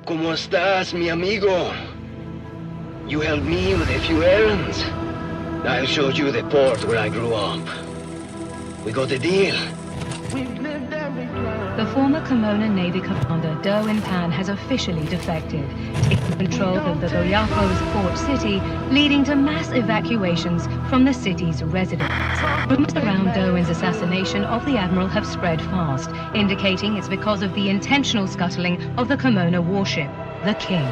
¿Cómo estás, mi amigo? You helped me with a few errands. I'll show you the port where I grew up. We got a deal. The former Kimona Navy commander, Derwin Pan, has officially defected, taking control of the Goyapos port city, leading to mass evacuations from the city's residents. Rumors around Derwin's assassination of the admiral have spread fast, indicating it's because of the intentional scuttling of the Kimona warship, the King.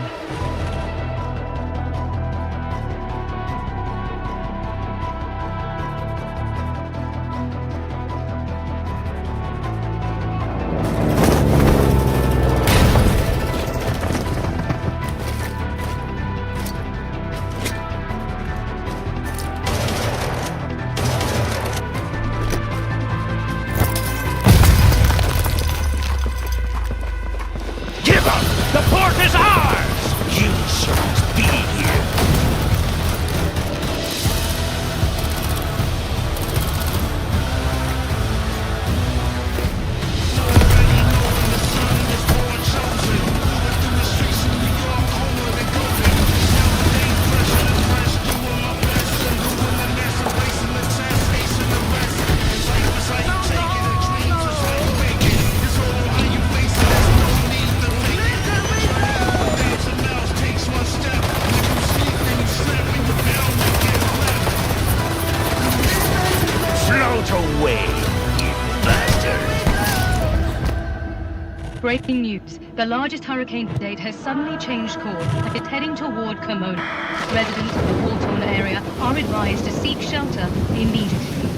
Breaking news. The largest hurricane to date has suddenly changed course and is heading toward Kimona. Residents of the war-torn area are advised to seek shelter immediately.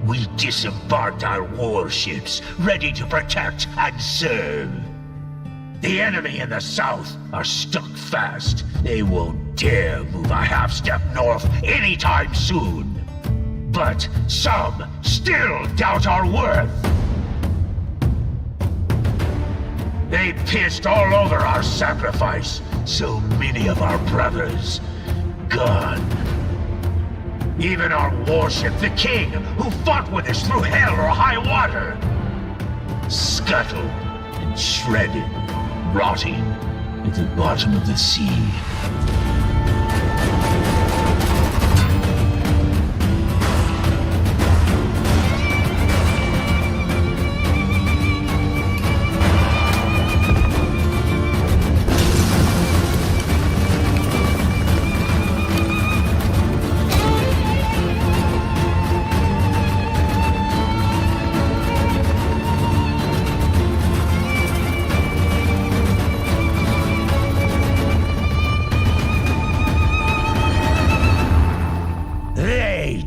We disembarked our warships, ready to protect and serve. The enemy in the south are stuck fast. They won't dare move a half-step north anytime soon. But some still doubt our worth. They pissed all over our sacrifice. So many of our brothers gone. Even our warship, the King, who fought with us through hell or high water, scuttled and shredded, rotting at the bottom of the sea.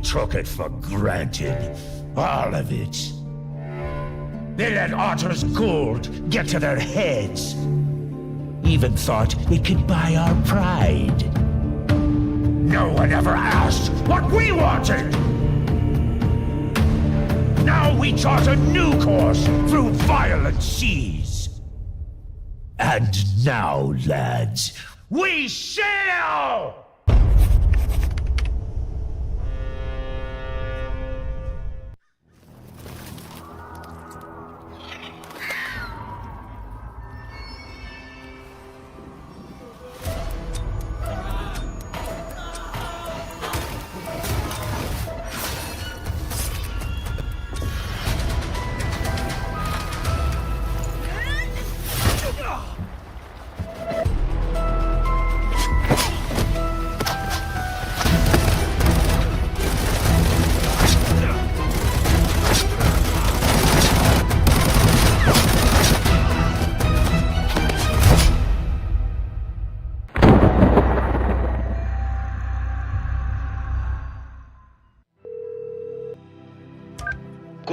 Took it for granted. All of it. They let Otter's gold get to their heads. Even thought it could buy our pride. No one ever asked what we wanted! Now we chart a new course through violent seas. And now, lads, we sail!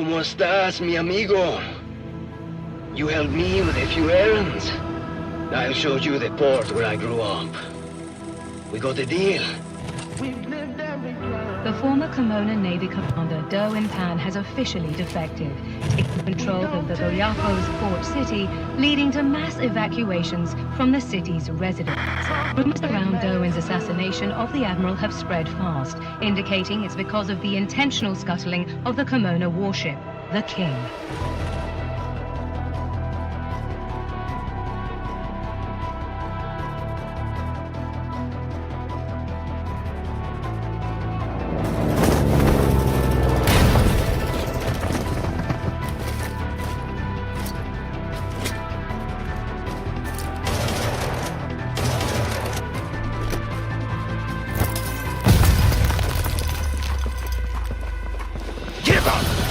¿Cómo estás, mi amigo? You helped me with a few errands. I'll show you the port where I grew up. We got a deal. The former Kimona Navy commander, Derwin Pan, has officially defected, taking control of the Goyako's port city, leading to mass evacuations from the city's residents. Rumors around Derwin's assassination of the admiral have spread fast, indicating it's because of the intentional scuttling of the Kimona warship, the King.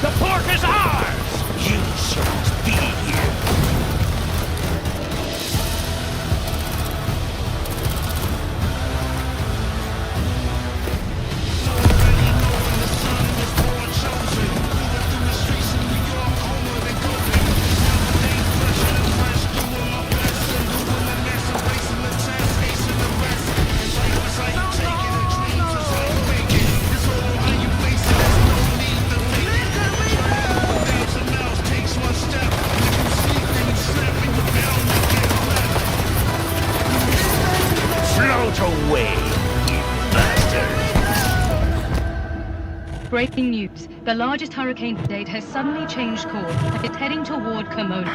The port is ours! You shouldn't be here. Breaking news. The largest hurricane to date has suddenly changed course and is heading toward Kimona.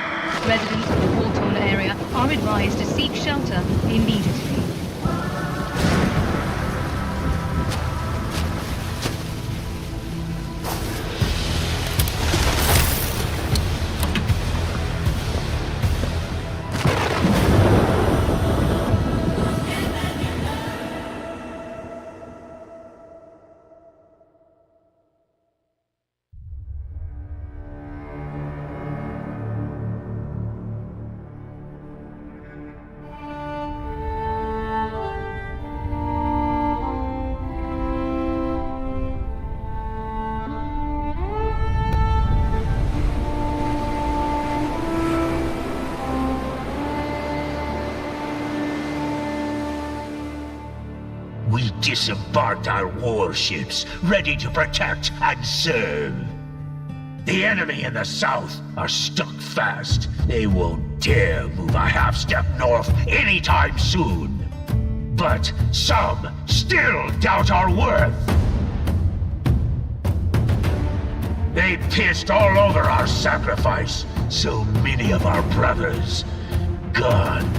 Residents of the war-torn area are advised to seek shelter immediately. We disembarked our warships, ready to protect and serve. The enemy in the south are stuck fast. They won't dare move a half-step north anytime soon. But some still doubt our worth. They pissed all over our sacrifice. So many of our brothers gone.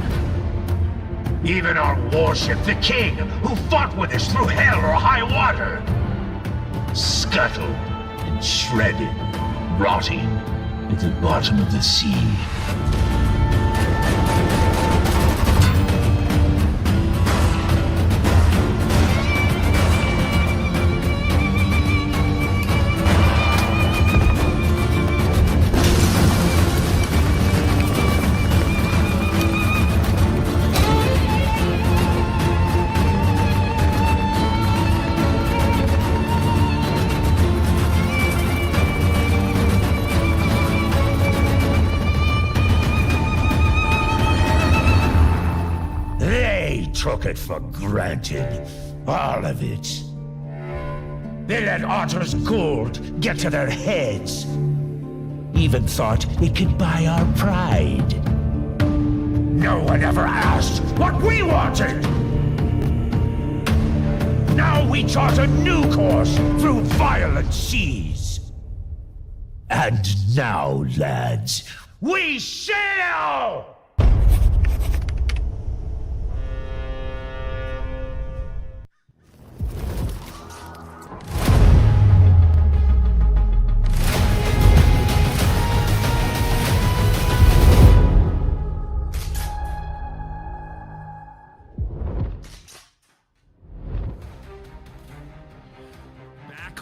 Even our warship, the King, who fought with us through hell or high water, scuttled and shredded, rotting at the bottom of the sea. Took it for granted. All of it. They let Otter's gold get to their heads. Even thought it could buy our pride. No one ever asked what we wanted! Now we chart a new course through violent seas. And now, lads, we sail!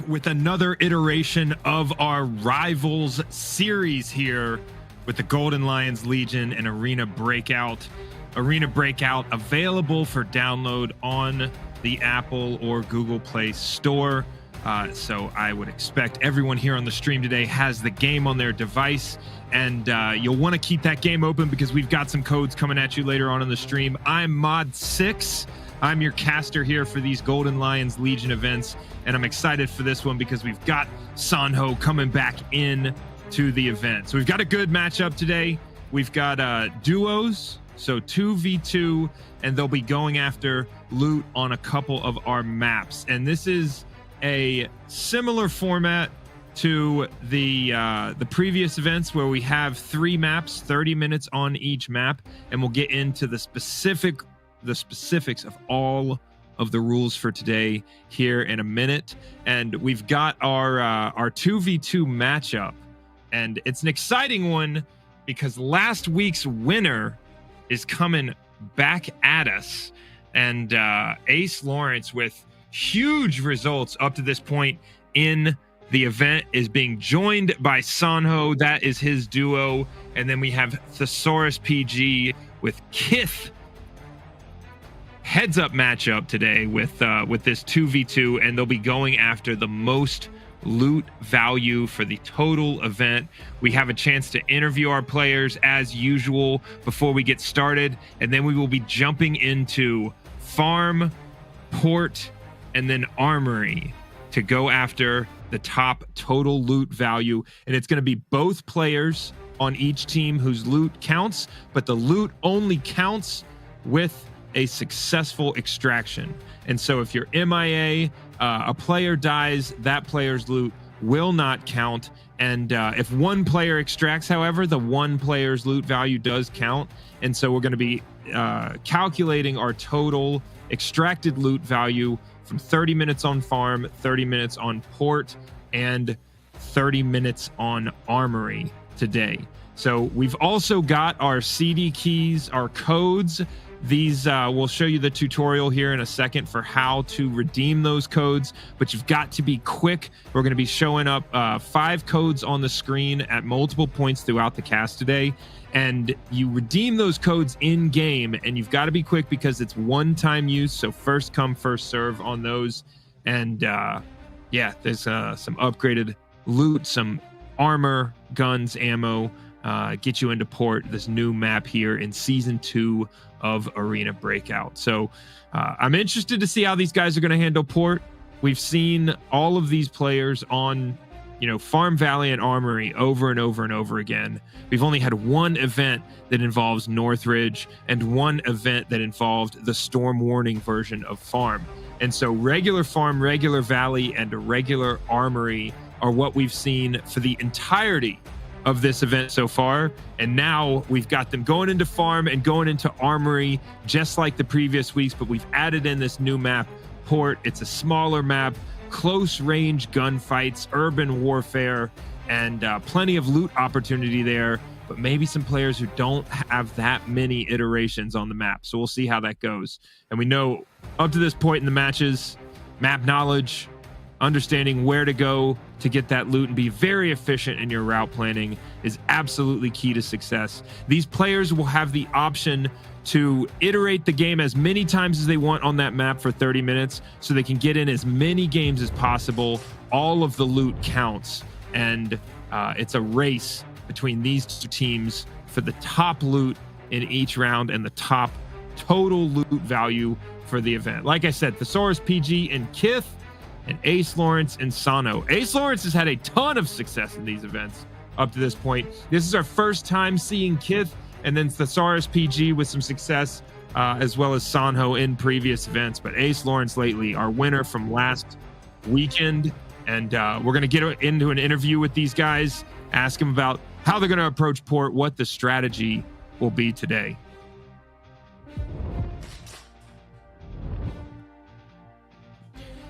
With another iteration of our Rivals series here with the Golden Lions Legion and Arena Breakout. Arena Breakout available for download on the Apple or Google Play Store. So I would expect everyone here on the stream today has the game on their device, and you'll want to keep that game open because we've got some codes coming at you later on in the stream. I'm Modsix. I'm your caster here for these Golden Lions Legion events, and I'm excited for this one because we've got Sonho coming back in to the event. So we've got a good matchup today. We've got duos, so 2v2, and they'll be going after loot on a couple of our maps. And this is a similar format to the previous events where we have 3 maps, 30 minutes on each map, and we'll get into the specifics of all of the rules for today here in a minute. And we've got our 2v2 matchup, and it's an exciting one because last week's winner is coming back at us, and AceLawrence, with huge results up to this point in the event, is being joined by Sonho. That is his duo. And then we have ThesaurusPG with Kith. Heads up matchup today with this 2v2, and they'll be going after the most loot value for the total event. We have a chance to interview our players as usual before we get started, and then we will be jumping into farm, port, and then armory to go after the top total loot value. And it's going to be both players on each team whose loot counts, but the loot only counts with a successful extraction. And so if you're MIA, a player dies, that player's loot will not count. And if one player extracts, however, the one player's loot value does count. And so we're going to be calculating our total extracted loot value from 30 minutes on farm, 30 minutes on port, and 30 minutes on armory today. So we've also got our CD keys, our codes. These we'll show you the tutorial here in a second for how to redeem those codes, but you've got to be quick. We're going to be showing up 5 codes on the screen at multiple points throughout the cast today, and you redeem those codes in game, and you've got to be quick because it's one-time use, so first come first serve on those. And yeah, there's some upgraded loot, some armor, guns, ammo, get you into port, this new map here in season 2 of Arena Breakout. So I'm interested to see how these guys are going to handle port. We've seen all of these players on, Farm Valley and Armory over and over and over again. We've only had one event that involves Northridge and one event that involved the Storm Warning version of Farm. And so regular Farm, regular Valley, and regular Armory are what we've seen for the entirety of this event so far. And now we've got them going into Farm and going into Armory just like the previous weeks, but we've added in this new map, Port. It's a smaller map, close range gunfights, urban warfare, and plenty of loot opportunity there, but maybe some players who don't have that many iterations on the map. So we'll see how that goes. And we know up to this point in the matches, map knowledge, understanding where to go to get that loot and be very efficient in your route planning is absolutely key to success. These players will have the option to iterate the game as many times as they want on that map for 30 minutes so they can get in as many games as possible. All of the loot counts, and it's a race between these two teams for the top loot in each round and the top total loot value for the event. Like I said, ThesaurusPG and Kith, and AceLawrence and Sonho. AceLawrence has had a ton of success in these events up to this point. This is our first time seeing Kith, and then ThesaurusPG with some success, as well as Sonho in previous events. But AceLawrence lately, our winner from last weekend. And we're going to get into an interview with these guys, ask them about how they're going to approach port, what the strategy will be today.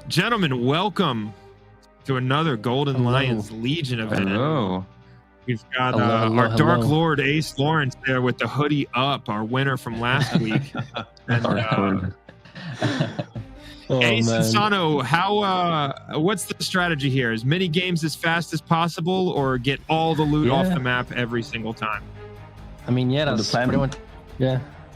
Gentlemen, welcome to another Golden Lions Legion event. Hello. We've got our Dark Lord AceLawrence there with the hoodie up, our winner from last week. And, Ace and Sonho, what's the strategy here? As many games as fast as possible, or get all the loot off the map every single time? I mean, yeah, that's pretty much,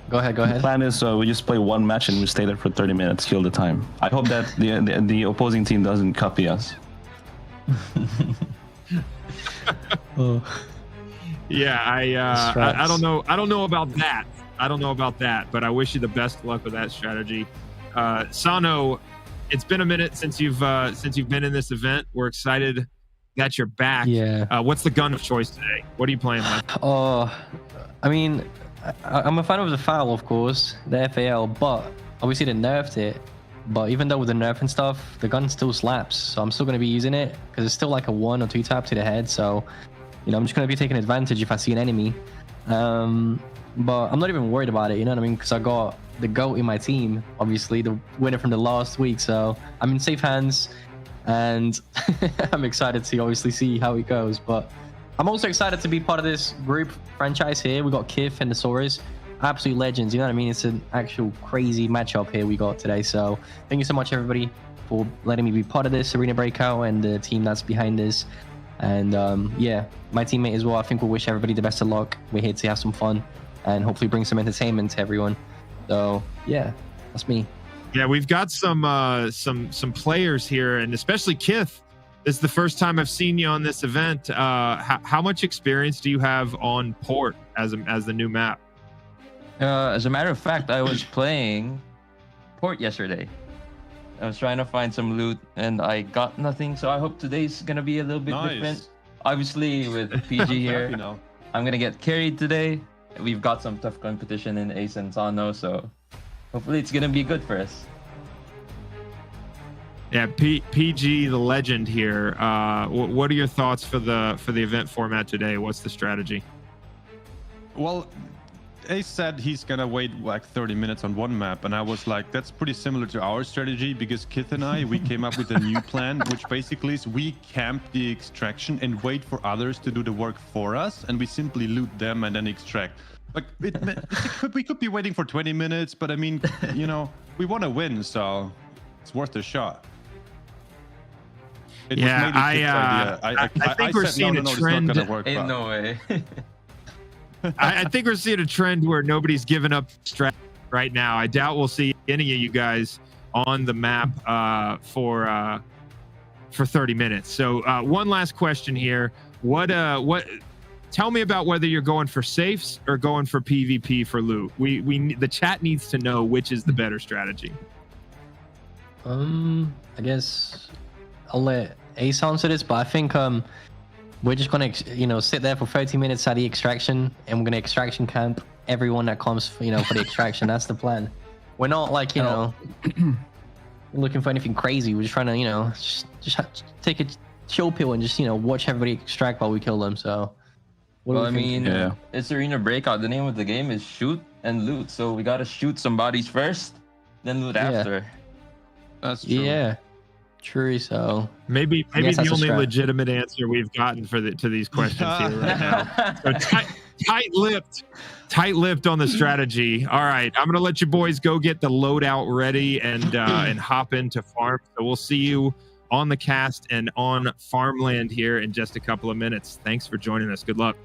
Go ahead. The plan is we just play one match and we stay there for 30 minutes, kill the time. I hope that the opposing team doesn't copy us. Yeah, I don't know. I don't know about that. But I wish you the best luck with that strategy. Sonho, it's been a minute since you've been in this event. We're excited that you're back. Yeah. What's the gun of choice today? What are you playing with? I mean, I'm a fan of the FAL, of course, the FAL, but obviously they nerfed it. But even though with the nerf and stuff, the gun still slaps. So I'm still going to be using it because it's still like a 1 or 2 tap to the head. So, I'm just going to be taking advantage if I see an enemy. But I'm not even worried about it, you know what I mean? Because I got the GOAT in my team, obviously, the winner from the last week. So I'm in safe hands and I'm excited to obviously see how it goes. But I'm also excited to be part of this group franchise here. We got Kith and Thesaurus, absolute legends. You know what I mean? It's an actual crazy matchup here we got today. So thank you so much, everybody, for letting me be part of this Arena Breakout and the team that's behind this. And yeah, my teammate as well. I think we'll wish everybody the best of luck. We're here to have some fun and hopefully bring some entertainment to everyone. So yeah, that's me. Yeah, we've got some players here, and especially Kith. This is the first time I've seen you on this event. How much experience do you have on Port as the new map? As a matter of fact, I was playing Port yesterday. I was trying to find some loot and I got nothing, so I hope today's gonna be a little bit different. Obviously with PG here, I'm gonna get carried today. We've got some tough competition in Ace and Sonho, so hopefully it's gonna be good for us. Yeah, PG, the legend here. What are your thoughts for the event format today? What's the strategy? Well, Ace said he's gonna wait like 30 minutes on one map, and I was like, that's pretty similar to our strategy, because Kith and we came up with a new plan, which basically is we camp the extraction and wait for others to do the work for us, and we simply loot them and then extract. Like we could be waiting for 20 minutes, but I mean, we want to win, so it's worth a shot. It was maybe Kith's idea. I think we're seeing a trend. It's not gonna work, ain't no way. I think we're seeing a trend where nobody's giving up strat right now. I doubt we'll see any of you guys on the map for 30 minutes. So one last question here. What tell me about whether you're going for safes or going for PvP for loot. The chat needs to know which is the better strategy. I guess I'll let Ace answer this, but I think we're just gonna sit there for 30 minutes at the extraction, and we're gonna extraction camp everyone that comes for the extraction. That's the plan. We're not like looking for anything crazy. We're just trying to just take a chill pill and just watch everybody extract while we kill them. So well, I mean, it's Arena Breakout. The name of the game is shoot and loot, so we gotta shoot some bodies first, then loot after. That's true. Yeah, true. So maybe the only legitimate answer we've gotten to these questions here right now. So tight-lipped on the strategy. All right, I'm gonna let you boys go get the loadout ready and hop into farm. So we'll see you on the cast and on farmland here in just a couple of minutes. Thanks for joining us. Good luck.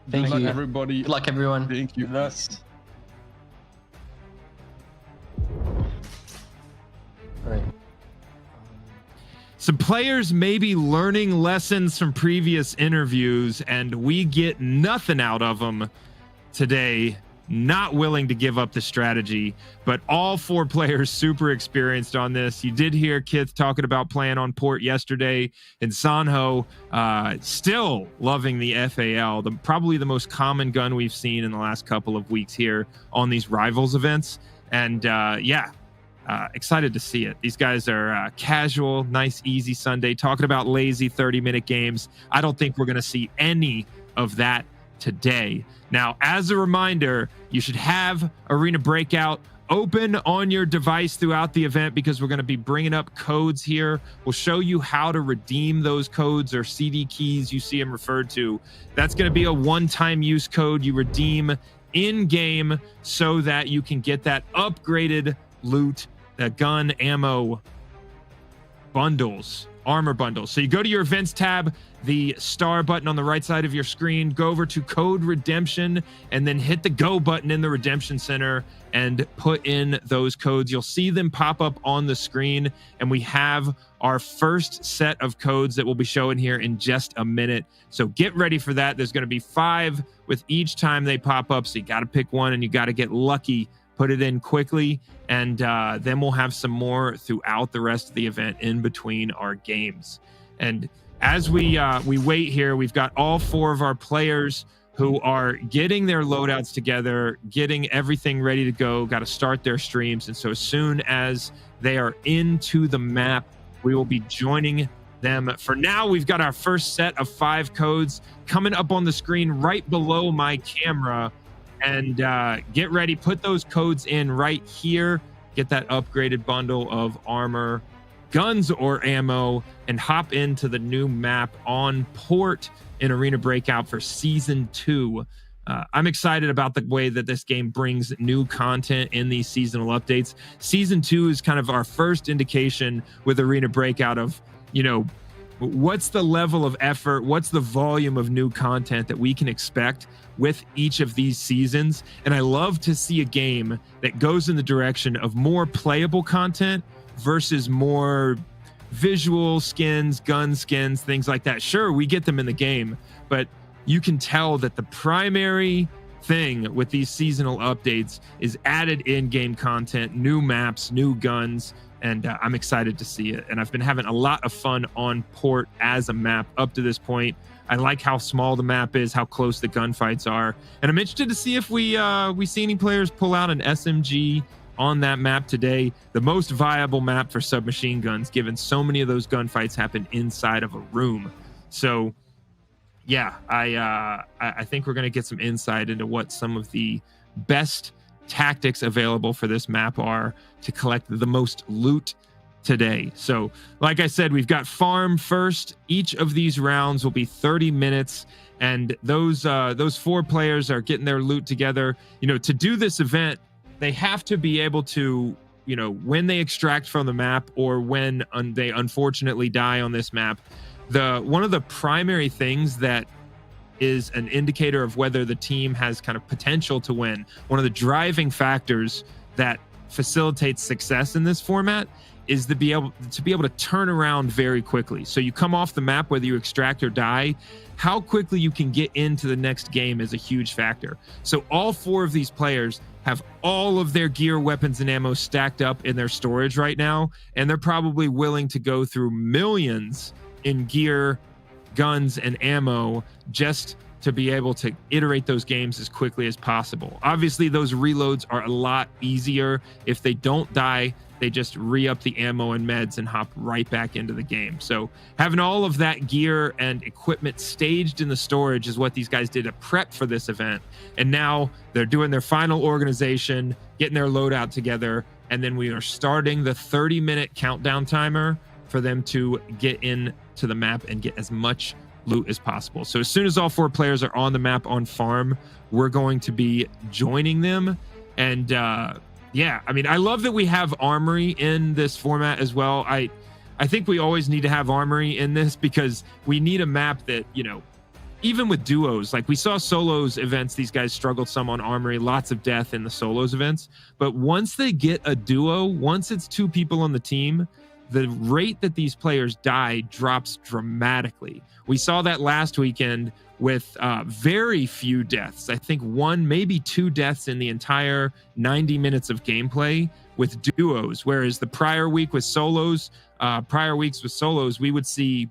Thank you, Good luck, everybody. Good luck, everyone. Thank you. All right. Some players may be learning lessons from previous interviews, and we get nothing out of them today. Not willing to give up the strategy, but all 4 players super experienced on this. You did hear Kith talking about playing on Port yesterday, and Sonho still loving the FAL, probably the most common gun we've seen in the last couple of weeks here on these Rivals events. And excited to see it. These guys are casual, nice, easy Sunday, talking about lazy 30-minute games. I don't think we're going to see any of that today. Now, as a reminder, you should have Arena Breakout open on your device throughout the event, because we're going to be bringing up codes here. We'll show you how to redeem those codes, or CD keys you see them referred to. That's going to be a one-time use code you redeem in-game so that you can get that upgraded loot, the gun ammo bundles armor bundles. So you go to your events tab, the star button on the right side of your screen, go over to code redemption, and then hit the go button in the redemption center and put in those codes. You'll see them pop up on the screen, and we have our first set of codes that we'll be showing here in just a minute. So get ready for that. There's going to be 5 with each time they pop up, so you got to pick one and you got to get lucky. Put it in quickly, and then we'll have some more throughout the rest of the event in between our games. And as we wait here, we've got all 4 of our players who are getting their loadouts together, getting everything ready to go, got to start their streams. And so as soon as they are into the map, we will be joining them. For now, we've got our first set of 5 codes coming up on the screen right below my camera. And get ready, put those codes in right here, get that upgraded bundle of armor, guns, or ammo, and hop into the new map on port in Arena Breakout for Season 2. I'm excited about the way that this game brings new content in these seasonal updates. Season 2 is kind of our first indication with Arena Breakout of, you know, what's the level of effort, what's the volume of new content that we can expect with each of these seasons. And I love to see a game that goes in the direction of more playable content versus more visual skins, gun skins, things like that. Sure, we get them in the game, but you can tell that the primary thing with these seasonal updates is added in-game content, new maps, new guns, and I'm excited to see it. And I've been having a lot of fun on port as a map up to this point. I like how small the map is, how close the gunfights are, and I'm interested to see if we see any players pull out an SMG on that map today. The most viable map for submachine guns, given so many of those gunfights happen inside of a room. So yeah, I think we're going to get some insight into what some of the best tactics available for this map are to collect the most loot today. So like I said, we've got farm first. Each of these rounds will be 30 minutes, and those 4 players are getting their loot together. You know, to do this event, they have to be able to, you know, when they extract from the map or when they unfortunately die on this map, one of the primary things that is an indicator of whether the team has kind of potential to win, one of the driving factors that facilitates success in this format, is to be able to turn around very quickly. So you come off the map, whether you extract or die, how quickly you can get into the next game is a huge factor. So all 4 of these players have all of their gear, weapons, and ammo stacked up in their storage right now, and they're probably willing to go through millions in gear, guns, and ammo just to be able to iterate those games as quickly as possible. Obviously, those reloads are a lot easier. If they don't die, they just re-up the ammo and meds and hop right back into the game. So having all of that gear and equipment staged in the storage is what these guys did to prep for this event. And now they're doing their final organization, getting their loadout together, and then we are starting the 30-minute countdown timer for them to get into the map and get as much loot as possible. So as soon as all 4 players are on the map on farm, we're going to be joining them. And yeah, I mean, I love that we have armory in this format as well. I think we always need to have armory in this because we need a map that, you know, even with duos, like we saw solos events, these guys struggled some on armory, lots of death in the solos events. But once they get a duo, once it's 2 people on the team, the rate that these players die drops dramatically. We saw that last weekend with very few deaths. I think 1, maybe 2 deaths in the entire 90 minutes of gameplay with duos, whereas the prior weeks with solos, we would see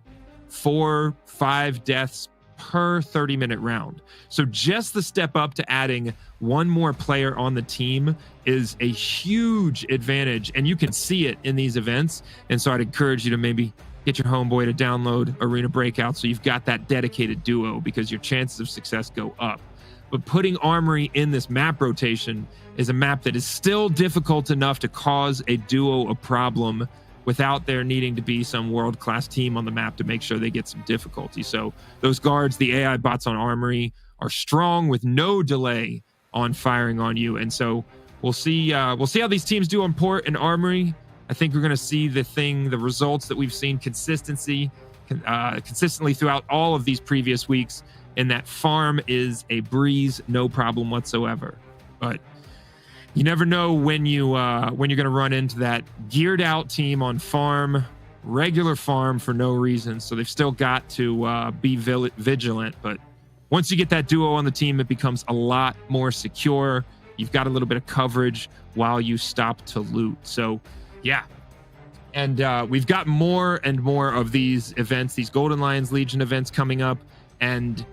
4, 5 deaths per 30-minute round. So just the step up to adding 1 more player on the team is a huge advantage, and you can see it in these events. And so I'd encourage you to maybe get your homeboy to download Arena Breakout so you've got that dedicated duo, because your chances of success go up. But putting armory in this map rotation is a map that is still difficult enough to cause a duo a problem without there needing to be some world-class team on the map to make sure they get some difficulty. So those guards, the AI bots on armory, are strong with no delay on firing on you. And so we'll see how these teams do on port and armory I think we're going to see the results that we've seen consistently throughout all of these previous weeks, and that farm is a breeze, no problem whatsoever. But you never know when you're going to run into that geared out team on farm, regular farm for no reason. So they've still got to be vigilant. But once you get that duo on the team, it becomes a lot more secure. You've got a little bit of coverage while you stop to loot. So yeah. And we've got more and more of these events, these Golden Lions Legion events coming up. And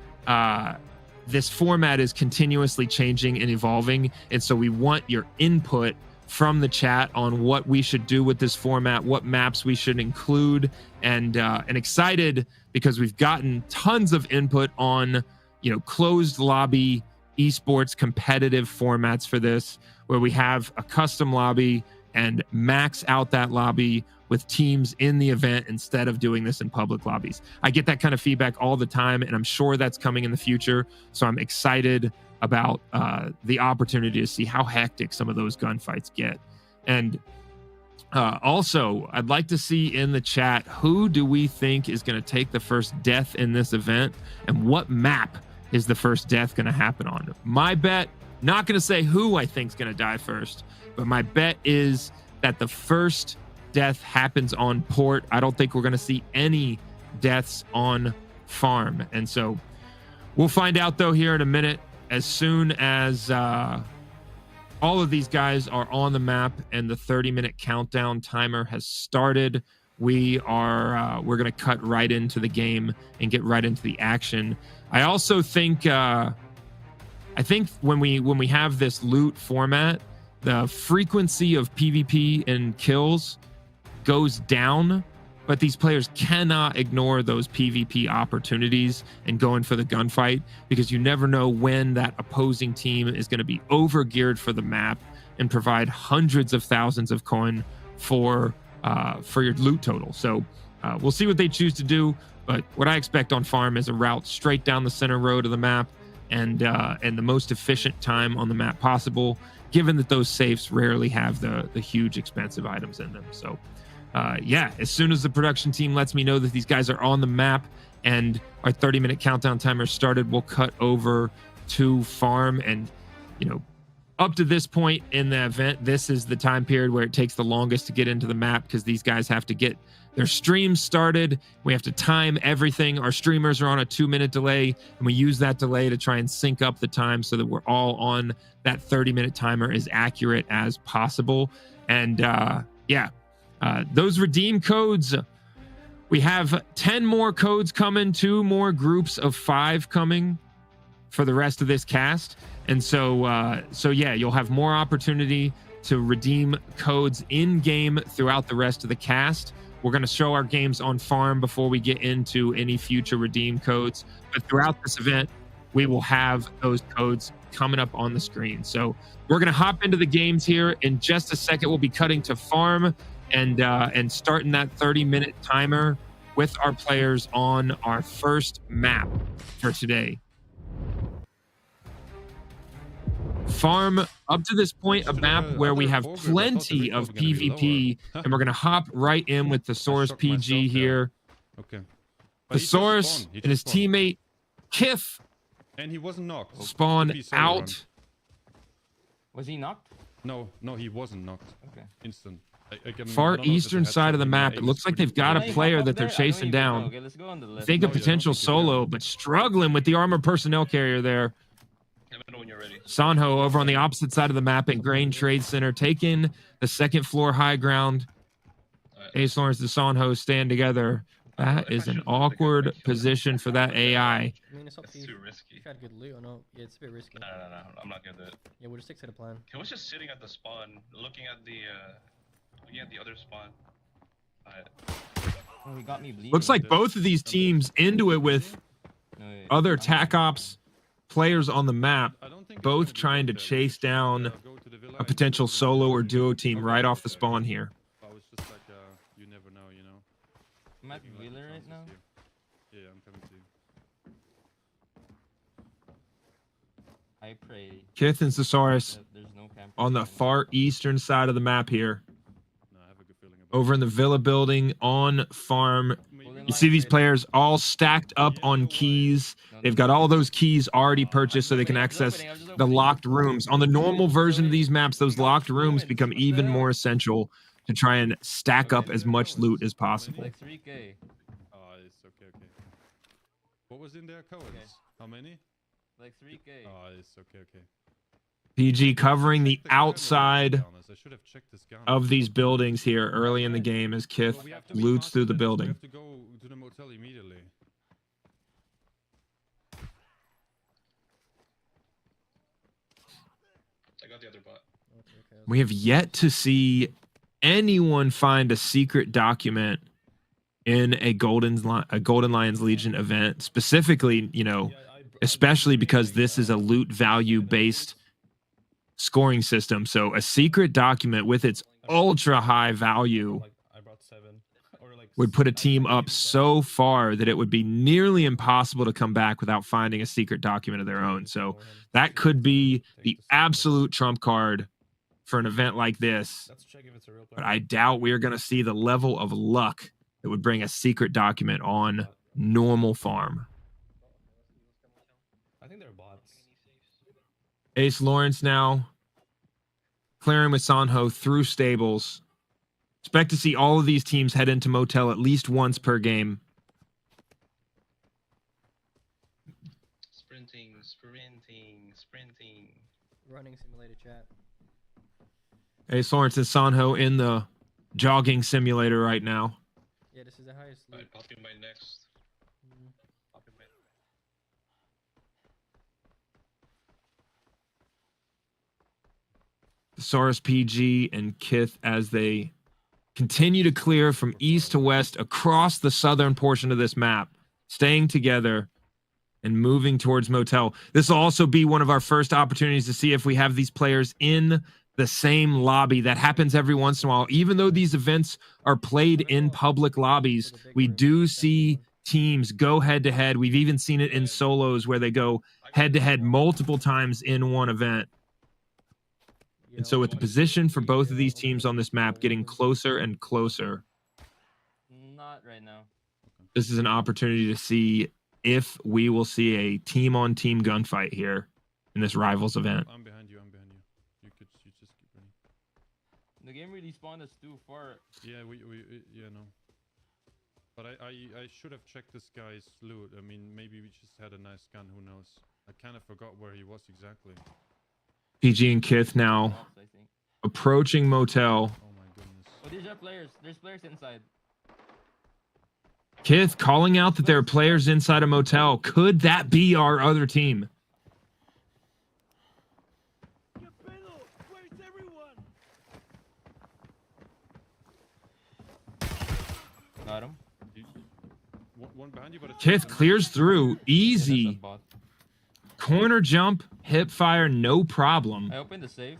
this format is continuously changing and evolving. And so we want your input from the chat on what we should do with this format, what maps we should include, and excited because we've gotten tons of input on, closed lobby esports competitive formats for this, where we have a custom lobby and max out that lobby with teams in the event instead of doing this in public lobbies. I get that kind of feedback all the time, and I'm sure that's coming in the future. So I'm excited about the opportunity to see how hectic some of those gunfights get. And also, I'd like to see in the chat, who do we think is going to take the first death in this event, and what map is the first death going to happen on? My bet, not going to say who I think is going to die first, but my bet is that the first death happens on port. I don't think we're going to see any deaths on farm. And so we'll find out, though, here in a minute, as soon as all of these guys are on the map and the 30-minute countdown timer has started. We're going to cut right into the game and get right into the action. I also think when we have this loot format, the frequency of PvP and kills goes down, but these players cannot ignore those PvP opportunities and go in for the gunfight, because you never know when that opposing team is going to be over geared for the map and provide hundreds of thousands of coin for your loot total. So we'll see what they choose to do, but what I expect on farm is a route straight down the center road of the map and the most efficient time on the map possible, given that those safes rarely have the huge expensive items in them. So as soon as the production team lets me know that these guys are on the map and our 30-minute countdown timer started, we'll cut over to farm. And up to this point in the event, this is the time period where it takes the longest to get into the map, because these guys have to get their streams started. We have to time everything. Our streamers are on a 2-minute delay, and we use that delay to try and sync up the time so that we're all on that 30-minute timer as accurate as possible. And those redeem codes, we have 10 more codes coming, 2 more groups of 5 coming for the rest of this cast. And so you'll have more opportunity to redeem codes in game throughout the rest of the cast. We're going to show our games on farm before we get into any future redeem codes, but throughout this event, we will have those codes coming up on the screen. So we're going to hop into the games here in just a second. We'll be cutting to farm and starting that 30-minute timer with our players on our first map for today. Farm, up to this point, a map where we have plenty of PvP, and we're going to hop right in with ThesaurusPG here. Okay. Thesaurus and his teammate Kith And he wasn't knocked. spawn out. Was he knocked? No, he wasn't knocked. Okay. Instant. Far eastern side of the map. It looks like they've got a player that they're chasing down. Okay, let's go on the left. Think a potential solo, but struggling with the armored personnel carrier there. When you're ready. Sonho over on the opposite side of the map at Grain Trade Center, taking the second floor high ground. AceLawrence and Sonho stand together. That is an awkward position for that AI. I mean, it's up to you. Too risky. If you had good loot or not, yeah, it's a bit risky. No, I'm not gonna do it. Yeah, we'll just stick to the plan. He was just sitting at the spawn, looking at the other spawn. Oh, he got me bleeding. Looks like both of these teams into it with other TAC Ops players on the map, both trying to chase down a potential solo or duo team right off the spawn here. I was just like, you never know, you know. I'm at Wheeler right now. Yeah, I'm coming to you. I pray. Kith and Thesaurus There's no camp on the far eastern side of the map here. No, I have a good feeling. over in the villa building on farm. You see these players all stacked up on keys. They've got all those keys already purchased so they can access the locked rooms. On the normal version of these maps, those locked rooms become even more essential to try and stack up as much loot as possible. Like 3K. Oh, it's okay. What was in there, codes? Okay. How many? Like 3K. Oh, it's okay. PG covering the outside I should have checked this gun. of these buildings here early in the game as Kith loots through the building. We have to go to the motel immediately. I got the other bot. We have yet to see anyone find a secret document in a Golden Lions Legion event, specifically, you know, especially because this is a loot value based scoring system. So a secret document with its ultra high value would put a team up so far that it would be nearly impossible to come back without finding a secret document of their own. So that could be the absolute trump card for an event like this. But I doubt we are going to see the level of luck that would bring a secret document on normal farm. I think they're bots. AceLawrence now clearing with Sonho through stables. Expect to see all of these teams head into motel at least once per game. Sprinting. Running simulator chat. AceLawrence and Sonho in the jogging simulator right now. Yeah, this is the highest. Alright, popping my next. Popping my... ThesaurusPG and Kith as they continue to clear from east to west across the southern portion of this map, staying together and moving towards motel. This will also be one of our first opportunities to see if we have these players in the same lobby. That happens every once in a while. Even though these events are played in public lobbies, we do see teams go head to head. We've even seen it in solos where they go head to head multiple times in one event. And so with the position for both of these teams on this map getting closer and closer, Not right now. this is an opportunity to see if we will see a team-on-team gunfight here in this Rivals event. I'm behind you. You just keep running. The game really spawned us too far. Yeah, no. But I should have checked this guy's loot. I mean, maybe we just had a nice gun. Who knows? I kind of forgot where he was exactly. PG and Kith now I think. approaching motel. Oh my goodness. Oh, these are players. There's players inside. Kith calling out that there are players inside a motel. Could that be our other team? Got him. One behind you, but it's Kith clears through. Easy. Corner jump, hip fire, no problem. I opened the safe.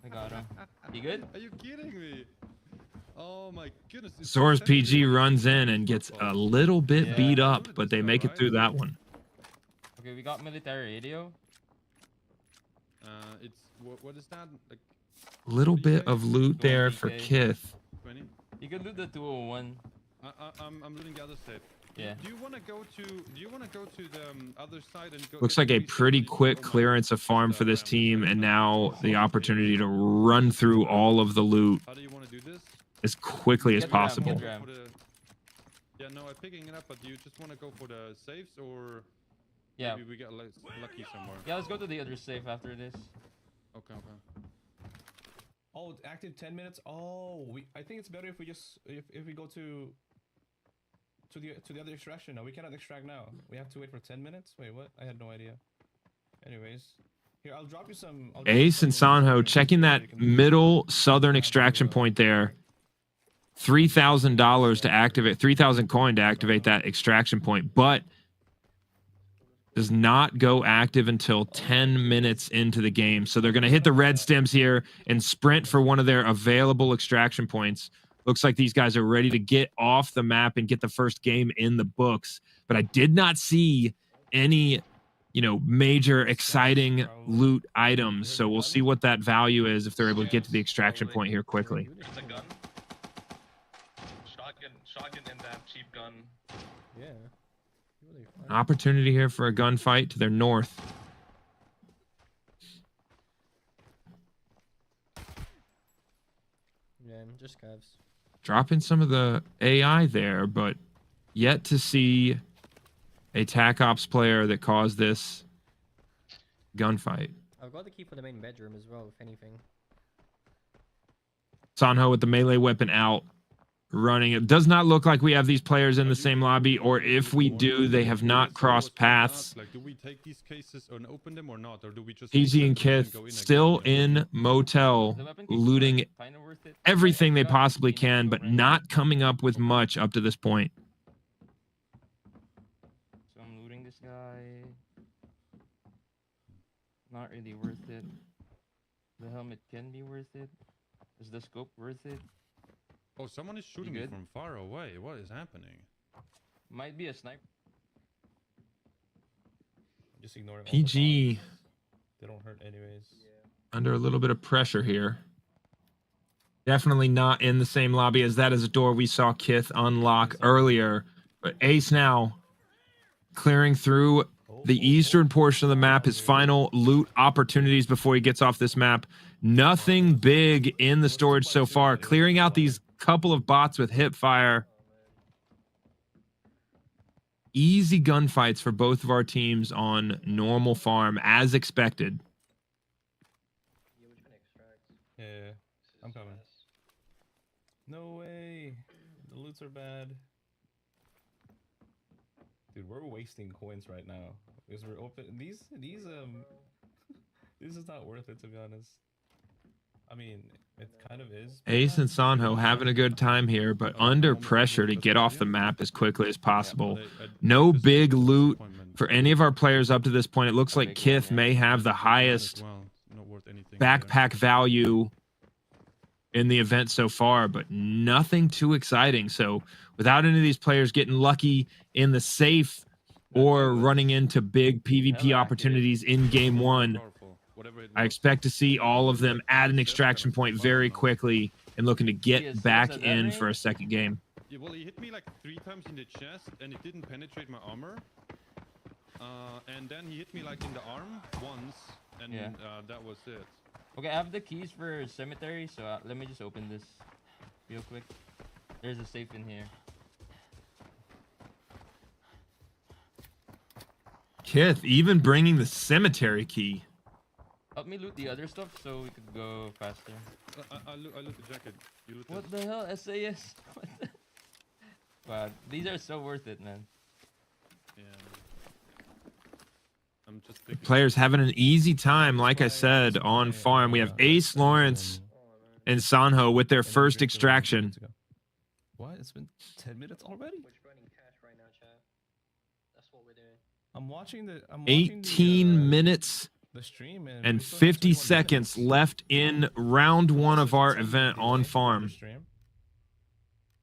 I got him. You good? Are you kidding me? Oh my goodness. ThesaurusPG runs in and gets a little bit beat up, but they make it through that one. Okay, we got military radio. It's what is that? Like Little bit of loot there for 20K. Kith. 20? You can loot the 201. I'm looting the other side. Yeah. Do you want to go to the other side and go? Looks get like a the pretty 370? quick clearance of farm for this team, and now the opportunity to run through all of the loot How do you want to do this? as quickly as Get ram, possible. get ram. Yeah, no, I'm picking it up, but do you just want to go for the safes or Yeah. maybe we get lucky somewhere? Yeah, let's go to the other safe after this. Okay. Oh, active 10 minutes. Oh, I think it's better if we just if we go to the other extraction. No, we cannot extract now. We have to wait for 10 minutes. Wait, what? I had no idea. Anyways, here I'll drop you some. Ace and Sonho checking that middle southern extraction point there. $3,000 to activate, 3,000 coin to activate that extraction point, but does not go active until 10 minutes into the game. So they're going to hit the red stems here and sprint for one of their available extraction points. Looks like these guys are ready to get off the map and get the first game in the books. But I did not see any major exciting loot items. So we'll see what that value is if they're able to get to the extraction point here quickly. It's a gun. Shotgun and that cheap gun. Yeah. An opportunity here for a gunfight to their north. Yeah, just cavs. Dropping some of the AI there, but yet to see a TAC Ops player that caused this gunfight. I've got the key for the main bedroom as well, if anything. Sonho with the melee weapon out, running. It does not look like we have these players in the same lobby, or if we do, they have not crossed paths. Like, do we take these cases and open them or not, or do we just PG and Kith still in motel, looting everything they possibly can, but not coming up with much up to this point. So I'm looting this guy. Not really worth it. The helmet can be worth it. Is the scope worth it? Oh, someone is shooting me from far away. What is happening? Might be a sniper. Just ignore it. PG They don't hurt anyways. under a little bit of pressure here. Definitely not in the same lobby as that is a door we saw Kith unlock earlier. But Ace now clearing through the eastern portion of the map, his final loot opportunities before he gets off this map. Nothing big in the storage so far. Clearing out these couple of bots with hip fire. Easy gunfights for both of our teams on normal farm, as expected. Yeah, I'm coming. No way. The loots are bad. Dude, we're wasting coins right now because we're open. These this is not worth it, to be honest. I mean, it kind of is. Ace and Sonho having a good time here, but under pressure to get off the map as quickly as possible. No big loot for any of our players up to this point. It looks like Kith may have the highest backpack value in the event so far, but nothing too exciting. So without any of these players getting lucky in the safe or running into big PvP opportunities in game one, I expect to see all of them at an extraction point very quickly and looking to get back in for a second game. Yeah, well, he hit me like 3 times in the chest and it didn't penetrate my armor. And then he hit me like in the arm once, and that was it. Okay, I have the keys for cemetery, so let me just open this real quick. There's a safe in here. Kith even bringing the cemetery key. Help me loot the other stuff so we could go faster. I loot the jacket. You loot what the hell? SAS? Wow, these are so worth it, man. Yeah. I'm just Players having an easy time, like I said, on farm. We have AceLawrence and Sonho with their first extraction. What? It's been 10 minutes already? I'm watching the 18 minutes the stream and 50 seconds left in round 1 of our event on farm.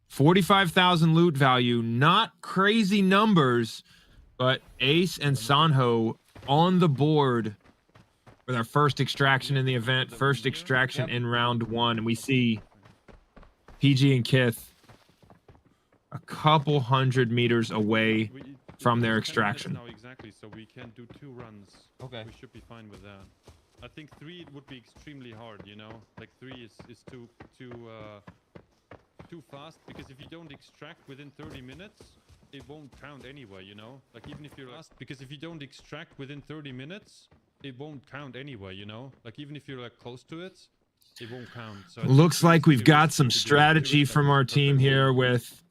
45,000 loot value, not crazy numbers, but Ace and Sonho on the board with our first extraction in the event, first extraction in round 1. And we see PG and Kith a couple hundred meters away from their extraction. Now exactly, so we can do 2 runs. Okay. We should be fine with that. I think 3 would be extremely hard, you know? Like 3 is too fast, because if you don't extract within 30 minutes, it won't count anyway, you know? Like even if you're last, because if you don't extract within 30 minutes, it won't count anyway, you know? Like even if you're like close to it, it won't count. So looks like we've got some strategy from our team here with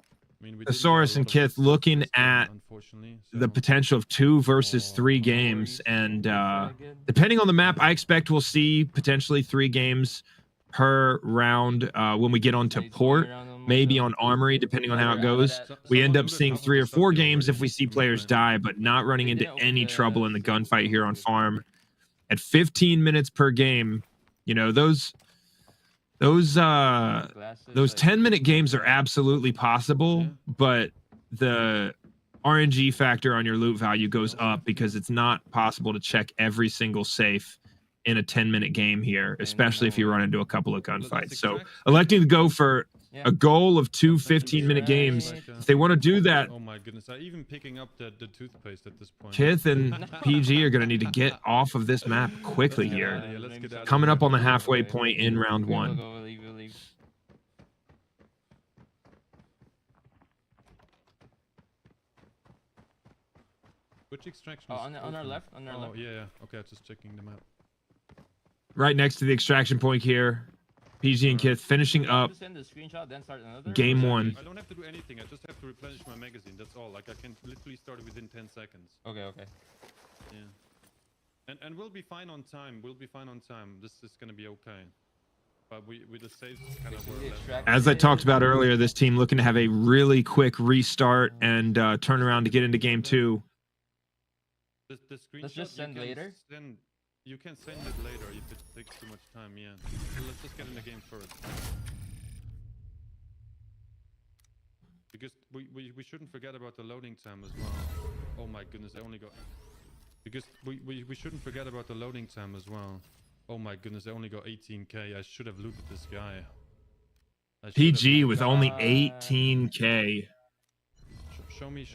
Thesaurus and Kith looking at the potential of 2 versus 3 games. And depending on the map, I expect we'll see potentially 3 games per round when we get onto port, maybe on armory, depending on how it goes. We end up seeing 3 or 4 games if we see players die, but not running into any trouble in the gunfight here on farm. At 15 minutes per game, you know, those 10-minute games are absolutely possible, but the RNG factor on your loot value goes up because it's not possible to check every single safe in a 10-minute game here, especially if you run into a couple of gunfights. So electing to go for a goal of 2 15-minute games, if they want to do that, Oh my goodness, I'm even picking up the toothpaste at this point. Kith and PG are going to need to get off of this map quickly here. Coming up on the halfway point in round 1. Go, leave. Which extraction? Oh, on our left. On our left. Oh yeah. Okay, just checking the map. Right next to the extraction point here. PG and Kith finishing up Send the screenshot, then start another. game 1. I don't have to do anything. I just have to replenish my magazine. That's all. Like I can literally start it within 10 seconds. Okay. Yeah. And we'll be fine on time. We'll be fine on time. This is gonna be okay. But we the saves kind of were. As I talked about earlier, this team looking to have a really quick restart and turn around to get into game 2. The screenshot Let's just send later. You can send it later if it takes too much time. Yeah. So let's just get in the game first. Because we shouldn't forget about the loading time as well. Oh my goodness, I only got. Because we shouldn't forget about the loading time as well. Oh my goodness, I only got 18k. I should have looted this guy. PG with only 18k. Show me.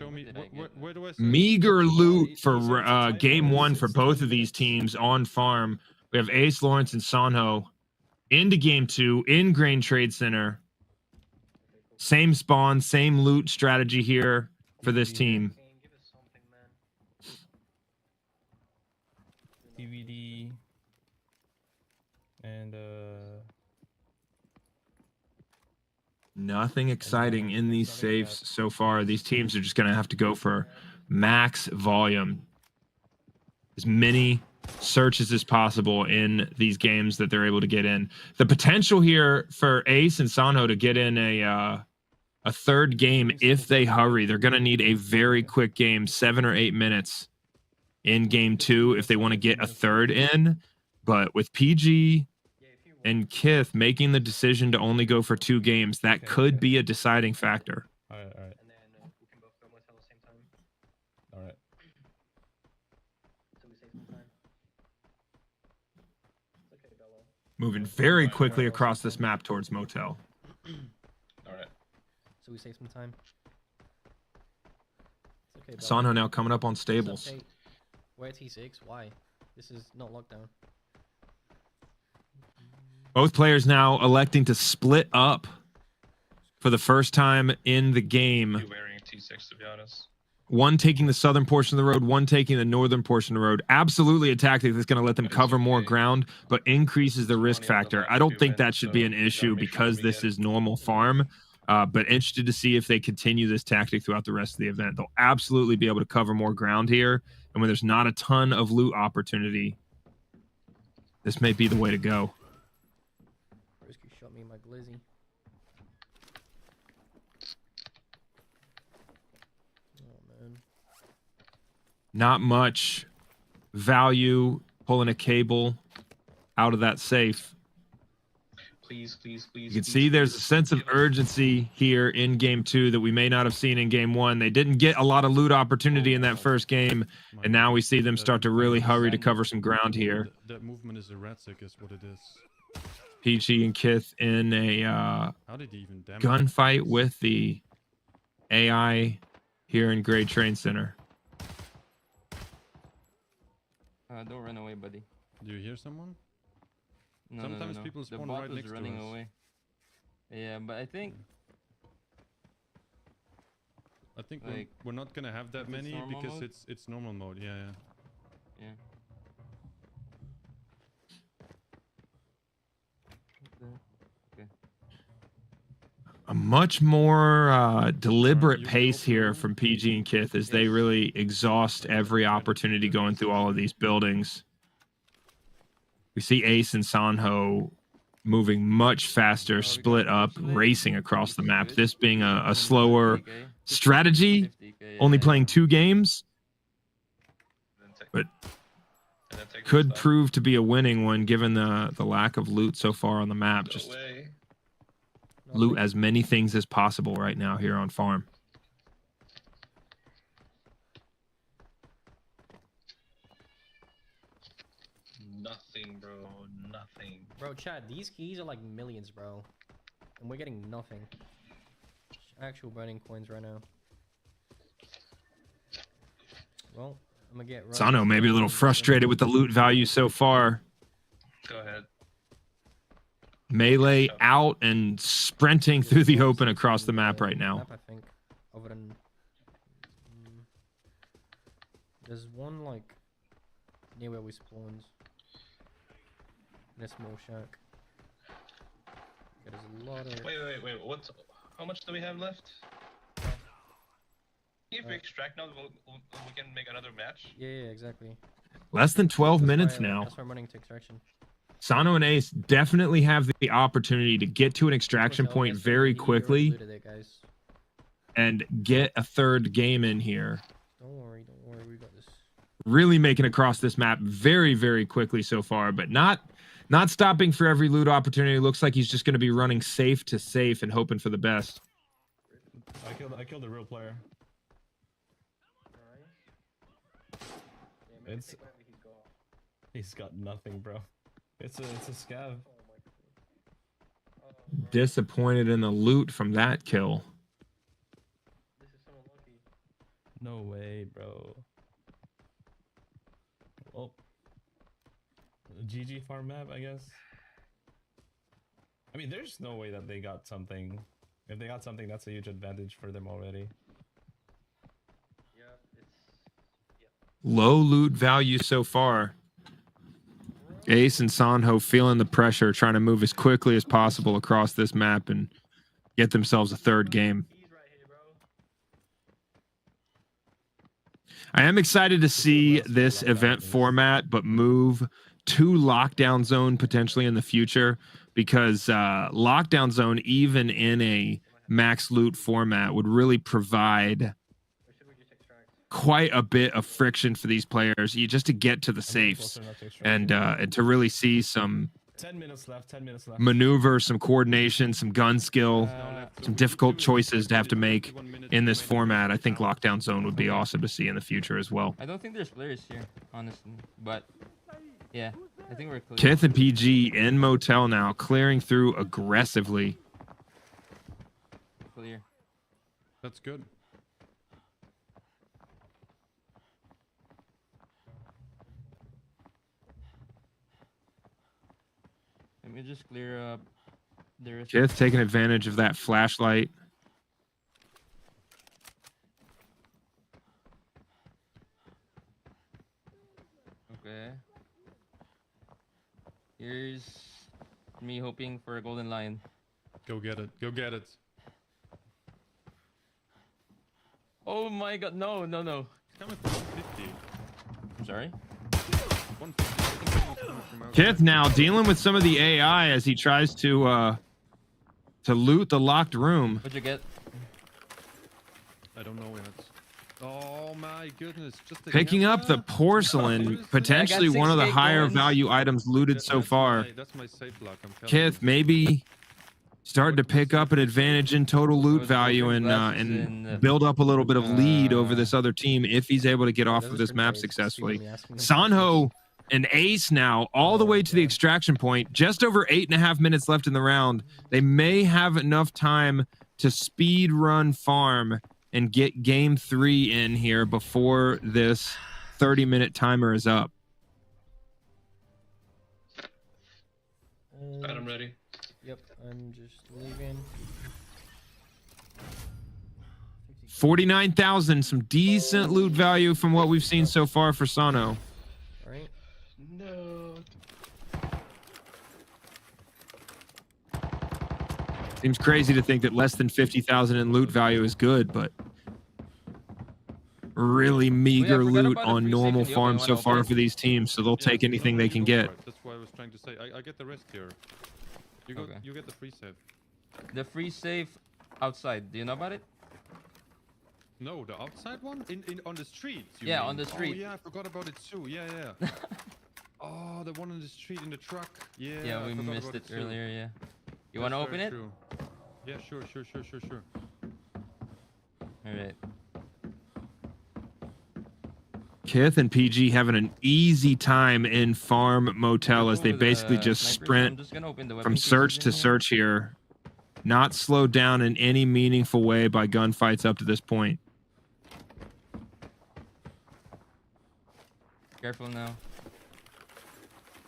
Where do I say? Meager loot for game 1 for both of these teams on farm. We have AceLawrence and Sonho into game 2 in Grain Trade Center. Same spawn, same loot strategy here for this team. DVD and Nothing exciting in these safes so far. These teams are just going to have to go for max volume. As many searches as possible in these games that they're able to get in. The potential here for Ace and Sonho to get in a third game if they hurry. They're going to need a very quick game, 7 or 8 minutes in game 2 if they want to get a third in. But with PG and Kith making the decision to only go for 2 games, that could be a deciding factor. All right. And then we can both go motel at the same time. All right. So we save some time. It's okay, Bello. Moving very quickly across this map towards motel. All right. So we save some time. It's okay, Bello. Sonho now coming up on stables. Okay. We're at T6. Why? This is not lockdown. Both players now electing to split up for the first time in the game. You're wearing a T6, to be honest. One taking the southern portion of the road, one taking the northern portion of the road. Absolutely a tactic that's going to let them cover more ground, but increases the risk factor. I don't think that should be an issue because this is normal farm, but interested to see if they continue this tactic throughout the rest of the event. They'll absolutely be able to cover more ground here, and when there's not a ton of loot opportunity, this may be the way to go. Risky shot me in my glizzy. Oh man. Not much value pulling a cable out of that safe. Please. You can see there's a sense of urgency here in game 2 that we may not have seen in game 1. They didn't get a lot of loot opportunity in that first game, and now we see them start to really hurry to cover some ground here. That movement is erratic, is what it is. PG and Kith in a gunfight with the AI here in Great Train Center. Don't run away, buddy. Do you hear someone? No, Sometimes no. people The spawn bot right was next to running us. away. Yeah, but I think we're, like, we're not gonna have that it's many normal because mode? it's normal mode. Yeah. Okay. A much more deliberate pace here from PG and Kith as they really exhaust every opportunity going through all of these buildings. We see Ace and Sonho moving much faster, split up, racing across the map. This being a slower strategy, only playing 2 games, but could prove to be a winning one given the lack of loot so far on the map. Just loot as many things as possible right now here on farm. nothing, bro. Nothing. Bro, Chad, these keys are like millions, bro. And we're getting nothing. Actual burning coins right now. Well, I'm gonna get right. Sonho maybe a little frustrated with the loot value so far. Go ahead. Melee out and sprinting through the open across the map right now. I think, other than there's one like near where we spawned in a small shack. There's a lot of. Wait. What? How much do we have left? If we extract now, we can make another match. Yeah, exactly. Less than 12 minutes now. That's why I'm running to extraction. Sonho and Ace definitely have the opportunity to get to an extraction point very quickly and get a third game in here. Don't worry, we got this. Really making across this map very, very quickly so far, but not stopping for every loot opportunity. Looks like he's just going to be running safe to safe and hoping for the best. I killed a real player. He's got nothing, bro. It's a scav. Disappointed in the loot from that kill. This is so unlucky. No way, bro. Oh. GG farm map, I guess. I mean, there's no way that they got something. If they got something, that's a huge advantage for them already. Low loot value so far. Ace and Sonho feeling the pressure, trying to move as quickly as possible across this map and get themselves a third game. I am excited to see this event format, but move to Lockdown Zone potentially in the future, because Lockdown Zone, even in a max loot format, would really provide quite a bit of friction for these players, just to get to the safes and to really see some 10 minutes left. maneuver, some coordination, some gun skill, some difficult choices to have to make in this format. I think Lockdown Zone would be awesome to see in the future as well. I don't think there's players here, honestly, but yeah, I think we're clear. Kith and PG in motel now, clearing through aggressively. Clear. That's good. Let me just clear up the rest. Kith taking advantage of that flashlight. Okay. Here's me hoping for a golden lion. Go get it. Go get it. Oh my god, no. Come at 150. I'm sorry? 150. Kith now dealing with some of the AI as he tries to loot the locked room. What'd you get? I don't know yet. Oh my goodness. Just Picking up the porcelain, potentially one of the higher value items looted so far. That's my safe lock, I'm telling Kith maybe starting to pick up an advantage in total loot value and build up a little bit of lead over this other team if he's able to get off of this map successfully. Sonho and Ace now all the way to the extraction point, just over 8.5 minutes left in the round. They may have enough time to speed run farm and get game 3 in here before this 30-minute timer is up. I'm ready. Yep, I'm just leaving. 49,000, some decent loot value from what we've seen so far for Sonho. Alright. No. Seems crazy to think that less than 50,000 in loot value is good, but really meager loot on normal farms so far for these teams, so they'll take anything they can get. That's why I was trying to say. I get the rest here. You get the free save. The free save outside. Do you know about it? No, the outside one? On the street? Yeah, on the street. Oh yeah, I forgot about it too. Yeah. Oh, the one on the street in the truck. Yeah. Yeah, we missed it earlier. Yeah. You want to open it? True. Yeah, sure. All right. Kith and PG having an easy time in Farm Motel as they basically just sprint from search to search here. Not slowed down in any meaningful way by gunfights up to this point. Careful now.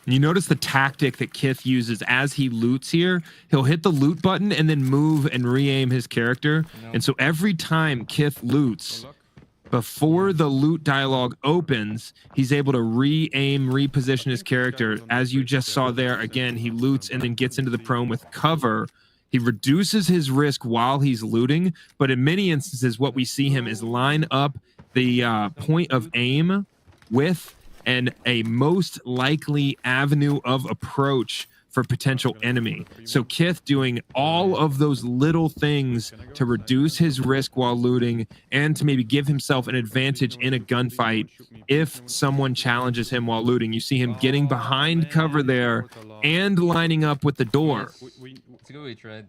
You notice the tactic that Kith uses as he loots here. He'll hit the loot button and then move and re-aim his character. And so every time Kith loots, before the loot dialogue opens, he's able to re-aim, reposition his character. As you just saw there, again, he loots and then gets into the prone with cover. He reduces his risk while he's looting, but in many instances, what we see him is line up the point of aim with and a most likely avenue of approach for potential enemy. So Kith doing all of those little things to reduce his risk while looting and to maybe give himself an advantage in a gunfight if someone challenges him while looting. You see him getting behind cover there and lining up with the door. It's a good way tried.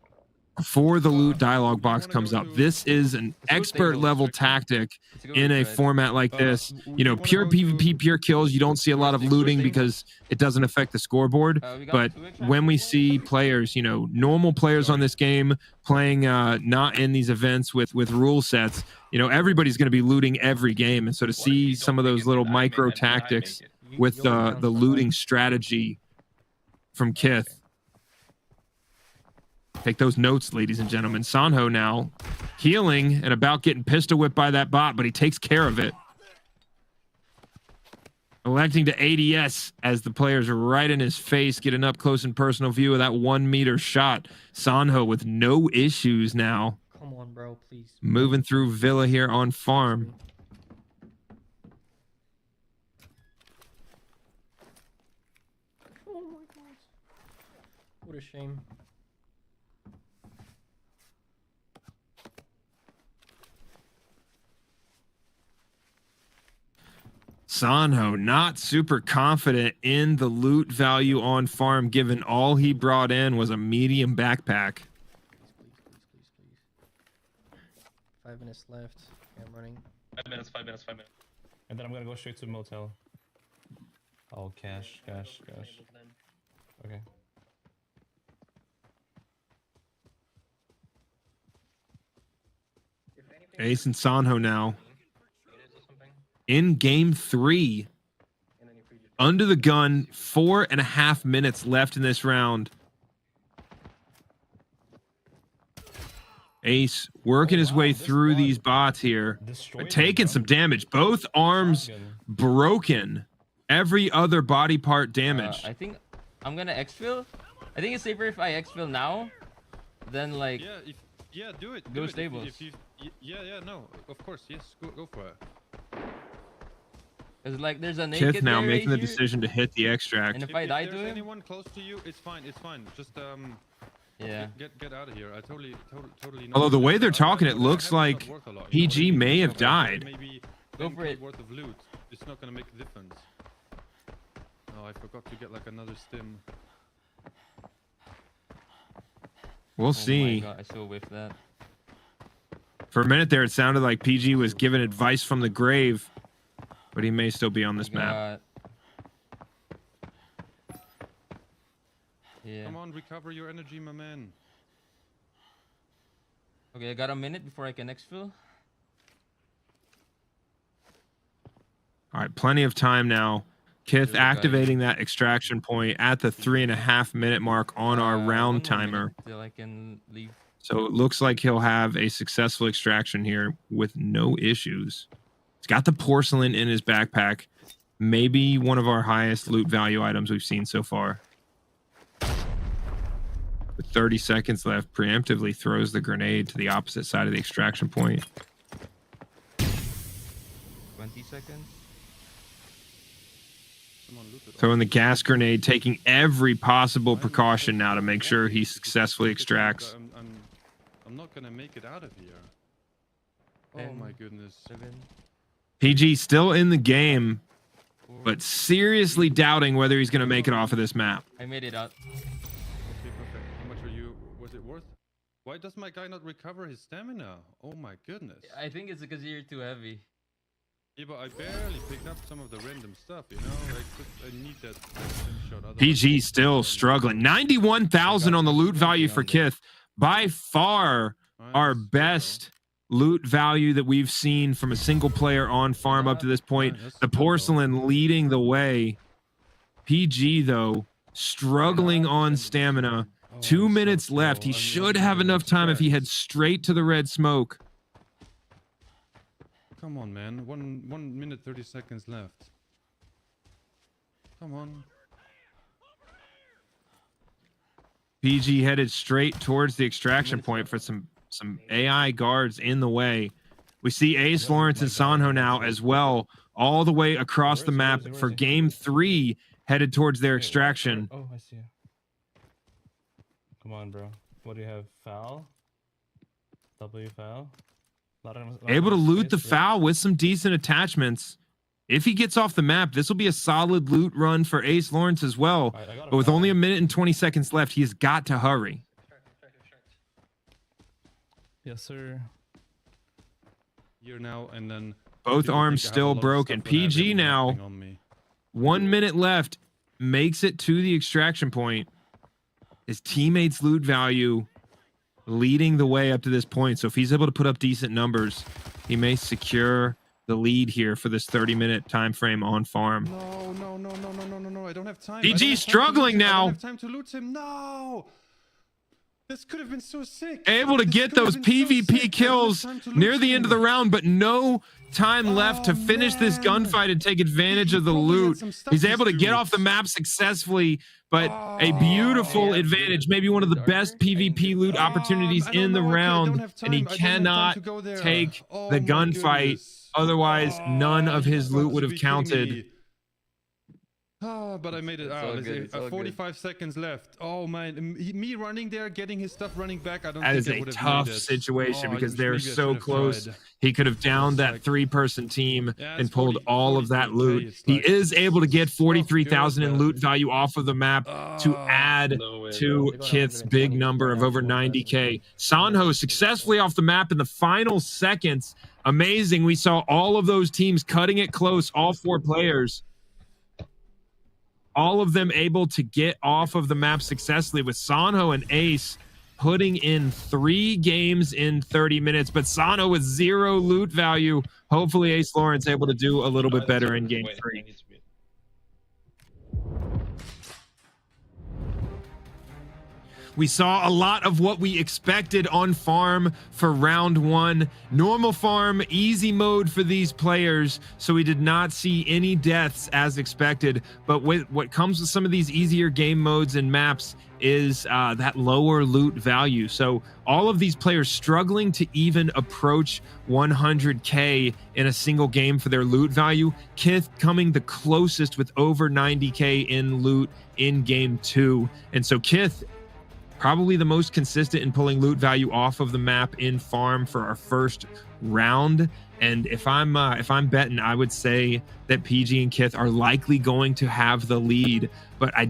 Before the loot dialogue box comes up. This is an expert level tactic in a format like this. You know, pure PvP, pure kills, you don't see a lot of looting because it doesn't affect the scoreboard. But when we see players, you know, normal players on this game playing not in these events with rule sets, you know, everybody's going to be looting every game. And so to see some of those little micro tactics with the looting strategy from Kith. Take those notes, ladies and gentlemen. Sonho now healing and about getting pistol whipped by that bot, but he takes care of it. Electing to ADS as the players are right in his face, get an up close and personal view of that 1 meter shot. Sonho with no issues now. Come on, bro, please. Moving through Villa here on farm. Oh my god. What a shame. Sonho not super confident in the loot value on farm, given all he brought in was a medium backpack. Please. 5 minutes left. Okay, I'm running. 5 minutes. And then I'm gonna go straight to motel. Oh, cash. Okay. Ace and Sonho now. In game 3, under the gun, 4.5 minutes left in this round. Ace working his way through these bots here, but taking some damage. Both arms broken. Every other body part damaged. I think I'm gonna exfil. I think it's safer if I exfil now, than like. Yeah, do it. Go stables. No, of course, yes, go for it. Cause like there's a naked Kith now there making right the here. decision to hit the extract. And if I die to there's him, anyone close to you, it's fine. Just yeah. Get out of here. I totally know. Although the way they're talking, it looks like PG may have died. Maybe Go for it. worth of loot. It's not gonna make a difference. Oh, I forgot to get like another stim. We'll see. Oh my god, I so whiffed that. For a minute there, it sounded like PG was giving advice from the grave, but he may still be on this map. Yeah. Come on, recover your energy, my man. Okay, I got a minute before I can exfil. All right, plenty of time now. Kith activating that extraction point at the 3.5 minute mark on our round timer. Till I can leave. So it looks like he'll have a successful extraction here with no issues. He's got the porcelain in his backpack. Maybe one of our highest loot value items we've seen so far. With 30 seconds left, preemptively throws the grenade to the opposite side of the extraction point. 20 seconds. Throwing the gas grenade, taking every possible precaution now to make sure he successfully extracts. I'm not gonna make it out of here. Oh my goodness. 7. PG still in the game, but seriously doubting whether he's going to make it off of this map. I made it out. Okay, perfect. How much are you? Was it worth? Why does my guy not recover his stamina? Oh my goodness. I think it's because you're too heavy. Yeah, but I barely picked up some of the random stuff, you know? I need that shot. PG still struggling. 91,000 on the loot value for Kith. By far our best loot value that we've seen from a single player on farm up to this point. The porcelain leading the way. PG, though, struggling on stamina. 2 minutes left. He should have enough time if he heads straight to the red smoke. Come on, man. 1 minute 30 seconds left. Come on. PG headed straight towards the extraction point for some AI guards in the way. We see AceLawrence and Sonho now as well, all the way across the map for game 3, headed towards their extraction. Oh, I see. Come on, bro. What do you have? Foul? W foul? Able to loot the foul with some decent attachments. If he gets off the map, this will be a solid loot run for AceLawrence as well. But with only 1 minute and 20 seconds left, he's got to hurry. Yes, sir. Here now, and then both arms still broken. PG now, 1 minute left, makes it to the extraction point. His teammates' loot value leading the way up to this point. So if he's able to put up decent numbers, he may secure the lead here for this 30-minute time frame on farm. No, I don't have time. PG struggling now. I don't have time to loot him. No. This could have been so sick. Able to get those PvP kills near the end of the round, but no time left to finish this gunfight and take advantage of the loot. He's able to get off the map successfully, but a beautiful advantage, maybe one of the best PvP loot opportunities in the round, and he cannot take the gunfight. Otherwise, none of his loot would have counted. Oh, but I made it out. 45 seconds left. Oh man, me running there, getting his stuff, running back. I don't think I would have made it. That is a tough situation because they're so close. He could have downed that 3-person team and pulled all of that loot. He is able to get 43,000 in loot value off of the map to add to Kith's big number of over 90K. Sonho successfully off the map in the final seconds. Amazing. We saw all of those teams cutting it close, all 4 players. All of them able to get off of the map successfully, with Sonho and Ace putting in 3 games in 30 minutes, but Sonho with 0 loot value. Hopefully AceLawrence able to do a little bit better in game 3. We saw a lot of what we expected on farm for round 1. Normal farm, easy mode for these players, so we did not see any deaths as expected. But with what comes with some of these easier game modes and maps is that lower loot value. So all of these players struggling to even approach 100K in a single game for their loot value. Kith coming the closest with over 90K in loot in game 2. And so Kith, probably the most consistent in pulling loot value off of the map in farm for our first round. And if I'm betting, I would say that PG and Kith are likely going to have the lead. But we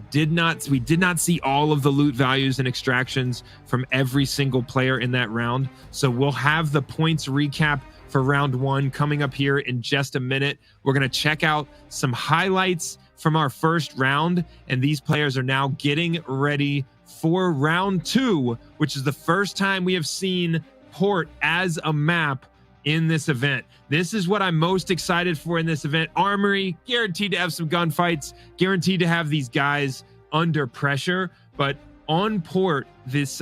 did not see all of the loot values and extractions from every single player in that round. So we'll have the points recap for round 1 coming up here in just a minute. We're going to check out some highlights from our first round, and these players are now getting ready for round 2, which is the first time we have seen Port as a map in this event. This is what I'm most excited for in this event. Armory, guaranteed to have some gunfights, guaranteed to have these guys under pressure, but on Port, this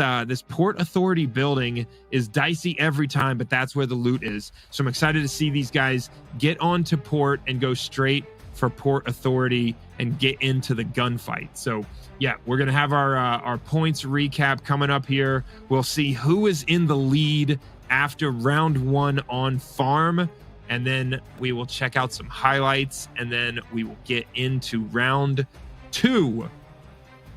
Port Authority building is dicey every time, but that's where the loot is. So I'm excited to see these guys get onto Port and go straight for Port Authority and get into the gunfight. So yeah, we're gonna have our points recap coming up here. We'll see who is in the lead after round 1 on farm, and then we will check out some highlights, and then we will get into round 2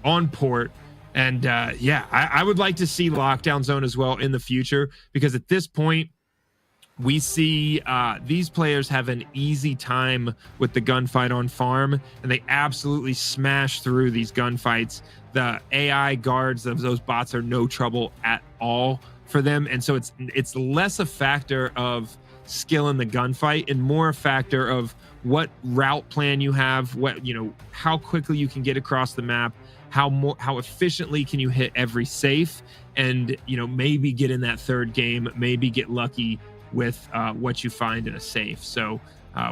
on Port. And yeah, I would like to see Lockdown Zone as well in the future, because at this point we see these players have an easy time with the gunfight on farm, and they absolutely smash through these gunfights. The AI guards of those bots are no trouble at all for them, and so it's less a factor of skill in the gunfight and more a factor of what route plan you have, what, you know, how quickly you can get across the map, how efficiently can you hit every safe, and, you know, maybe get in that third game, maybe get lucky with what you find in a safe. So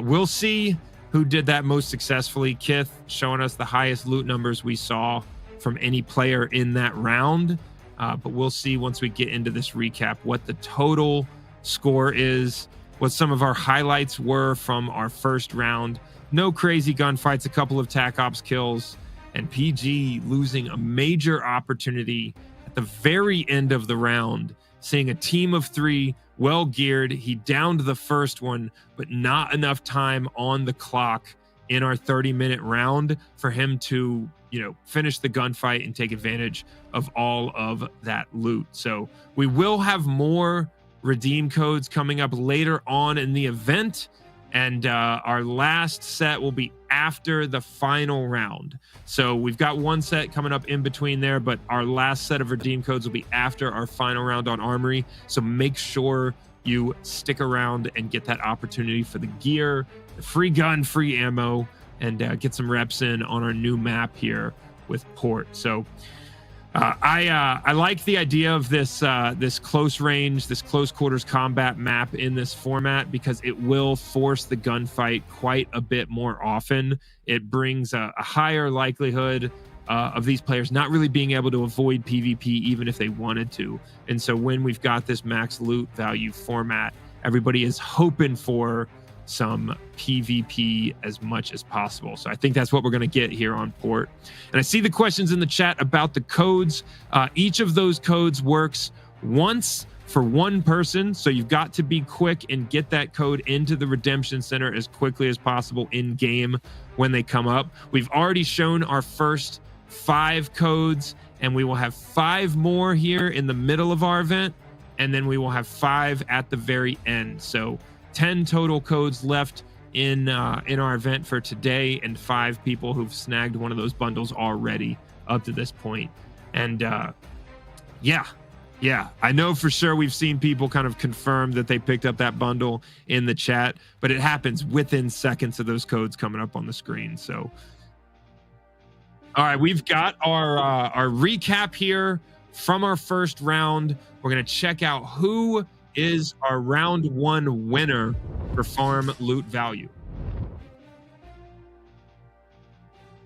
we'll see who did that most successfully. Kith showing us the highest loot numbers we saw from any player in that round. But we'll see once we get into this recap what the total score is, what some of our highlights were from our first round. No crazy gunfights, a couple of TAC Ops kills, and PG losing a major opportunity at the very end of the round, seeing a team of 3 well geared. He downed the first one, but not enough time on the clock in our 30-minute round for him to, you know, finish the gunfight and take advantage of all of that loot. So we will have more redeem codes coming up later on in the event, and our last set will be after the final round. So we've got one set coming up in between there, but our last set of redeem codes will be after our final round on Armory. So make sure you stick around and get that opportunity for the gear, the free gun, free ammo, and get some reps in on our new map here with Port. So I like the idea of this this close range, this close quarters combat map in this format, because it will force the gunfight quite a bit more often. It brings a higher likelihood of these players not really being able to avoid PvP even if they wanted to. And so when we've got this max loot value format, everybody is hoping for some PvP as much as possible. So I think that's what we're going to get here on Port. And I see the questions in the chat about the codes. Each of those codes works once for one person. So you've got to be quick and get that code into the Redemption Center as quickly as possible in game when they come up. We've already shown our first 5 codes, and we will have 5 more here in the middle of our event. And then we will have 5 at the very end. So 10 total codes left in our event for today, and 5 people who've snagged one of those bundles already up to this point. And yeah, I know for sure we've seen people kind of confirm that they picked up that bundle in the chat, but it happens within seconds of those codes coming up on the screen. So all right, we've got our recap here from our first round. We're going to check out who is our round 1 winner for farm loot value.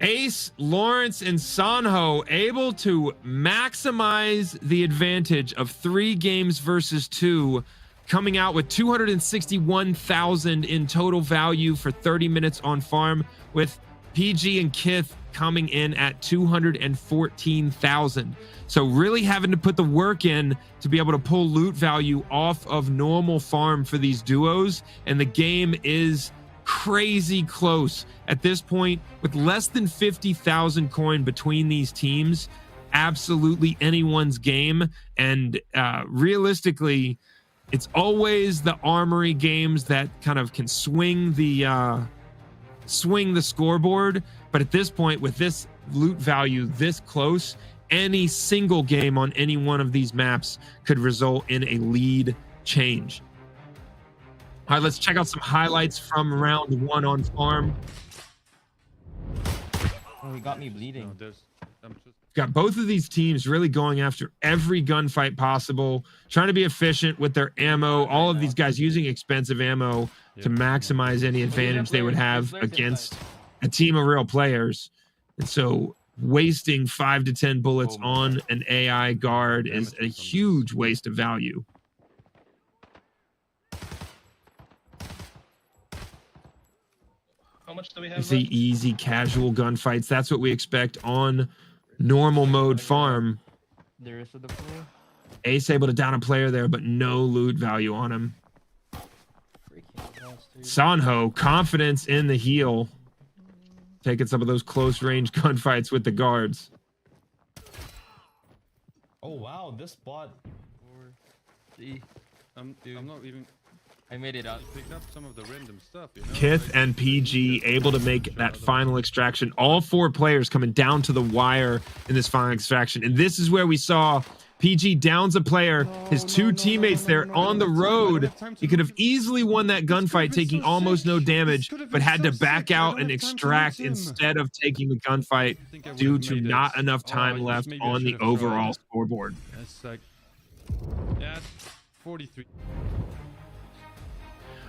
AceLawrence and Sonho able to maximize the advantage of 3 games versus 2, coming out with 261,000 in total value for 30 minutes on farm, with PG and Kith coming in at 214,000. So really having to put the work in to be able to pull loot value off of normal farm for these duos. And the game is crazy close at this point, with less than 50,000 coin between these teams. Absolutely anyone's game. And realistically, it's always the Armory games that kind of can swing the scoreboard. But at this point, with this loot value this close, any single game on any one of these maps could result in a lead change. All right, let's check out some highlights from round 1 on farm. Oh, he got me bleeding. Got both of these teams really going after every gunfight possible, trying to be efficient with their ammo. All of these guys using expensive ammo to maximize any advantage they would have against a team of real players. And so wasting 5 to 10 bullets on an AI guard is a huge waste of value. How much do we have? It's the easy, casual gunfights. That's what we expect on normal mode farm. There is the player. Ace able to down a player there, but no loot value on him. Sonho, confidence in the heel, taking some of those close range gunfights with the guards. Oh wow, this bot. I'm not even. I made it out. Picked up some of the random stuff. You know? Kith and PG able to make that final extraction. All 4 players coming down to the wire in this final extraction. And this is where we saw PG downs a player. His two teammates there on the road. He could have easily won that gunfight, taking almost no damage, but had to back out and extract instead of taking the gunfight due to not enough time left on the overall scoreboard. That's like, yeah, 43.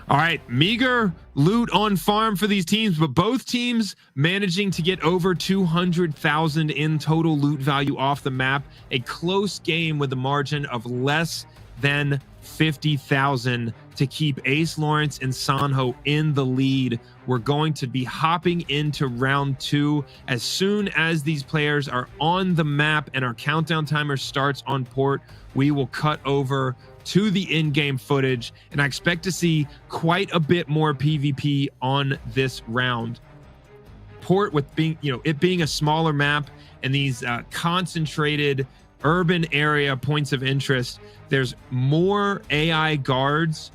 All right, meager loot on farm for these teams, but both teams managing to get over 200,000 in total loot value off the map. A close game with a margin of less than 50,000 to keep AceLawrence and Sonho in the lead. We're going to be hopping into round 2 as soon as these players are on the map and our countdown timer starts on port. We will cut over to the in-game footage, and I expect to see quite a bit more PvP on this round. Port, with being, it being a smaller map and these concentrated urban area points of interest, there's more AI guards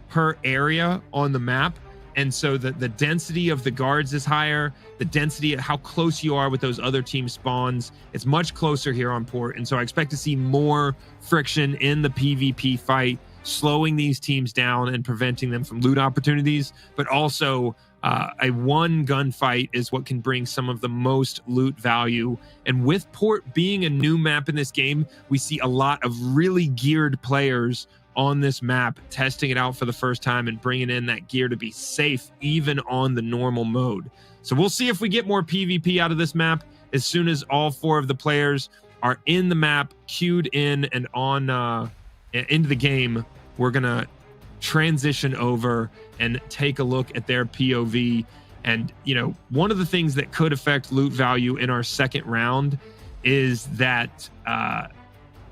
per area on the map. And so the density of the guards is higher. The density of how close you are with those other team spawns, it's much closer here on port. And so I expect to see more friction in the PvP fight, slowing these teams down and preventing them from loot opportunities. But also a one gunfight is what can bring some of the most loot value. And with port being a new map in this game, we see a lot of really geared players on this map, testing it out for the first time and bringing in that gear to be safe even on the normal mode. So we'll see if we get more PvP out of this map as soon as all 4 of the players are in the map, queued in and on into the game. We're gonna transition over and take a look at their POV. And one of the things that could affect loot value in our second round is that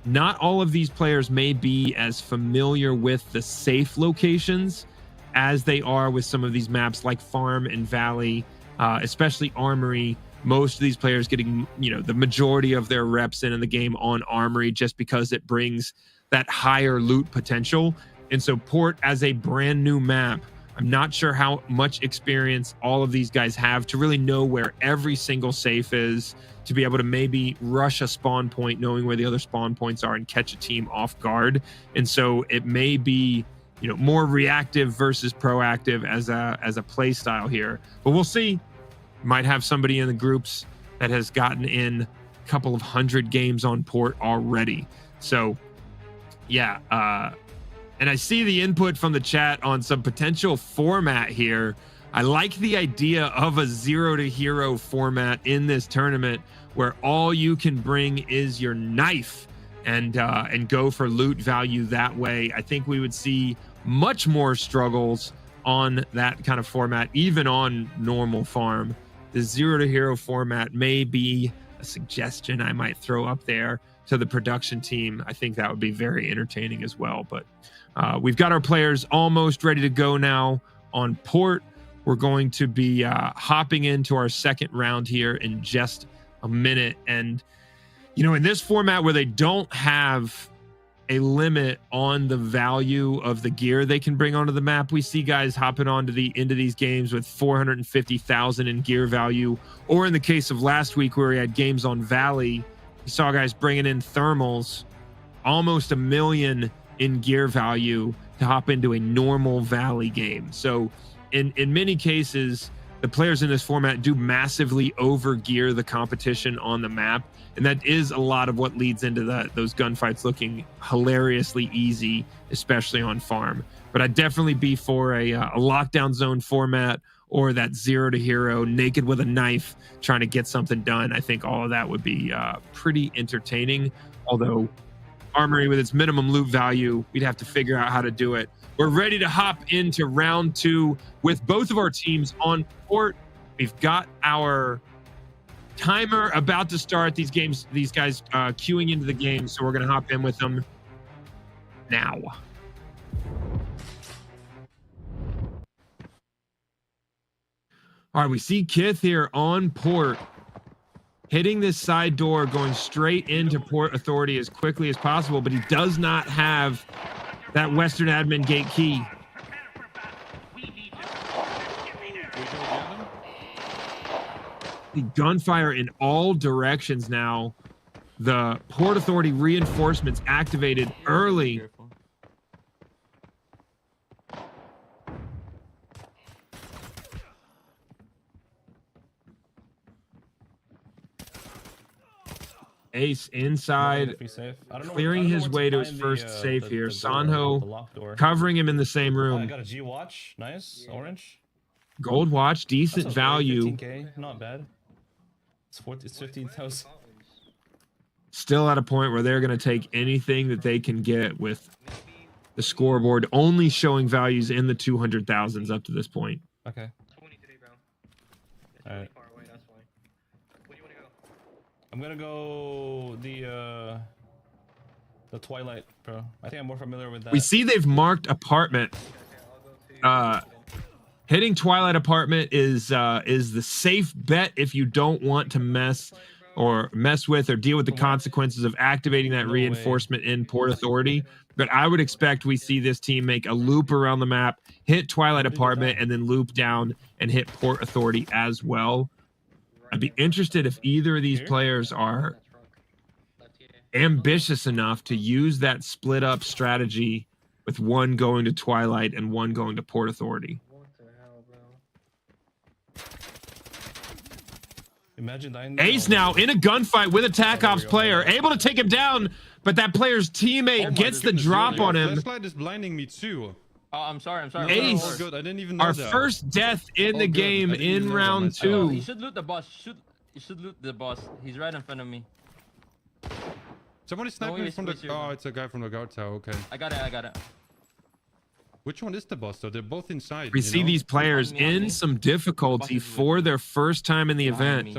not all of these players may be as familiar with the safe locations as they are with some of these maps like Farm and Valley, especially Armory. Most of these players getting, the majority of their reps in the game on Armory just because it brings that higher loot potential. And so Port, as a brand new map, I'm not sure how much experience all of these guys have to really know where every single safe is, to be able to maybe rush a spawn point knowing where the other spawn points are and catch a team off guard. And so it may be, more reactive versus proactive as a play style here. But we'll see. Might have somebody in the groups that has gotten in a couple of 100 games on Port already. So yeah, and I see the input from the chat on some potential format here. I like the idea of a 0 to hero format in this tournament where all you can bring is your knife and go for loot value that way. I think we would see much more struggles on that kind of format, even on normal farm. The 0 to hero format may be a suggestion I might throw up there to the production team. I think that would be very entertaining as well. But we've got our players almost ready to go now on Port. We're going to be hopping into our second round here in just a minute. And, in this format where they don't have a limit on the value of the gear they can bring onto the map, we see guys hopping into these games with 450,000 in gear value. Or in the case of last week where we had games on Valley, we saw guys bringing in thermals, almost $1 million in gear value to hop into a normal Valley game. So in many cases, the players in this format do massively over-gear the competition on the map, and that is a lot of what leads into those gunfights looking hilariously easy, especially on farm. But I'd definitely be for a lockdown zone format or that 0 to hero, naked with a knife, trying to get something done. I think all of that would be pretty entertaining, although Armory with its minimum loot value, we'd have to figure out how to do it. We're ready to hop into round 2 with both of our teams on Port. We've got our timer about to start. These guys queuing into the game, so we're going to hop in with them now. All right, we see Kith here on Port, hitting this side door, going straight into Port Authority as quickly as possible, but he does not have that Western admin gate key. The gunfire in all directions now the Port Authority reinforcements activated early. Careful. Ace inside, clearing his way to his first safe here. Sonho covering him in the same I room. got a G watch. Nice. Orange. Gold watch, decent That's okay, value. 15K, not bad. It's 15,000. Still at a point where they're going to take anything that they can get with the scoreboard only showing values in the 200,000s up to this point. Okay. 20 today, bro. It's All really right. far away, that's why. Where do you want to go? I'm gonna go the Twilight, bro. I think I'm more familiar with that. We see they've marked apartment. Hitting Twilight apartment is the safe bet if you don't want to mess with or deal with the consequences of activating that reinforcement in Port Authority. But I would expect we see this team make a loop around the map, hit Twilight apartment, and then loop down and hit Port Authority as well. I'd be interested if either of these players are ambitious enough to use that split up strategy with one going to Twilight and one going to Port Authority. Imagine dying. Ace now in a gunfight with a TAC Ops player, able to take him down, but that player's teammate gets the drop on him. Flashlight is blinding me too. Oh, I'm sorry. Ace, oh, good. I didn't even know our that. first death in the game in round Oh, 2. you should loot the boss. You should loot the boss. He's right in front of me. Somebody sniped me from the... Oh, it's a guy from the guard tower. Okay. I got it. Which one is the boss though? They're both inside. We see these players in some difficulty for their first time in the event.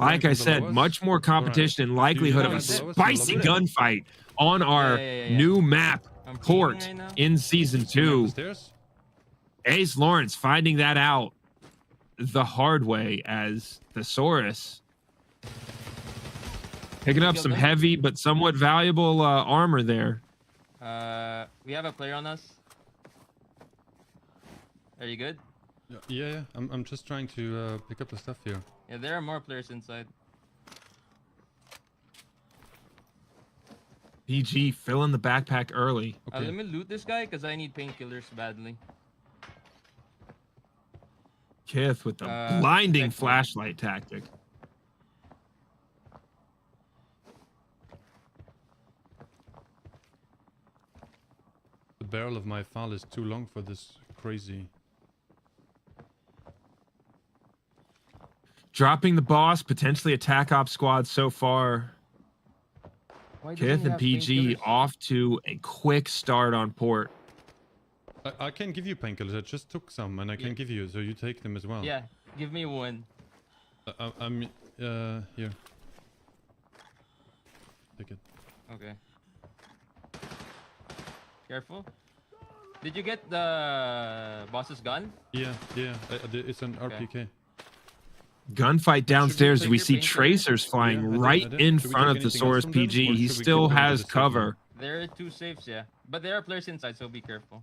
Like I said, much more competition and likelihood of a spicy gunfight on our new map, Port, in Season 2. AceLawrence finding that out the hard way as Thesaurus picking up some heavy but somewhat valuable armor there. We have a player on us. Are you good? Yeah. I'm just trying to pick up the stuff here. Yeah, there are more players inside. PG filling the backpack early. Let me loot this guy because I need painkillers badly. Kith with the blinding flashlight tactic. The barrel of my file is too long for this crazy. Dropping the boss, potentially a TAC Ops squad so far. Kith and PG off to a quick start on Port. I can give you painkillers. I just took some and I can give you, so you take them as well. Yeah, give me one. I'm here. Take it. Okay. Careful. Did you get the boss's gun? Yeah. It's an RPK. Gunfight downstairs. We see tracers flying right in front of the ThesaurusPG. He still has cover. There are 2 safes, yeah. But there are players inside, so be careful.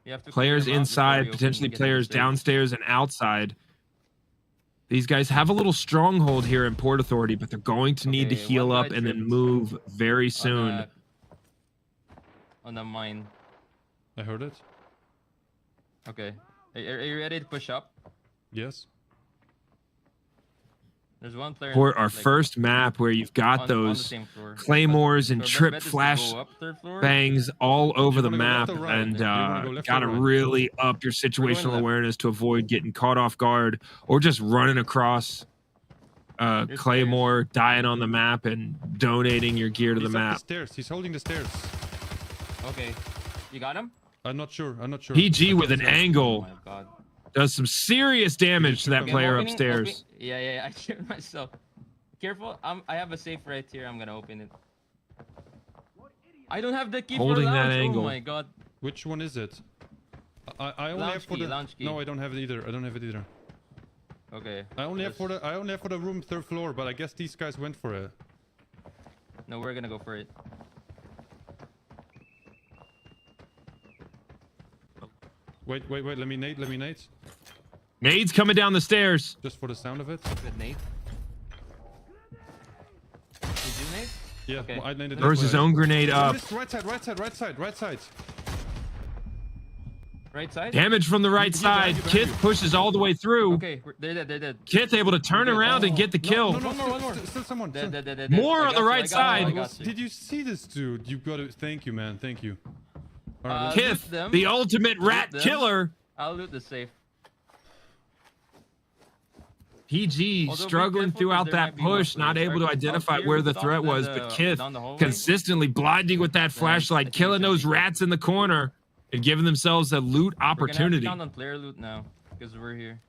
You have to players inside, potentially players downstairs and outside. These guys have a little stronghold here in Port Authority, but they're going to need to heal up and then move very soon. On the mine. I heard it. Okay. Are you ready to push up? Yes. There's one player. Port, our first map where you've got those claymores and trip flash bangs all over the map, and gotta really up your situational awareness to avoid getting caught off guard or just running across claymore, dying on the map, and donating your gear to the map. The stairs. He's holding the stairs. Okay, you got him? I'm not sure. PG with an angle. Oh my God. Does some serious damage to that player upstairs. Yeah, I killed myself. Careful, I have a safe right here. I'm gonna open it. I don't have the key Holding for lounge. that angle. Oh my God. Which one is it? I only have for the lounge key. No, I don't have it either. Okay. I only have for the room 3rd floor, but I guess these guys went for it. No, we're gonna go for it. Wait, let me nade. Nade's coming down the stairs. Just for the sound of it. Good nade. Yeah, Okay. well, I landed Throws his own grenade up. Right side. Right side. Damage from the right side. Kith pushes all the way through. Okay, they're dead. Kith able to turn around and get the kill. No, One more. Still someone. Dead. More I on got the you, right I side. got you. Did you see this dude? You got to. Thank you, man. Thank you. All right, Kith, loot them. the ultimate rat them. killer. I'll loot the safe. PG Although be struggling careful, throughout 'cause there that might be more push, not players. able to Are identify here where the down threat the- was, but Kith down the hallway? consistently blinding with that flashlight, I think killing we those should be rats in the corner and giving themselves a loot We're gonna have to opportunity. count on player loot now because we're here.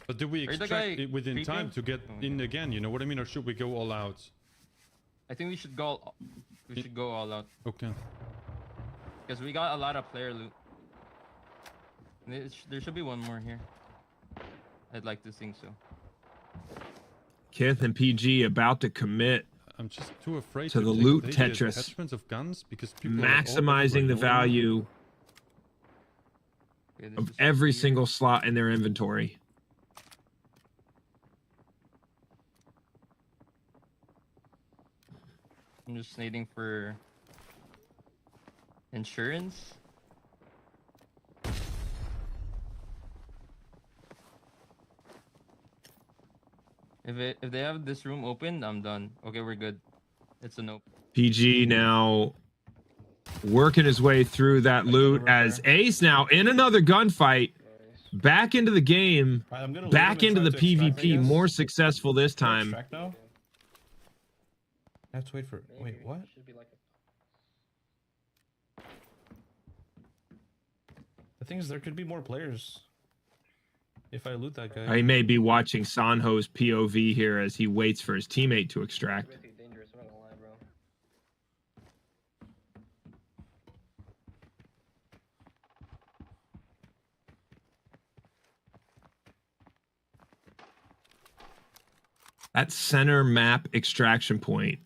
But did we Are you the extract guy it within peeking? time to get in again? You know what I mean? Or should we go all out? I think we should go. We should go all out Okay. because we got a lot of player loot. There should be one more here. I'd like to think so. Kith and PG about to commit I'm just too afraid to the take loot the Tetris, attachments of guns because people are maximizing the already value Okay, this of is every here. single slot in their inventory. I'm just waiting for insurance. If they have this room open, I'm done. Okay, we're good. It's a nope. PG now working his way through that loot as Ace now in another gunfight, back into the game, Alright, I'm gonna back leave him into and the try to extract, I PvP, guess. more successful this Can I time. extract now? I have to wait for. Wait, what? The thing is, there could be more players if I loot that guy. I may be watching Sonho's POV here as he waits for his teammate to extract. Dangerous, I'm not gonna lie, bro. That center map extraction point,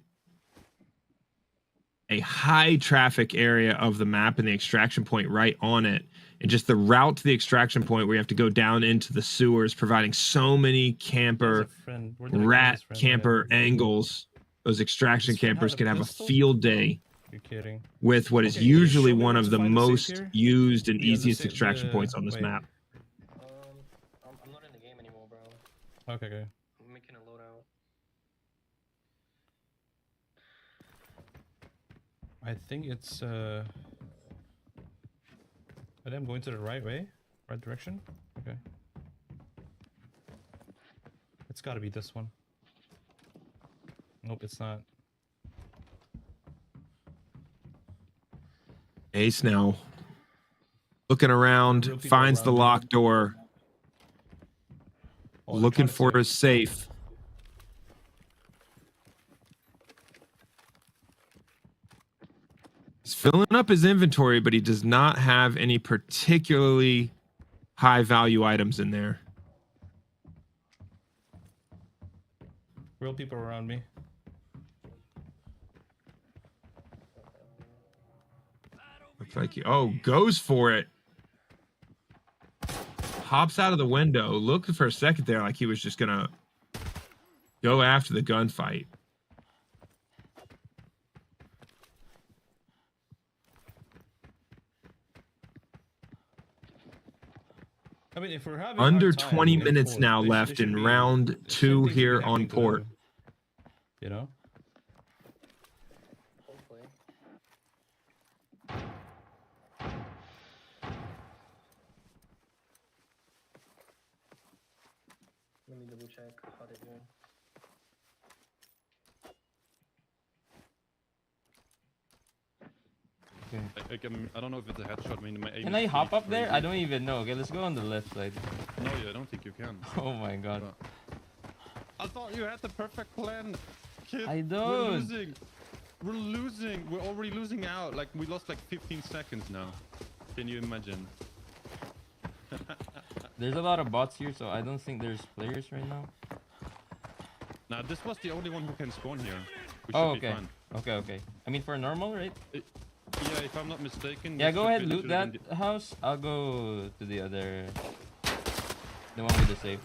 a high traffic area of the map and the extraction point right on it, and just the route to the extraction point where you have to go down into the sewers, providing so many camper, rat camper angles. Those extraction campers can have a field day You're kidding. with what is Okay, can you usually show me one where of to the find the safe most here? used and Yeah, the easiest sa- extraction the- points on this wait. map. I'm not in the game anymore, bro. Okay, okay. I'm making a loadout. I think it's I think I'm going to the right way, right direction. Okay. It's got to be this one. Nope, it's not. Ace now looking around, Real people finds the around me. locked door, Oh, they're looking trying to for save- his safe. He's filling up his inventory, but he does not have any particularly high value items in there. Real people around me. Looks like he, oh, goes for it. Hops out of the window. Looked for a second there like he was just gonna go after the gunfight. I mean, if we're having a Under hard time 20 in minutes port, now they left should in be- round same 2 thing should be here on happening to port. them, you know? Hopefully. Let me double check how they're doing. I don't know if it's a headshot. I mean, my aim Can is I hop pretty up there? crazy. I don't even know. Okay, let's go on the left side. No, I don't think you can. Oh my god. I thought you had the perfect plan, kid. I We're don't. losing. We're losing. We're already losing out. Like, we lost like 15 seconds now. Can you imagine? There's a lot of bots here, so I don't think there's players right now. Now, this was the only one who can spawn here. We Oh, should be okay. fine. Okay, okay. I mean, for normal, right? Yeah, if I'm not mistaken. Yeah, this go should ahead, be loot that literally house. I'll go to the other... The one with the safe.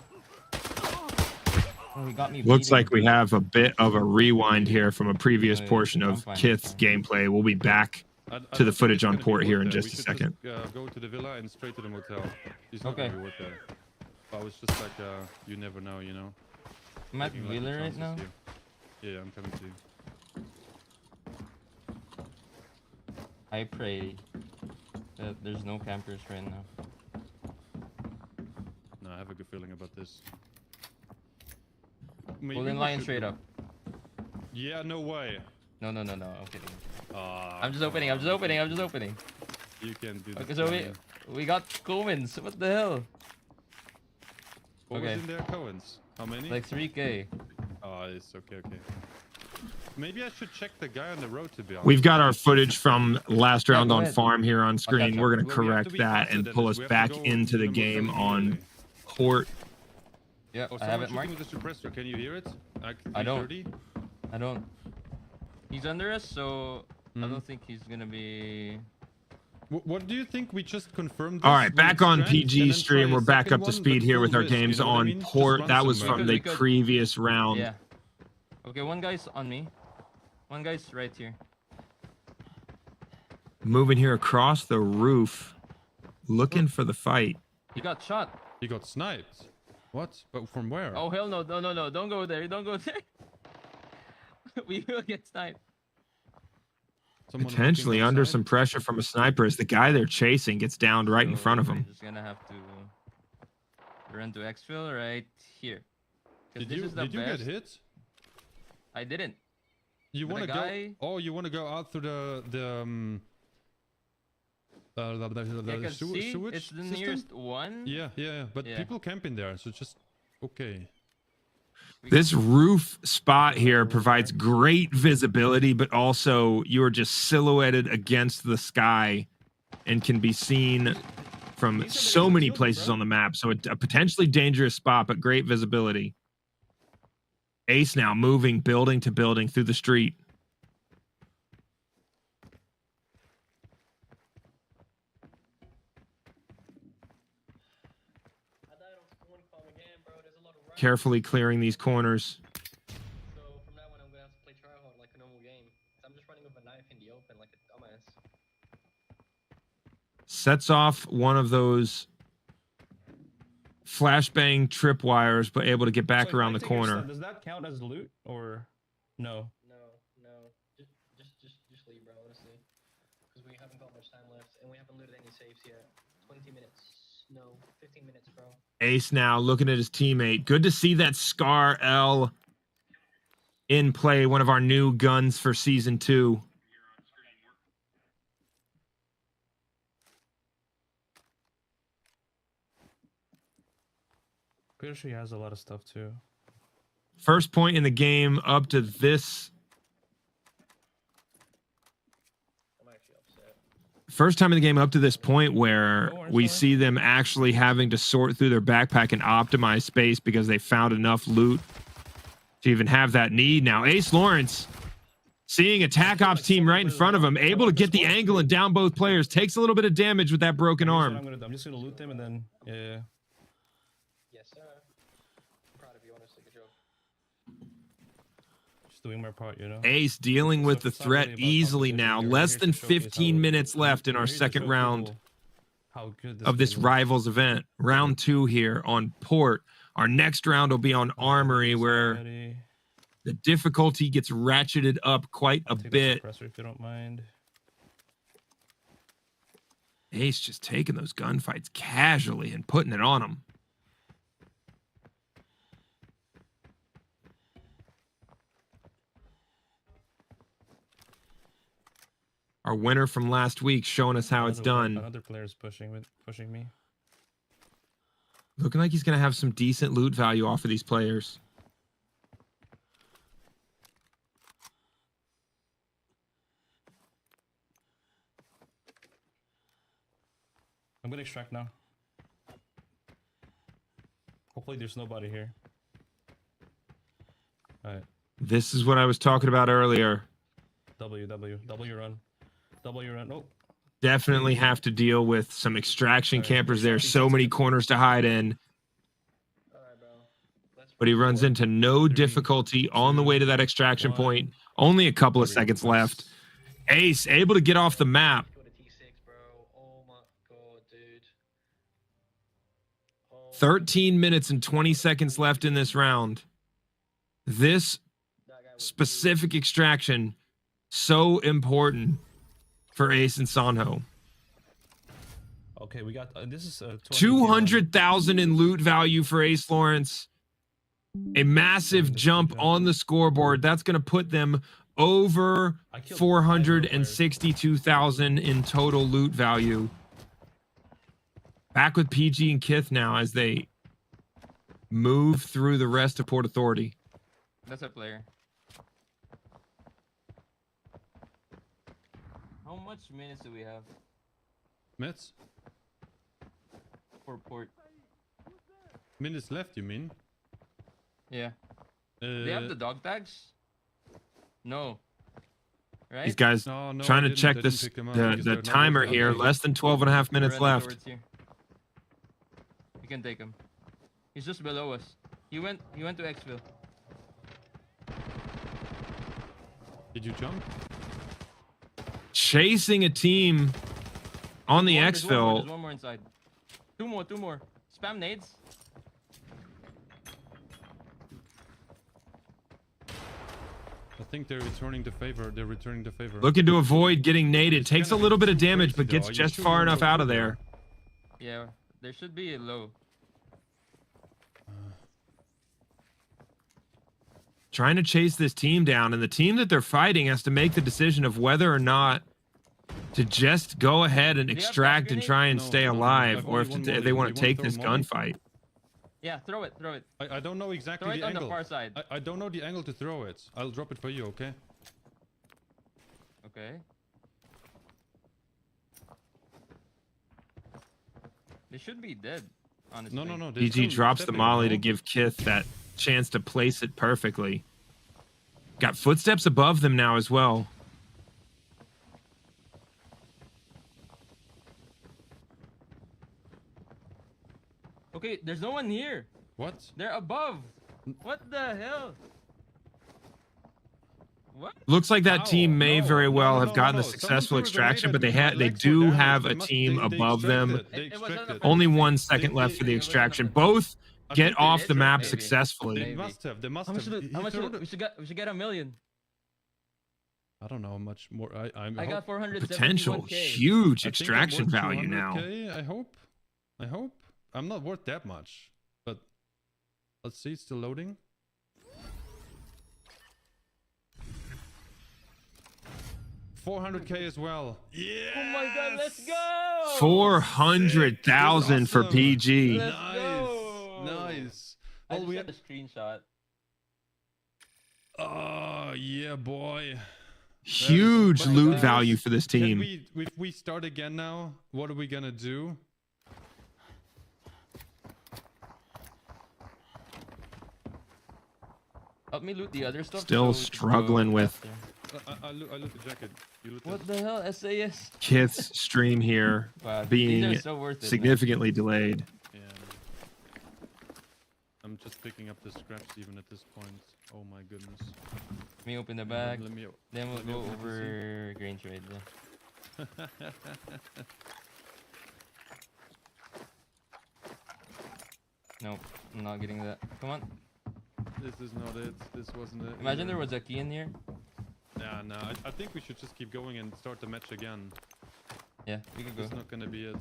Oh, he got me Looks bleeding. like we have a bit of a rewind here from a previous portion I'm of fine, Kith's gameplay. We'll be back I to the don't think footage it's on gonna be port worth here in there. just We a should second. go to the villa and straight to the motel. He's not Okay. gonna be worth there. But I was just like, you never know, you know. I'm at Taking, like, the villa right chances now. here. Yeah, I'm coming to you. I pray that there's no campers right now. No, I have a good feeling about this. Pull in line straight up. Yeah, no way. No, I'm kidding. Ah, I'm just opening. I'm just opening. You can do that. Okay, so we got Coleman's. What the hell? What Okay. was in there, Cohen's? How many? Like 3K. Oh, it's okay. Maybe I should check the guy on the road, to be honest. We've got our footage from last round go on ahead. farm here on screen. gotcha. We're going to Well, we have to correct be that faster and than pull this. us We have back to go into the motel game on immediately. port. Yeah, Oh, I have someone it marked. shooting with the suppressor. Can you hear it? Like I don't. 330? I don't. He's under us, so I Hmm. don't think he's gonna be. What do you think? We just confirmed this All right, with back on strength and PG then stream. try a We're back second up to one, speed but here full with our risk, you games know what I on mean? Just port. run That was somewhere. from the We could- previous round. Yeah. Okay, one guy's on me. One guy's right here. Moving here across the roof, looking for the fight. He got shot. He got sniped. What? But from where? Oh hell no! No! Don't go there! Don't go there! We will get sniped. Someone Potentially looking under outside? some pressure from a sniper as the guy they're chasing gets downed right in So front of we're him. just gonna have to run to exfil right here. 'Cause Did this you is the get best. hit? I didn't. You But want to the guy- go? Oh, you want to go out through the Yeah, 'cause see, sewage it's the system? nearest one. Yeah. But Yeah. people camping there, so just okay. This roof spot here provides great visibility, but also you are just silhouetted against the sky and can be seen from so many places on the map. So a potentially dangerous spot, but great visibility. Ace now moving building to building through the street. Carefully clearing these corners. So from now on, I'm gonna have to play tryhard like a normal game. I'm just running with a knife in the open like a dumbass. Sets off one of those flashbang tripwires, but able to get back So if I around the take your corner. stun, does that count as loot or no? No. Just leave, bro. Honestly, because we haven't got much time left, and we haven't looted any safes yet. 20 minutes. No, 15 minutes, bro. Ace now looking at his teammate. Good to see that Scar L in play, one of our new guns for season 2. Pretty sure he has a lot of stuff too. First point in the game up to this. I'm actually upset. First time in the game up to this point where we see them actually having to sort through their backpack and optimize space because they found enough loot to even have that need. Now AceLawrence seeing a TAC Ops team right in front of him, able to get the angle and down both players. Takes a little bit of damage with that broken arm. I'm just gonna loot them and then yeah. Yes, sir. I'm proud of you, honestly. Good job. Just doing my part, you know. Ace dealing with the threat easily now. Less than 15 minutes left in our second round How good of this game is. Rivals event. Round 2 here on Port. Our next round will be on Armory, where the difficulty gets ratcheted up quite a Take the bit. suppressor if you don't mind. Ace just taking those gunfights casually and putting it on them. Our winner from last week showing us how it's done. Another player is pushing me. Looking like he's going to have some decent loot value off of these players. I'm gonna extract now. Hopefully there's nobody here. Alright. This is what I was talking about earlier. W run. W run. Oh. Definitely have to deal with some extraction campers there. So many corners to hide in. But but he runs into no difficulty on the way to that extraction point. Only a couple of seconds left. Ace able to get off the map. 13 minutes and 20 seconds left in this round. This specific extraction, so important for Ace and Sonho. Okay, we got this is 200,000 in loot value for AceLawrence. A massive jump on the scoreboard. That's going to put them over 462,000 in total loot value. Back with PG and Kith now as they move through the rest of Port Authority. That's a player. How much minutes do we have? Minutes? For port. Minutes left, you mean? Yeah. They have the dog tags? No. Right? These guys trying to check this the timer here. Less than 12 and a half minutes left. You can take him. He's just below us. He went to Xville. Did you jump? Chasing a team on the exfil. There's one more inside. Two more. Spam nades. I think they're returning the favor. Looking to avoid getting naded. Takes a little bit of damage, but gets just far enough out of there. Yeah, there should be a low. Trying to chase this team down, and the team that they're fighting has to make the decision of whether or not to just go ahead and extract and try and stay alive, or if they want to take this gunfight. Yeah, throw it. I don't know exactly the angle. On the far side. I don't know the angle to throw it. I'll drop it for you, okay? Okay. They should be dead, honestly. No. PG drops the molly to give Kith that chance to place it perfectly. Got footsteps above them now as well. Okay, there's no one here. What? They're above. What the hell? What? Looks like that team may very well have gotten a successful extraction, but they do have a team above them. Only 1 second left for the extraction. Both get off the map successfully. They must have. How much we should get $1 million. I don't know how much more. I got 471K. Potential huge extraction value now. I hope. I'm not worth that much, but let's see. It's still loading. $400K as well. Yeah. Oh my god, let's go. 400,000 for PG. Nice. I just got a screenshot. Oh yeah, boy. Huge loot value for this team. If we start again now, what are we gonna do? Help me loot the other stuff. Still struggling with I loot the jacket. You loot what the hell, SAS? Kith's stream here being significantly delayed. Yeah. I'm just picking up the scraps even at this point. Oh my goodness. Let me open the bag. Then we'll go over grain trade. Nope, I'm not getting that. Come on. This is not it. This wasn't it. Imagine there was a key in here. Yeah, no. I think we should just keep going and start the match again. Yeah, we could go. It's not gonna be it.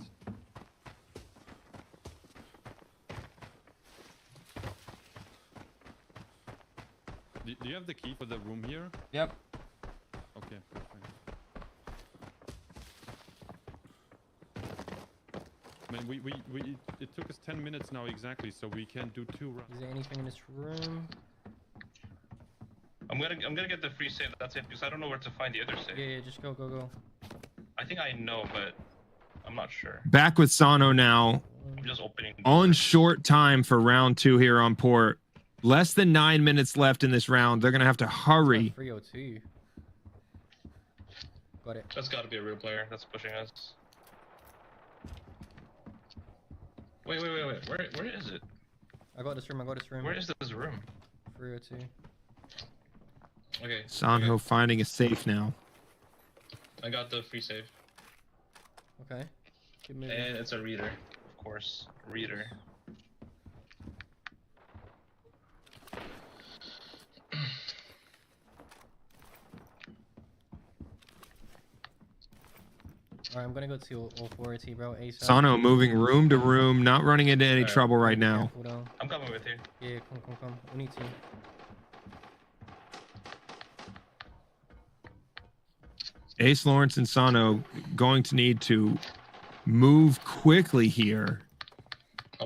Do you have the key for the room here? Yep. Okay, perfect. I mean, it took us 10 minutes now exactly, so we can't do 2 rounds. Is there anything in this room? I'm gonna get the free save. That's it, because I don't know where to find the other save. Yeah, just go. I think I know, but I'm not sure. Back with Sonho now. I'm just opening. On short time for round 2 here on port. Less than 9 minutes left in this round. They're gonna have to hurry. 302. Got it. That's got to be a real player that's pushing us. Wait. Where is it? I got this room. Where is this room? 302. Okay. Sonho okay. finding a safe now. I got the free save. Okay. Keep moving. And it's a reader, of course. Reader. Alright, I'm gonna go to authority, bro. ASAP. Sonho moving room to room, not running into any trouble right now. Hold on. I'm coming with you. Yeah, come. We need to. AceLawrence and Sonho going to need to move quickly here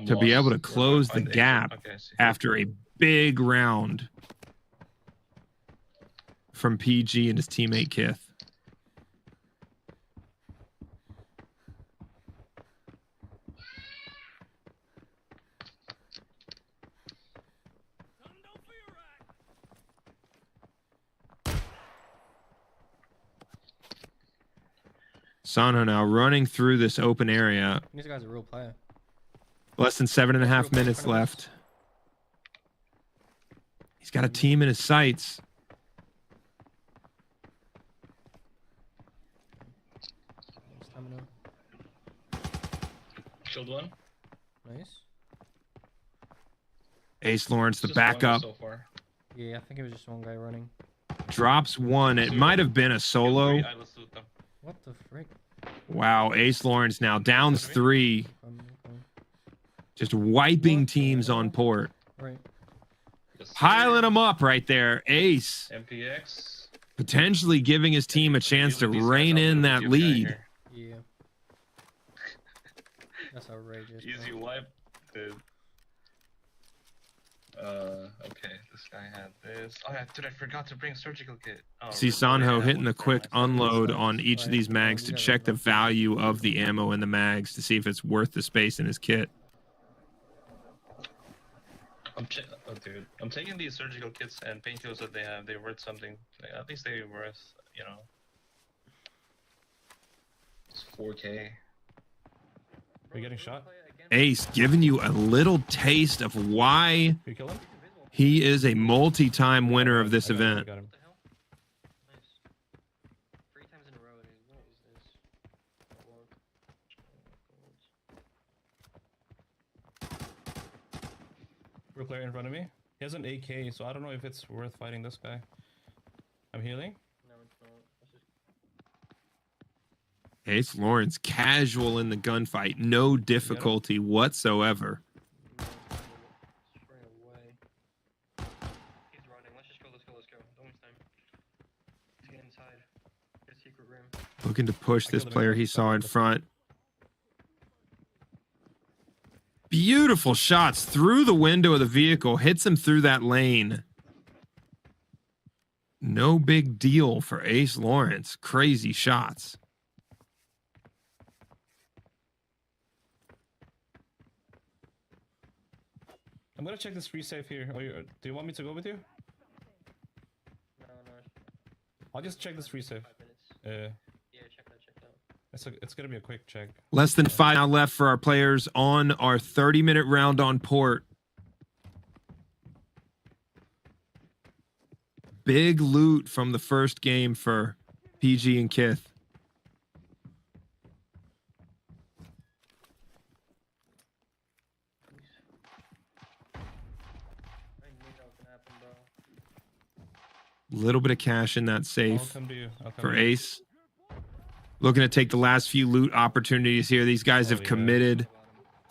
to be able to close the gap after a big round from PG and his teammate Kith. Sonho now running through this open area. This guy's a real player. Less than 7.5 minutes left. He's got a team in his sights. Killed one. Nice. AceLawrence, the backup. So far. Yeah, I think it was just one guy running. Drops one. It might have been a solo. What the frick? Wow, AceLawrence now downs 3. Just wiping teams on port. Right. Piling them up right there. Ace. MPX. Potentially giving his team a chance to rein in that lead. Yeah. That's outrageous. Easy wipe, dude. Okay, this guy had this. Oh yeah, dude, I forgot to bring surgical kit. Oh, See Sonho hitting the quick unload on each of these mags to check the value of the ammo in the mags to see if it's worth the space in his kit. Oh, dude, I'm taking these surgical kits and painkillers that they have. They're worth something. At least they're worth, you know. It's 4K. We're getting shot. Ace giving you a little taste of why You kill him? he is a multi-time winner of this event. Got him. 3 times in a row, dude. What is this? Real player in front of me. He has an AK, so I don't know if it's worth fighting this guy. I'm healing. No, it's not. Let's just... AceLawrence casual in the gunfight, no difficulty whatsoever. Straight away. He's running. Let's just go. Let's go. Don't waste time. Let's get inside. Get a secret room. Looking to push this player he saw in front. Beautiful shots through the window of the vehicle. Hits him through that lane. No big deal for AceLawrence. Crazy shots. I'm gonna check this free safe here. Do you want me to go with you? No. I'll just check this free safe. 5 minutes. Yeah, check that. It's gonna be a quick check. Less than 5 now left for our players on our 30-minute round on port. Big loot from the first game for PG and Kith. I knew that was gonna happen, bro. Little bit of cash in that I'll safe come to you. for Ace. Looking to take the last few loot opportunities here. These guys have committed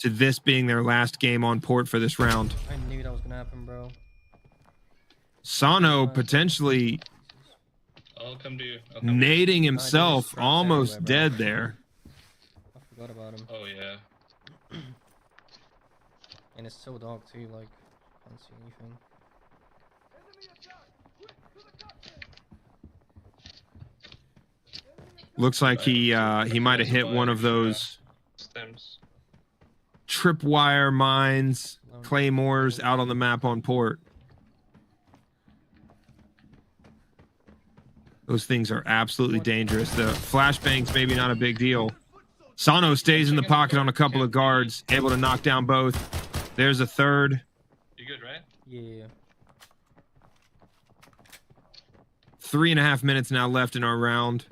to this being their last game on port for this round. I knew that was gonna happen, bro. Sonho potentially I'll come to you. nading himself, almost dead there. I forgot about him. Oh yeah. And it's so dark too, like, can't see anything. Looks like he might have hit one of those stems. tripwire mines, claymores out on the map on port. Those things are absolutely dangerous. The flashbangs maybe not a big deal. Sonho stays in the pocket on a couple of guards, able to knock down both. There's a third. Yeah. 3.5 minutes now left in our round.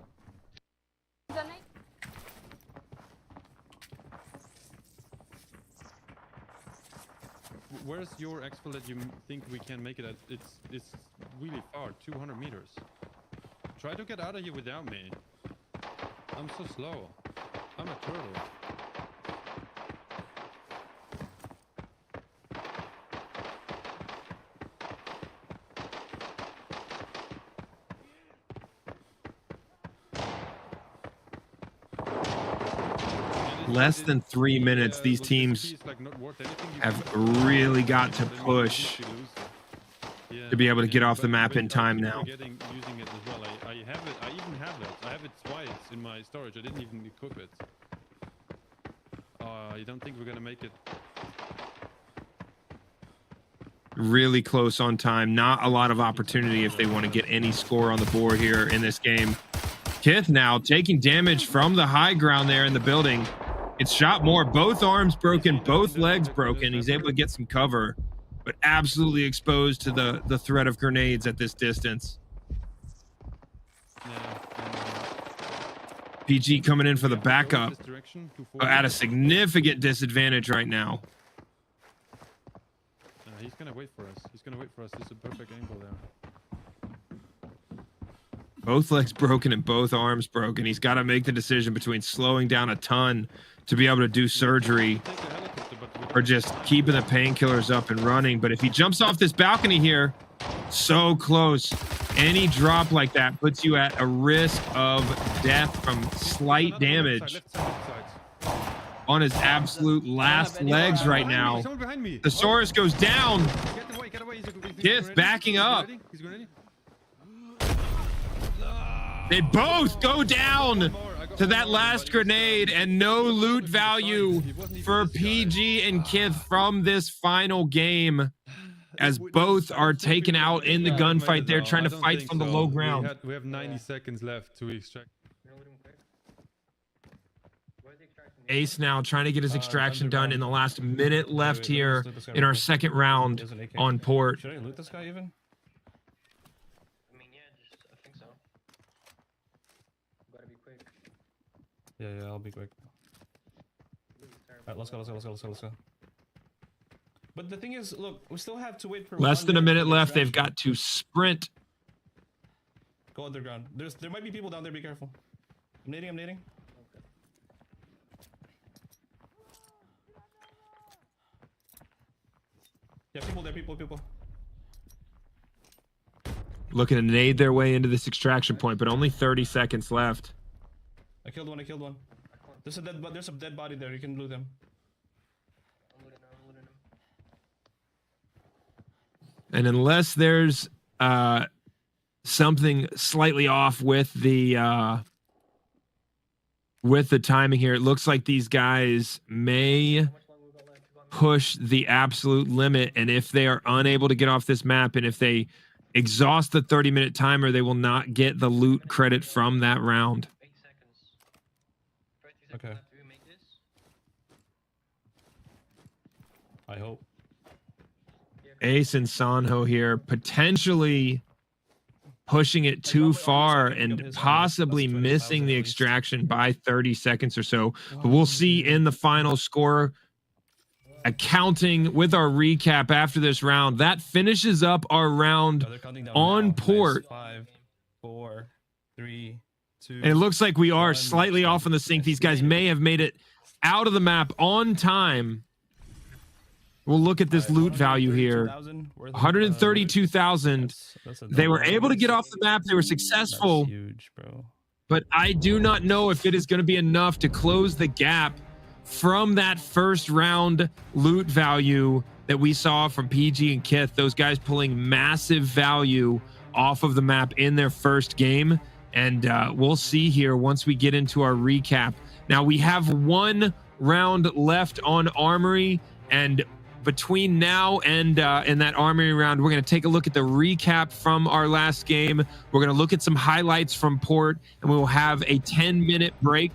Where's your expo that you think we can make it at? It's really far, 200 meters. Try to get out of here without me. I'm so slow. I'm a turtle. Less than 3 minutes. These teams have really got to push to be able to get off the map in time now. Using it as well. I have it. I even have it. I have it twice in my storage. I didn't even equip it. I don't think we're gonna make it. Really close on time. Not a lot of opportunity if they want to get any score on the board here in this game. Kith now taking damage from the high ground there in the building. It's shot more. Both arms broken, both legs broken. He's able to get some cover, but absolutely exposed to the threat of grenades at this distance. PG coming in for the backup at a significant disadvantage right now. He's gonna wait for us. He's gonna wait for us. This is a perfect angle there. Both legs broken and both arms broken. He's got to make the decision between slowing down a ton to be able to do surgery or just keeping the painkillers up and running. But if he jumps off this balcony here, so close. Any drop like that puts you at a risk of death from slight damage on his absolute last legs right now. Thesaurus goes down. Kith backing up. They both go down to that last grenade, and no loot value for PG and Kith from this final game, as both are taken out in the gunfight. They're trying to fight from the low ground. We have 90 seconds left to extract. Ace now trying to get his extraction done in the last minute left here in our second round on port. Should I loot this guy even? Yeah, I'll be quick. Alright, let's go. But the thing is, look, we still have to wait for less than a minute left. They've got to sprint. Go underground. There might be people down there. Be careful. I'm nading. Okay. Yeah, people there. People. Looking to nade their way into this extraction point, but only 30 seconds left. I killed one. There's a dead body there. You can loot them. And unless there's something slightly off with the timing here, it looks like these guys may push the absolute limit. And if they are unable to get off this map, and if they exhaust the 30-minute timer, they will not get the loot credit from that round. Okay. I hope. Ace and Sonho here, potentially pushing it too far and possibly missing the extraction by 30 seconds or so. But we'll see in the final score accounting with our recap after this round. That finishes up our round on port. 5, 4, 3, 2. And it looks like we are slightly off on the sync. These guys may have made it out of the map on time. We'll look at this loot value here. 132,000. They were able to get off the map. They were successful. Huge, bro. But I do not know if it is going to be enough to close the gap from that first round loot value that we saw from PG and Kith. Those guys pulling massive value off of the map in their first game. And we'll see here once we get into our recap. Now we have one round left on Armory, and between now and that Armory round, we're going to take a look at the recap from our last game. We're going to look at some highlights from port, and we will have a 10-minute break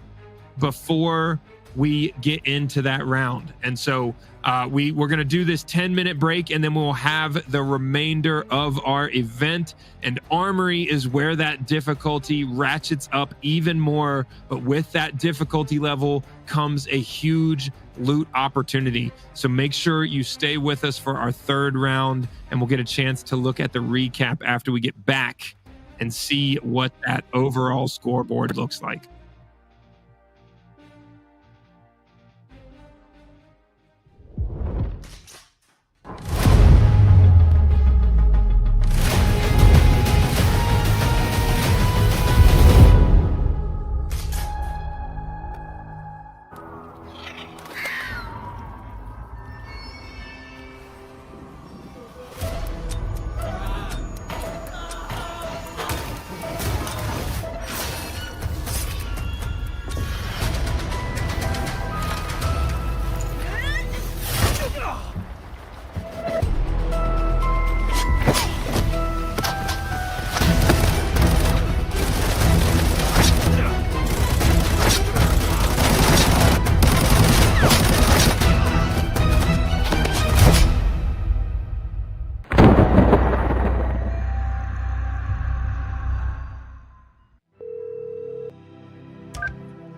before we get into that round. And so we're going to do this 10-minute break, and then we'll have the remainder of our event. And Armory is where that difficulty ratchets up even more. But with that difficulty level comes a huge loot opportunity. So make sure you stay with us for our third round, and we'll get a chance to look at the recap after we get back and see what that overall scoreboard looks like.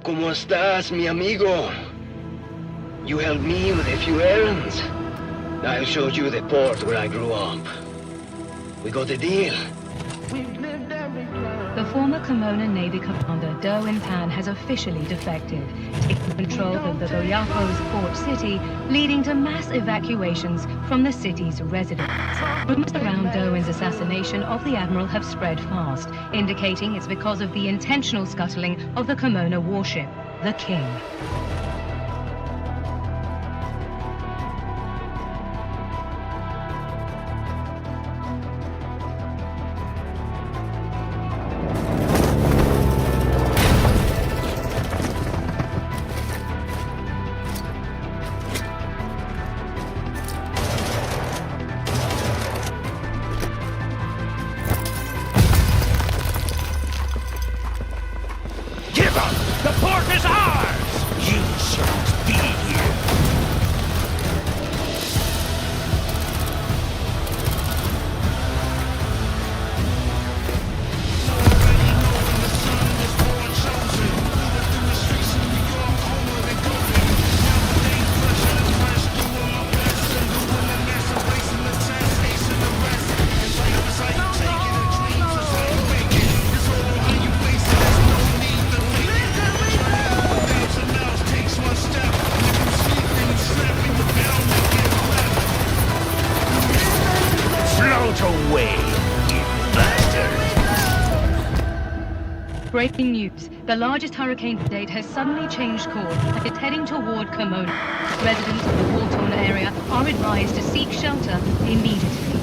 ¿Cómo estás, mi amigo? You helped me with a few errands. I'll show you the port where I grew up. We got a deal. The former Kimona Navy commander, Derwin Pan, has officially defected, taking control of the Goyako's port city, leading to mass evacuations from the city's residents. Rumors around Derwin's assassination of the admiral have spread fast, indicating it's because of the intentional scuttling of the Kimona warship, the King. Breaking news. The largest hurricane to date has suddenly changed course and is heading toward Kimona. Residents of the war-torn area are advised to seek shelter immediately.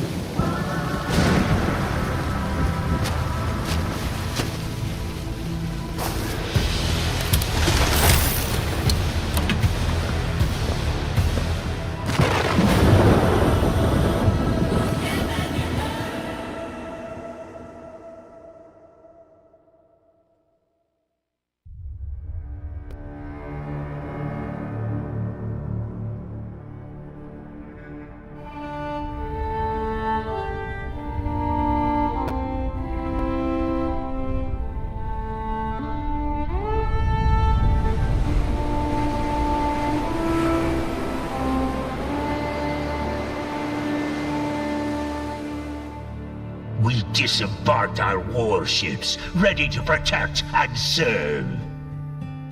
We disembarked our warships, ready to protect and serve.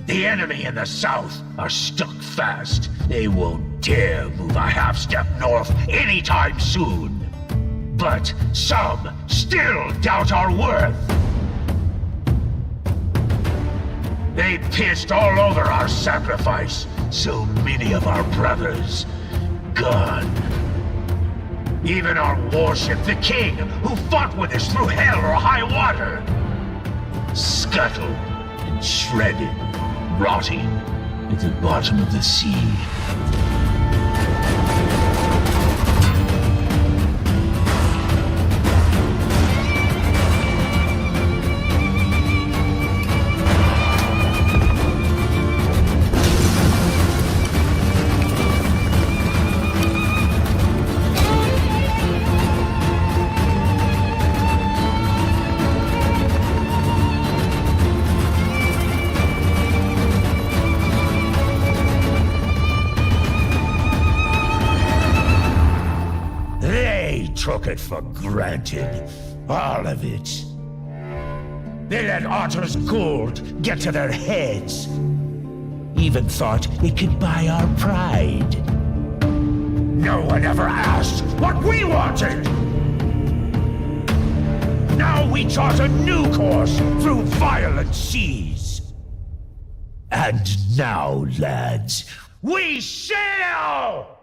The enemy in the south are stuck fast. They won't dare move a half-step north anytime soon. But some still doubt our worth. They pissed all over our sacrifice. So many of our brothers gone. Even our warship, the King, who fought with us through hell or high water, scuttled and shredded, rotting at the bottom of the sea. took it for granted. All of it. They let Otter's gold get to their heads. Even thought it could buy our pride. No one ever asked what we wanted! Now we chart a new course through violent seas. And now, lads, we sail!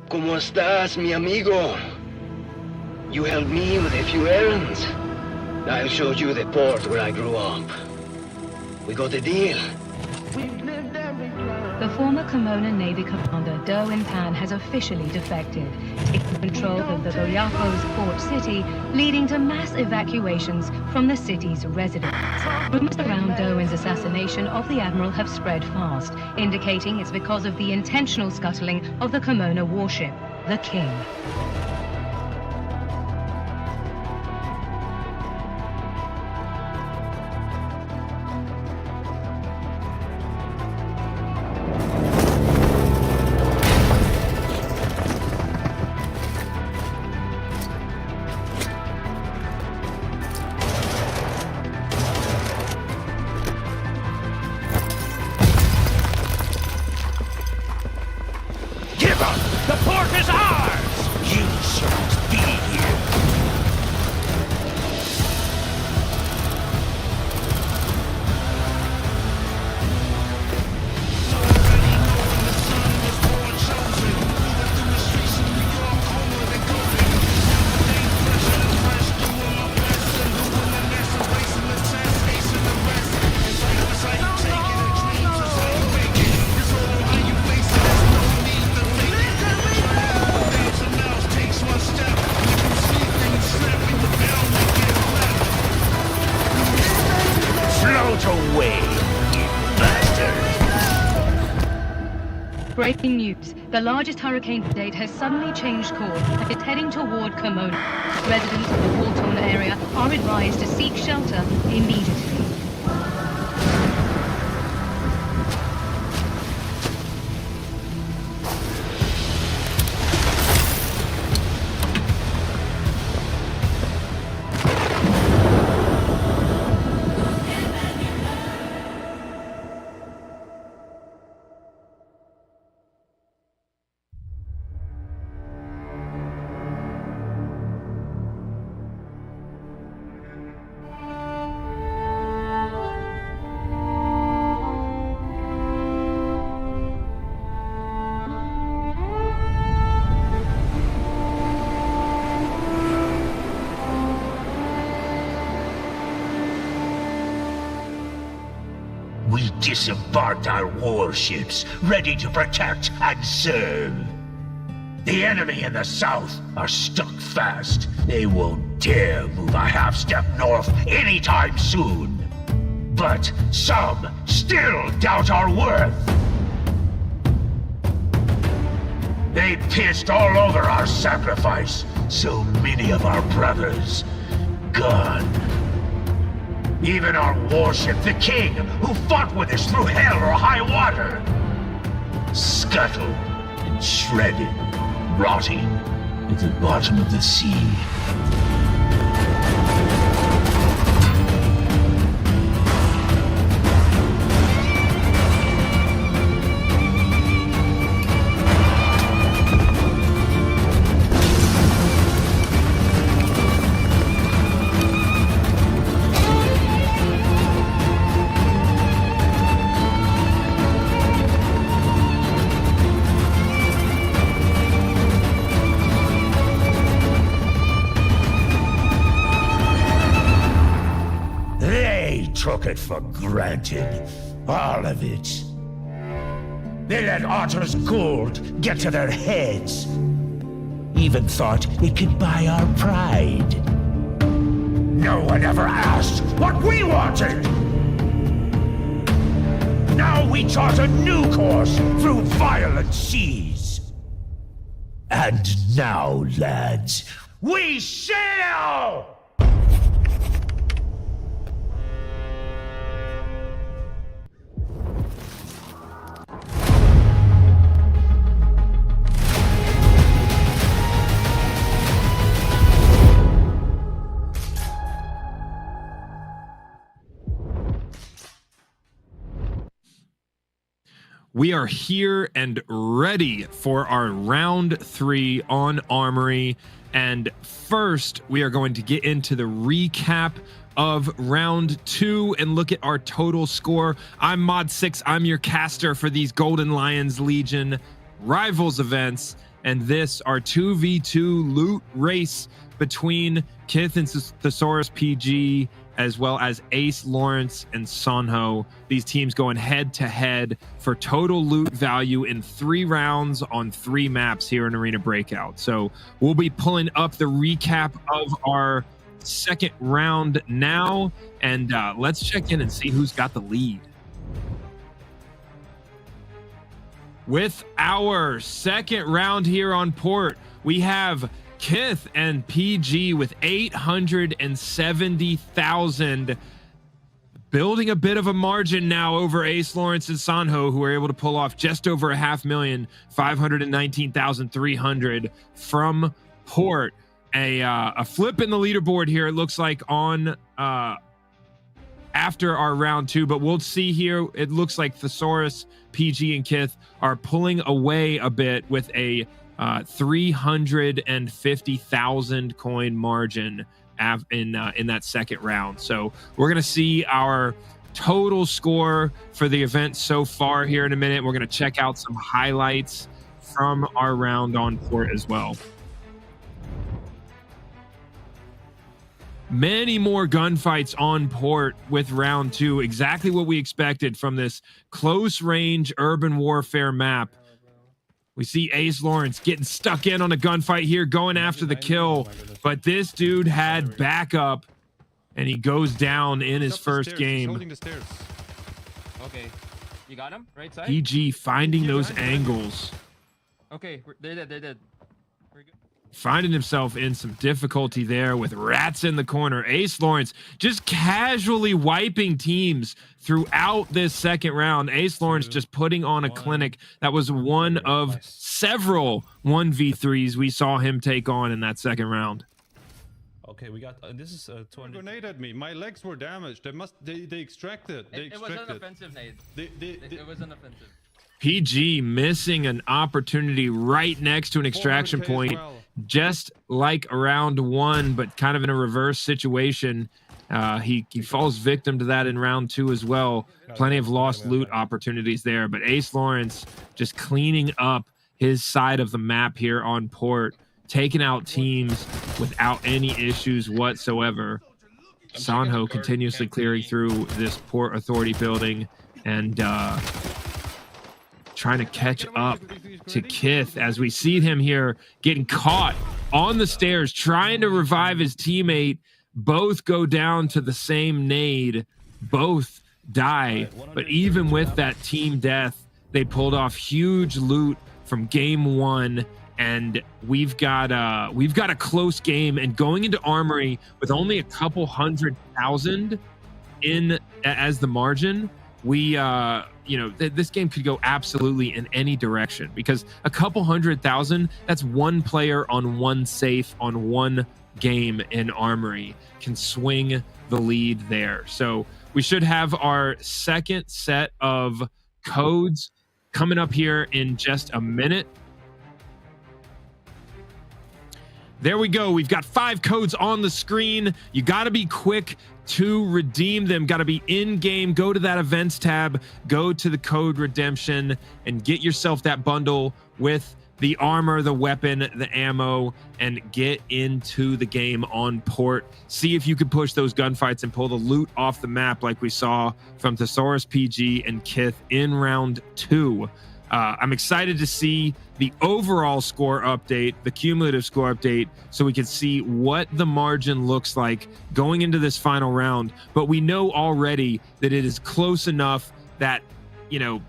¿Cómo estás, mi amigo? You helped me with a few errands. I'll show you the port where I grew up. We got a deal. The former Kimona Navy commander, Derwin Pan, has officially defected, taking control of the Goyako's port city, leading to mass evacuations from the city's residents. Rumors around Derwin's assassination of the admiral have spread fast, indicating it's because of the intentional scuttling of the Kimona warship, the King. Breaking news. The largest hurricane to date has suddenly changed course and is heading toward Kimona. Residents of the war-torn area are advised to seek shelter immediately. We disembarked our warships, ready to protect and serve. The enemy in the south are stuck fast. They won't dare move a half step north anytime soon. But some still doubt our worth. They pissed all over our sacrifice. So many of our brothers gone. Even our warship, the King, who fought with us through hell or high water, scuttled and shredded, rotting at the bottom of the sea. We took it for granted. All of it. They let Otter's gold get to their heads. Even thought it could buy our pride. No one ever asked what we wanted! Now we chart a new course through violent seas. And now, lads, we sail! We are here and ready for our round 3 on Armory. And first, we are going to get into the recap of round 2 and look at our total score. I'm Modsix. I'm your caster for these Golden Lions Legion Rivals events. And this, our 2v2 loot race between Kith and ThesaurusPG, as well as AceLawrence and Sonho. These teams going head to head for total loot value in 3 rounds on 3 maps here in Arena Breakout. So we'll be pulling up the recap of our second round now, and let's check in and see who's got the lead. With our second round here on port, we have Kith and PG with 870,000, building a bit of a margin now over AceLawrence and Sonho, who are able to pull off just over a 500,000, 519,300 from port. A flip in the leaderboard here, it looks like, on after our round 2, but we'll see here. It looks like Thesaurus, PG, and Kith are pulling away a bit with a 350,000 coin margin in that second round. So we're going to see our total score for the event so far here in a minute. We're going to check out some highlights from our round on port as well. Many more gunfights on port with round 2. Exactly what we expected from this close range urban warfare map. We see AceLawrence getting stuck in on a gunfight here, going after the kill, but this dude had backup, and he goes down in his first game. Holding the stairs. Okay, you got him? Right side? PG finding those angles. Okay, they're dead, they're dead. We're good. Finding himself in some difficulty there with rats in the corner. AceLawrence just casually wiping teams throughout this second round. AceLawrence just putting on a clinic. That was one of several 1v3s we saw him take on in that second round. Okay, we got this is 200. Grenade at me. My legs were damaged. They extracted. It was an offensive nade. It was an offensive. PG missing an opportunity right next to an extraction point, just like round 1, but kind of in a reverse situation. He falls victim to that in round 2 as well. Plenty of lost loot opportunities there, but AceLawrence just cleaning up his side of the map here on port, taking out teams without any issues whatsoever. Sonho continuously clearing through this Port Authority building and trying to catch up to Kith as we see him here getting caught on the stairs, trying to revive his teammate. Both go down to the same nade, both die, but even with that team death, they pulled off huge loot from game 1, and we've got a close game, and going into Armory with only a couple 100,000 in as the margin, we this game could go absolutely in any direction, because a couple 100,000, that's one player on one safe on one game in Armory can swing the lead there. So we should have our second set of codes coming up here in just a minute. There we go. We've got 5 codes on the screen. You got to be quick to redeem them. Got to be in game. Go to that events tab, go to the code redemption, and get yourself that bundle with the armor, the weapon, the ammo, and get into the game on port. See if you can push those gunfights and pull the loot off the map like we saw from ThesaurusPG and Kith in round 2. I'm excited to see the overall score update, the cumulative score update, so we can see what the margin looks like going into this final round. But we know already that it is close enough that, you know,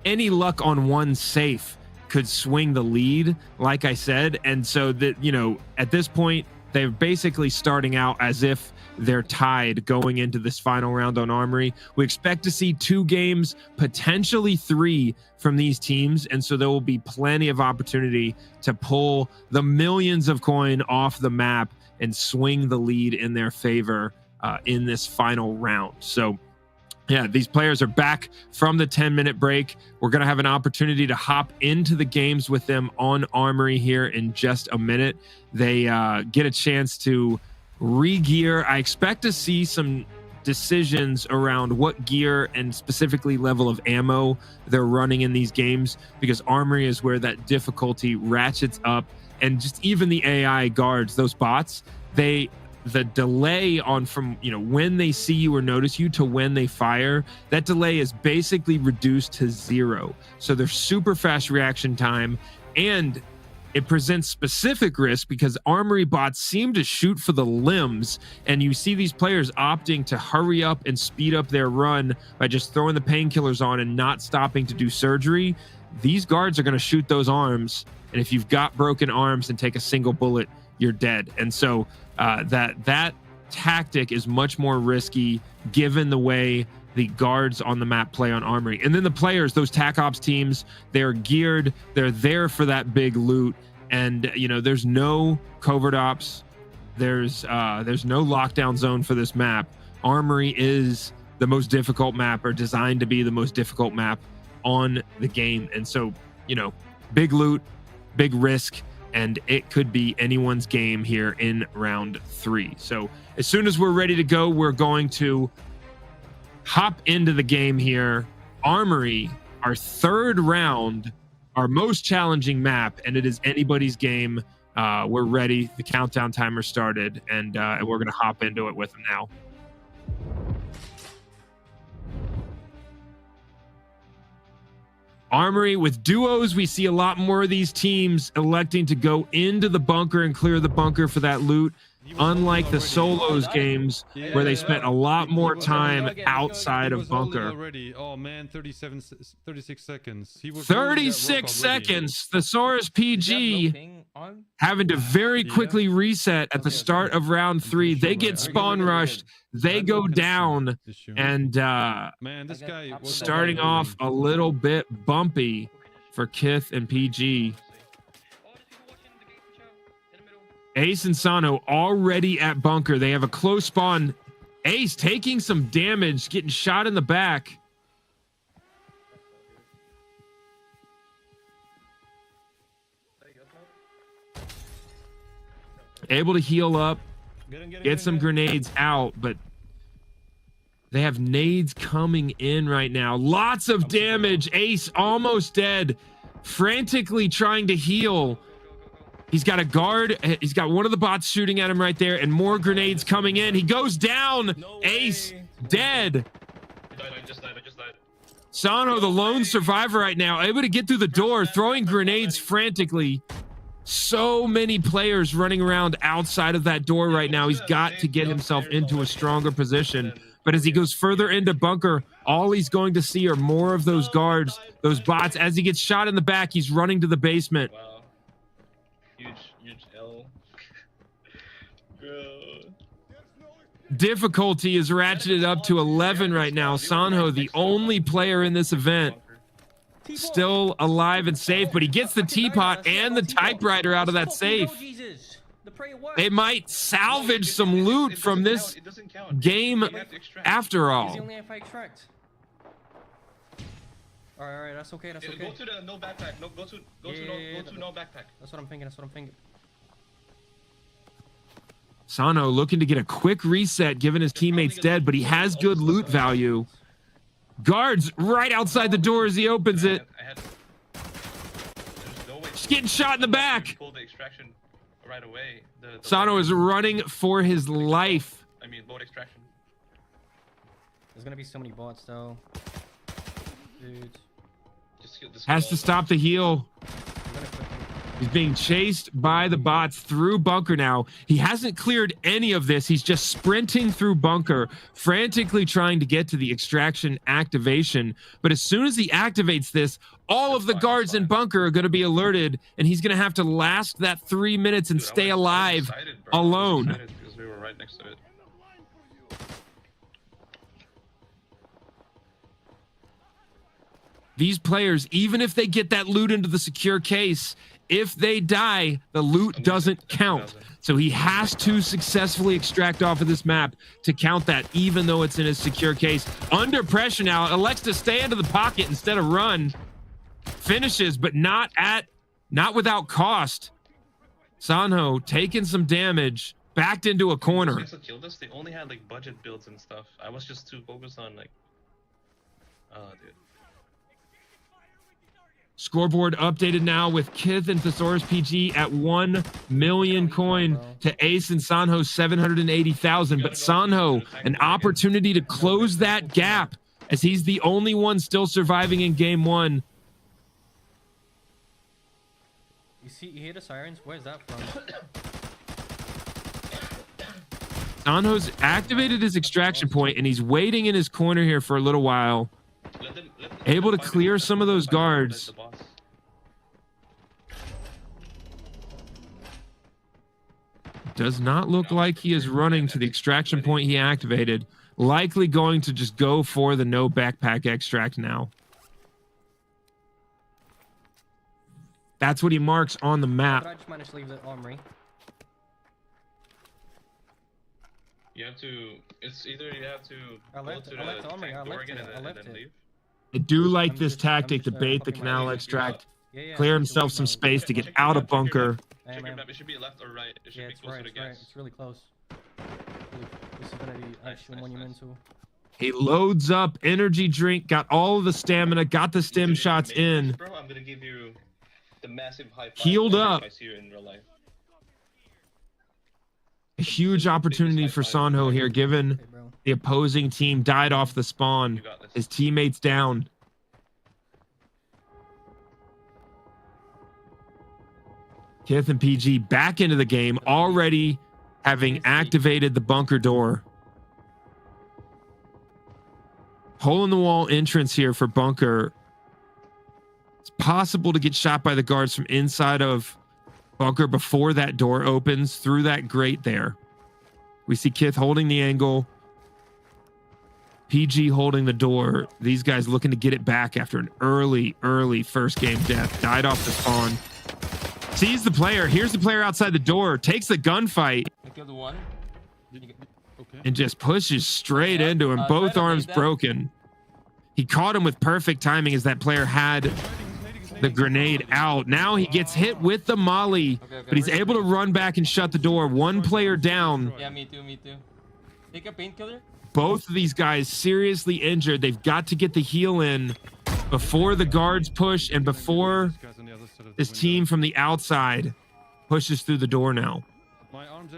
any luck on one safe could swing the lead, like I said. And so that, you know, at this point, they're basically starting out as if they're tied going into this final round on Armory. We expect to see 2 games, potentially 3 from these teams. And so there will be plenty of opportunity to pull the millions of coin off the map and swing the lead in their favor in this final round. So yeah, these players are back from the 10-minute break. We're going to have an opportunity to hop into the games with them on Armory here in just a minute. They get a chance to re-gear. I expect to see some decisions around what gear and specifically level of ammo they're running in these games, because Armory is where that difficulty ratchets up. And just even the AI guards, those bots, the delay on from, you know, when they see you or notice you to when they fire, that delay is basically reduced to 0. So there's super fast reaction time, and it presents specific risk because Armory bots seem to shoot for the limbs, and you see these players opting to hurry up and speed up their run by just throwing the painkillers on and not stopping to do surgery. These guards are going to shoot those arms, and if you've got broken arms and take a single bullet, you're dead. And so that tactic is much more risky given the way the guards on the map play on Armory. And then the players, those TAC Ops teams, they're geared, they're there for that big loot. And, you know, there's no covert ops, there's no lockdown zone for this map. Armory is the most difficult map, or designed to be the most difficult map on the game. And so, you know, big loot, big risk, and it could be anyone's game here in round 3. So as soon as we're ready to go, we're going to hop into the game here. Armory, our 3rd round, our most challenging map, and it is anybody's game. We're ready. The countdown timer started, and we're going to hop into it with them now. Armory with duos, we see a lot more of these teams electing to go into the bunker and clear the bunker for that loot, unlike the solos games where they spent a lot more time outside of bunker. Oh man, 36 seconds. 36 seconds. ThesaurusPG having to very quickly reset at the start of round 3. They get spawn rushed. They go down, and man, this guy starting off a little bit bumpy for Kith and PG. Ace and Sonho already at bunker. They have a close spawn. Ace taking some damage, getting shot in the back. Able to heal up, get some grenades out, but they have nades coming in right now. Lots of damage. Ace almost dead, frantically trying to heal. He's got a guard. He's got one of the bots shooting at him right there, and more grenades coming in. He goes down. Ace dead. I just died. Sonho, the lone survivor right now, able to get through the door, throwing grenades frantically. So many players running around outside of that door right now. He's got to get himself into a stronger position. But as he goes further into bunker, all he's going to see are more of those guards, those bots. As he gets shot in the back, he's running to the basement. Wow. Huge L. Difficulty is ratcheted up to 11 right now. Sonho, the only player in this event, still alive and safe, but he gets the teapot and the typewriter out of that safe. They might salvage some loot from this game after all. Alright, that's okay, that's okay. Go to the no backpack. Go to no backpack. That's what I'm thinking, Sonho looking to get a quick reset given his teammate's dead, but he has good loot value. Guards right outside the door as he opens it. getting shot in the back. Pull the extraction right away. The Sonho is running for his life. I mean, boat extraction. There's gonna be so many bots though. Dude. Has to stop the heal. He's being chased by the bots through bunker now. He hasn't cleared any of this. He's just sprinting through bunker, frantically trying to get to the extraction activation. But as soon as he activates this, all of the guards in bunker are going to be alerted, and he's going to have to last that 3 minutes and stay alive alone. Because we were right next to it. These players, even if they get that loot into the secure case, if they die, the loot doesn't count. So he has to successfully extract off of this map to count that, even though it's in a secure case. Under pressure now, elects to stay into the pocket instead of run. Finishes, but not without cost. Sonho taking some damage, backed into a corner. Killed us. They only had like budget builds and stuff. I was just too focused on like, dude. Scoreboard updated now with Kith and ThesaurusPG at 1 million coin to Ace and Sonho 780,000. But Sonho, an opportunity to close that gap as he's the only one still surviving in game one. You hear the sirens? Where's that from? Sonho's activated his extraction point and he's waiting in his corner here for a little while. Able to clear some of those guards. Does not look like he is running to the extraction point he activated. Likely going to just go for the no backpack extract now. That's what he marks on the map. But I just managed to leave the armory. You have to. It's either you have to I left go it. to I left the armory. I door left again it. I and left then it. leave. I do like this tactic to bait the canal extract. Clear himself some space to get out of bunker. Check your map. It should be left or right. It should be closer to gas. It's really close. This is gonna be actually monumental. He loads up energy drink, got all of the stamina, got the stim shots in. Bro, I'm gonna give you the massive high five. Healed up. I see you in real life. A huge opportunity for Sonho here, given the opposing team died off the spawn. His teammates down. Kith and PG back into the game, already having activated the bunker door. Hole in the wall entrance here for bunker. It's possible to get shot by the guards from inside of bunker before that door opens through that grate there. We see Kith holding the angle. PG holding the door. These guys looking to get it back after an early first game death. Died off the spawn. Sees the player. Here's the player outside the door. Takes the gunfight. I killed one. And just pushes straight into him. Both arms broken. He caught him with perfect timing as that player had the grenade out. Now he gets hit with the molly, but he's able to run back and shut the door. One player down. Yeah, me too. Take a painkiller. Both of these guys seriously injured. They've got to get the heal in before the guards push and before this team from the outside pushes through the door now.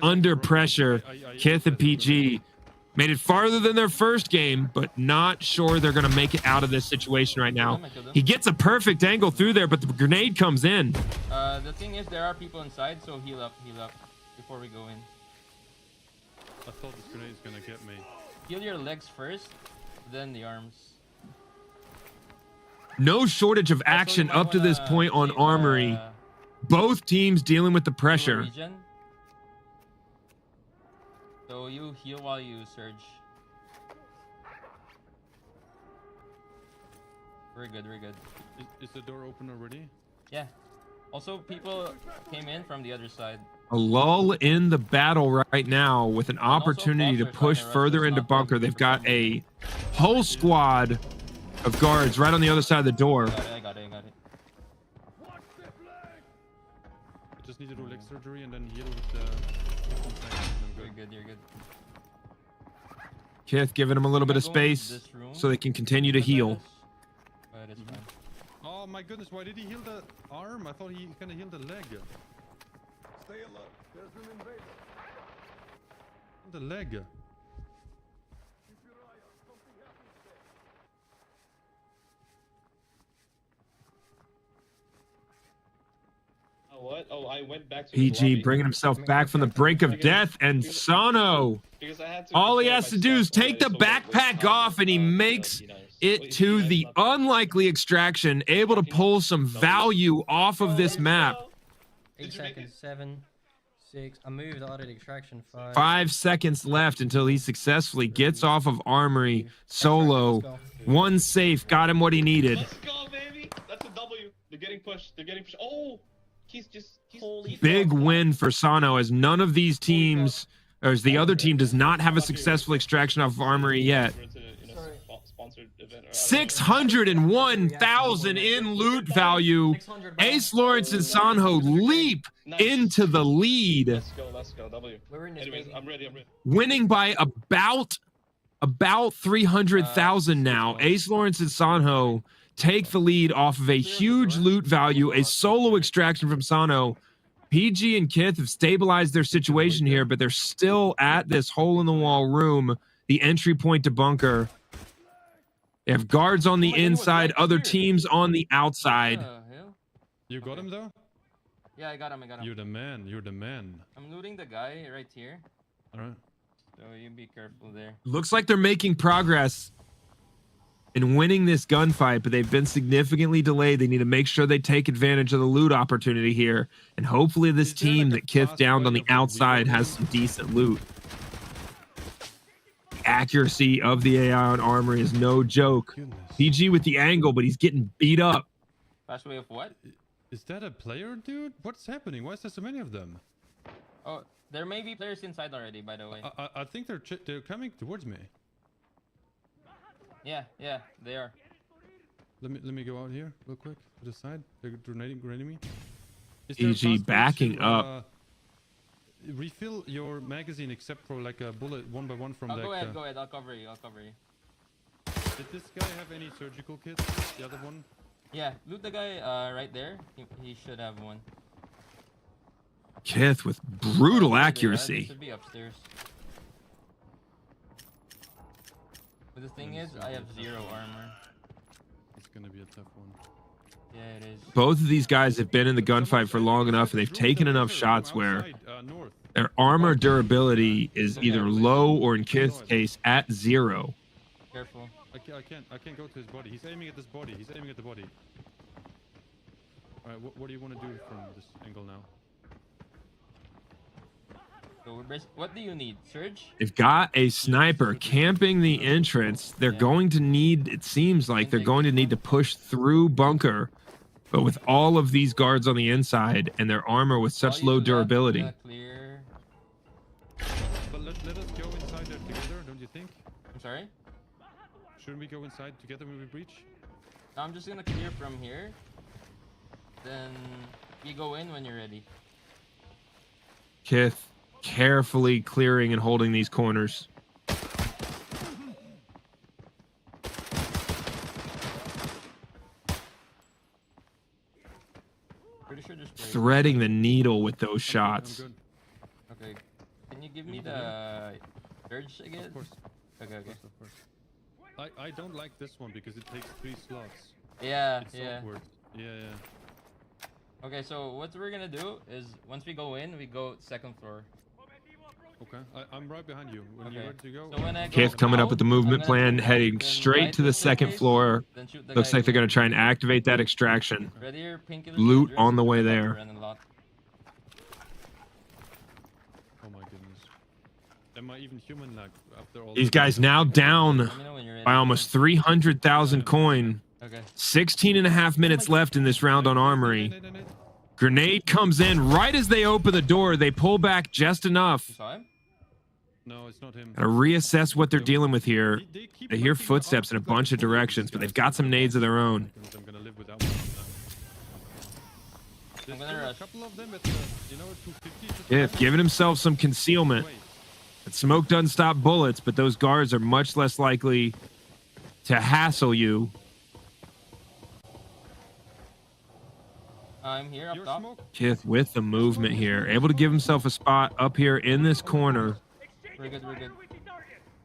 Under pressure, Kith and PG made it farther than their first game, but not sure they're going to make it out of this situation right now. He gets a perfect angle through there, but the grenade comes in. The thing is, there are people inside, so heal up before we go in. I thought this grenade is going to get me. Heal your legs first, then the arms. No shortage of action up to this point on Armory. Both teams dealing with the pressure. So you heal while you surge. Very good. Is the door open already? Yeah. Also, people came in from the other side. A lull in the battle right now with an opportunity to push further into bunker. They've got a whole squad of guards right on the other side of the door. I got it. I just need to do leg surgery and then heal with the... You're good. Kith giving him a little bit of space so they can continue to heal. Oh my my goodness, why did he heal the arm? I thought he gonna heal the leg. Stay alert. There's an invader. The leg. What? Oh, I went back to PG bringing himself back from the brink of death, and Sonho. All he has to do is take the backpack off, and he makes it to the unlikely extraction, able to pull some value off of this map. 8 seconds, 7, 6. I moved out of the extraction. 5 seconds left until he successfully gets off of Armory solo. One safe, got him what he needed. Let's go, baby. That's a W. They're getting pushed. They're getting pushed. Oh, he's Big win for Sonho, as none of these teams, or as the other team does not have a successful extraction off of Armory yet. 601,000 in loot value. AceLawrence and Sonho leap into the lead. Let's go. W. Anyways, I'm ready. Winning by about 300,000 now. AceLawrence and Sonho take the lead off of a huge loot value, a solo extraction from Sonho. PG and Kith have stabilized their situation here, but they're still at this hole-in-the-wall room, the entry point to bunker. They have guards on the inside, other teams on the outside. You got him, though? Yeah, I got him. You're the man. I'm looting the guy right here. All right. So you be careful there. Looks like they're making progress in winning this gunfight, but they've been significantly delayed. They need to make sure they take advantage of the loot opportunity here, and hopefully this team that Kith downed on the outside has some decent loot. The accuracy of the AI on Armory is no joke. PG with the angle, but he's getting beat up. Fast way of what? Is that a player, dude? What's happening? Why is there so many of them? Oh, there may be players inside already, by the way. I think they're coming towards me. Yeah, they are. Let me go out here real quick to the side. They're grenading me. PG backing up. Refill your magazine except for like a bullet one by one from Go ahead. I'll cover you. Did this guy have any surgical kits? The other one? Yeah, loot the guy right there. He should have one. Kith with brutal accuracy. Should be upstairs. But the thing is, I have 0 armor. It's gonna be a tough one. Yeah, it is. Both of these guys have been in the gunfight for long enough, and they've taken enough shots where their armor durability is either low or, in Kith's case, at 0. Careful. I can't go to his body. He's aiming at this body. All right, what do you want to do from this angle now? So what do you need? Surge? They've got a sniper camping the entrance. They're going to need, it seems like they're going to need to push through bunker, but with all of these guards on the inside and their armor with such low durability. Clear. But let us go inside there together, don't you think? I'm sorry? Shouldn't we go inside together when we breach? I'm just gonna clear from here. Then you go in when you're ready. Kith carefully clearing and holding these corners. Pretty sure there's threading the needle with those shots. Okay. Can you give me the surge again? Of course. Okay. Of course. I don't like this one because it takes 3 slots. Yeah, it's awkward. Yeah. Okay, so what we're gonna do is once we go in, we go 2nd floor. Okay, I'm right behind you. When you're ready to go. So when I Kith coming up with the movement plan, heading straight to the 2nd floor. Looks like they're going to try and activate that extraction. Loot on the way there. Oh my goodness. Am I even human like after all? These guys now down by almost 300,000 coin. 16.5 minutes left in this round on Armory. Grenade comes in right as they open the door. They pull back just enough. No, it's not him. Gotta reassess what they're dealing with here. They hear footsteps in a bunch of directions, but they've got some nades of their own. I'm gonna live without one of them. There's a couple of them at the, 250. Kith giving himself some concealment. But smoke doesn't stop bullets, but those guards are much less likely to hassle you. I'm here up top. Kith with the movement here, able to give himself a spot up here in this corner. We're good, we're good.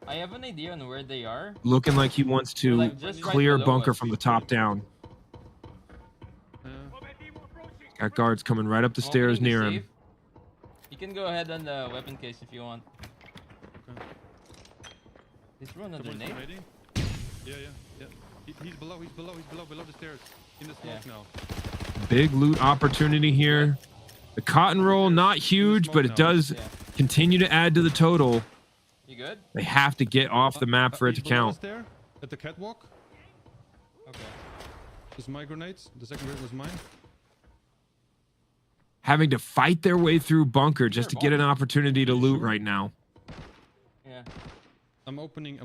I have an idea on where they are. Looking like he wants to Like just clear right below bunker us. from the top down. Got guards coming right up the stairs Opening the near him. safe. You can go ahead on the weapon case if you want. They threw another Someone's nade. grenading? Yeah. He's below the stairs. In the smoke now. Big loot opportunity here. The cotton roll, not huge, but it does continue to add to the total. You good? They have to get off the map for it to He's below count. us there, at the catwalk. Okay. This is my grenades. The second grenade was mine. Having to fight their way through bunker just to get an opportunity to loot right now. Yeah. I'm opening the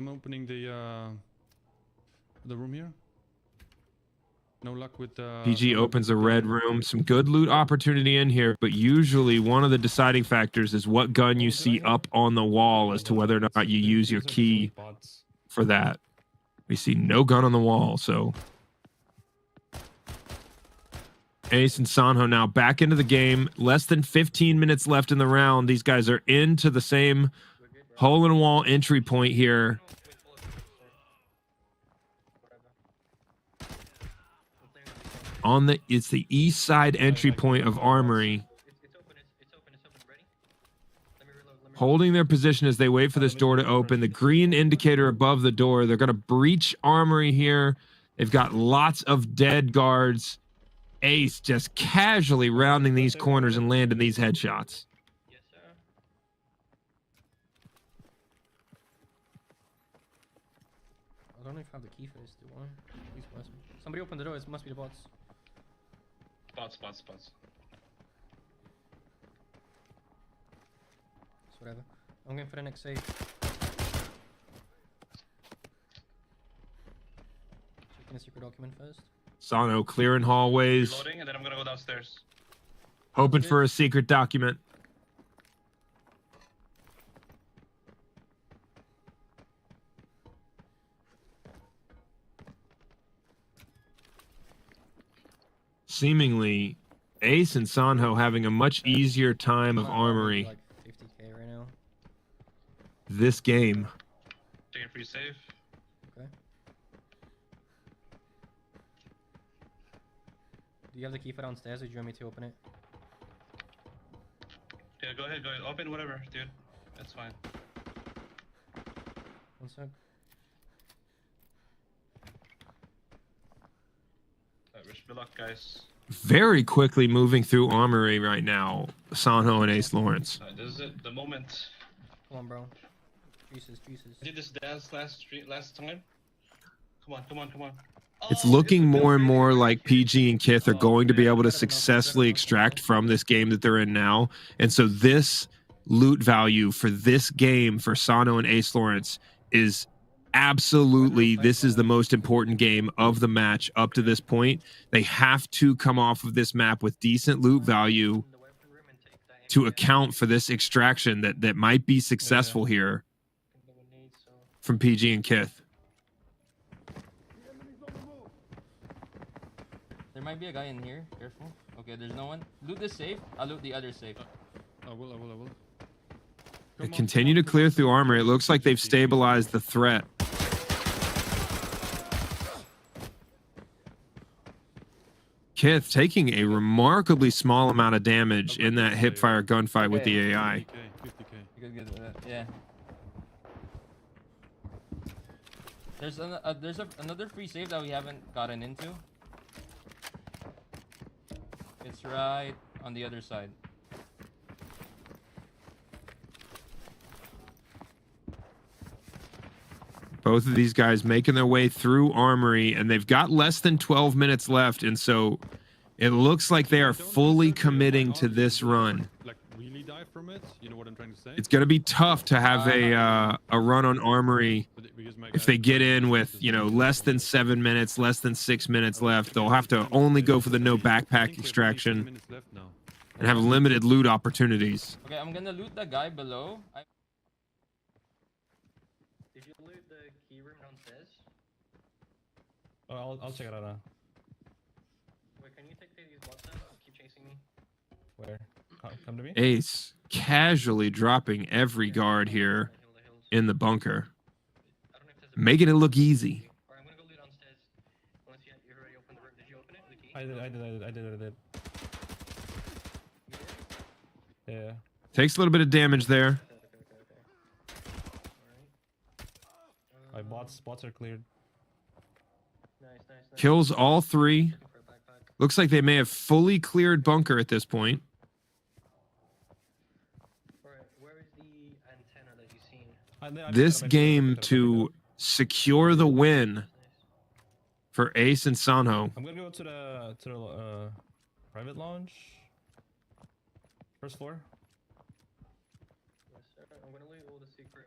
room here. No luck with PG opens a red room. Some good loot opportunity in here, but usually one of the deciding factors is what gun you see up on the wall as to whether or not you use your key for that. We see no gun on the wall, so Ace and Sonho now back into the game. Less than 15 minutes left in the round. These guys are into the same hole-in-wall entry point here. It's the east side entry point of Armory. Holding their position as they wait for this door to open. The green indicator above the door. They're going to breach Armory here. They've got lots of dead guards. Ace just casually rounding these corners and landing these headshots. I don't know if I have the key for this, do I? Please bless me. Somebody open the door, it must be the bots. Spots. It's whatever. I'm going for the next save. Checking the secret document first. Sonho clearing hallways. Reloading, and then I'm gonna go downstairs. Hoping for a secret document. Seemingly, Ace and Sonho having a much easier time of Armory Like 50k right now. this game. Taking free save. Okay. Do you have the key for downstairs or do you want me to open it? Yeah, go ahead. Open whatever, dude. That's fine. One sec. Wish me luck, guys. Very quickly moving through Armory right now, Sonho and AceLawrence. This is it. The moment. Come on, bro. Jesus. I did this dance last time. Come on. It's looking more and more like PG and Kith are going to be able to successfully extract from this game that they're in now. And so this loot value for this game for Sonho and AceLawrence is absolutely, this is the most important game of the match up to this point. They have to come off of this map with decent loot value to account for this extraction that might be successful here from PG and Kith. There might be a guy in here. Careful. Okay, there's no one. Loot this safe. I'll loot the other safe. I will. They continue to clear through Armory. It looks like they've stabilized the threat. Kith taking a remarkably small amount of damage in that hipfire gunfight with the AI. 50k. Good. Yeah. There's another free save that we haven't gotten into. It's right on the other side. Both of these guys making their way through Armory, and they've got less than 12 minutes left, and so it looks like they are fully committing to this run. Like really die from it? You know what I'm trying to say? It's going to be tough to have a run on Armory if they get in with, you know, less than 7 minutes, less than 6 minutes left. They'll have to only go for the no backpack extraction and have limited loot opportunities. Okay, I'm gonna loot the guy below. Did you loot the key room downstairs? I'll check it out now. Wait, can you take these bots out? Keep chasing me. Where? Come to me. Ace casually dropping every guard here in the bunker, making it look easy. Alright, I'm gonna go loot downstairs. Unless you already opened the room. Did you open it? The key? I did. Yeah. Takes a little bit of damage there. My bots are cleared. Nice. Kills all 3. Looks like they may have fully cleared bunker at this point. Alright, where is the antenna that you've seen? This game to secure the win for Ace and Sonho. I'm gonna go to the private lounge. First floor. Yes, sir. I'm gonna loot all the secret.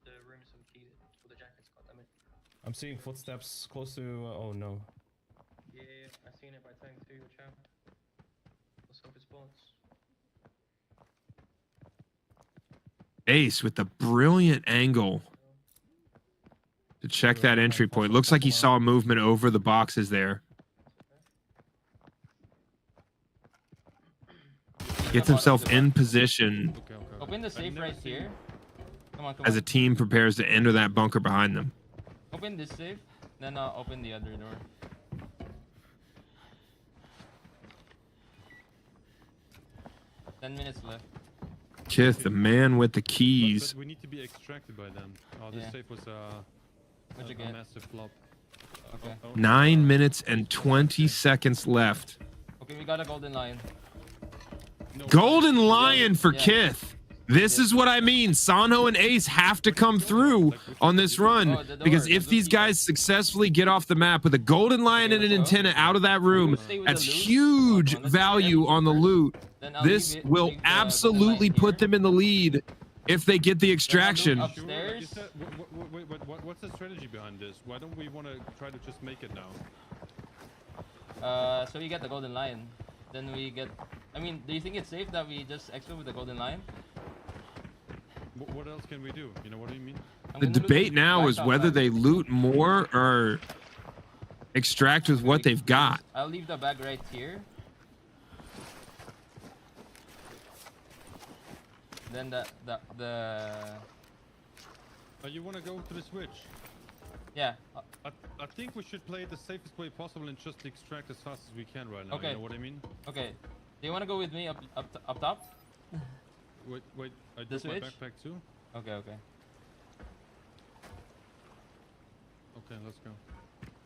The rooms with keys, with the jackets. Goddammit. I'm seeing footsteps close to. Oh no. Yeah, I seen it by tank too. Watch out. Let's hope it's bots. Ace with the brilliant angle to check that entry point. Looks like he saw movement over the boxes there. Gets himself in position Open the safe right here. Come on. as a team prepares to enter that bunker behind them. Open this safe, then open the other door. Ten minutes left. Kith, the man with the keys. But we need to be extracted by them. Oh, this safe was What'd you a get? massive flop. Okay. 9 minutes and 20 seconds left. Okay, we got a golden lion. Golden Lion for Kith. This is what I mean. Sonho and Ace have to come through on this run, because if these guys successfully get off the map with a Golden Lion and an antenna out of that room, that's huge value on the loot. This will absolutely put them in the lead if they get the extraction. Upstairs. Wait, what's the strategy behind this? Why don't we want to try to just make it now? So we get the golden lion. Then we get. I mean, do you think it's safe that we just exfil with the golden lion? What else can we do? You know what I mean? The debate now is whether they loot more or extract with what they've got. I'll leave the bag right here. Then the. Oh, you want to go to the switch? Yeah. I think we should play it the safest way possible and just extract as fast as we can right now. Okay. You know what I mean? Okay. Do you want to go with me up top? Wait. I The took my switch? backpack too. Okay. Okay, let's go.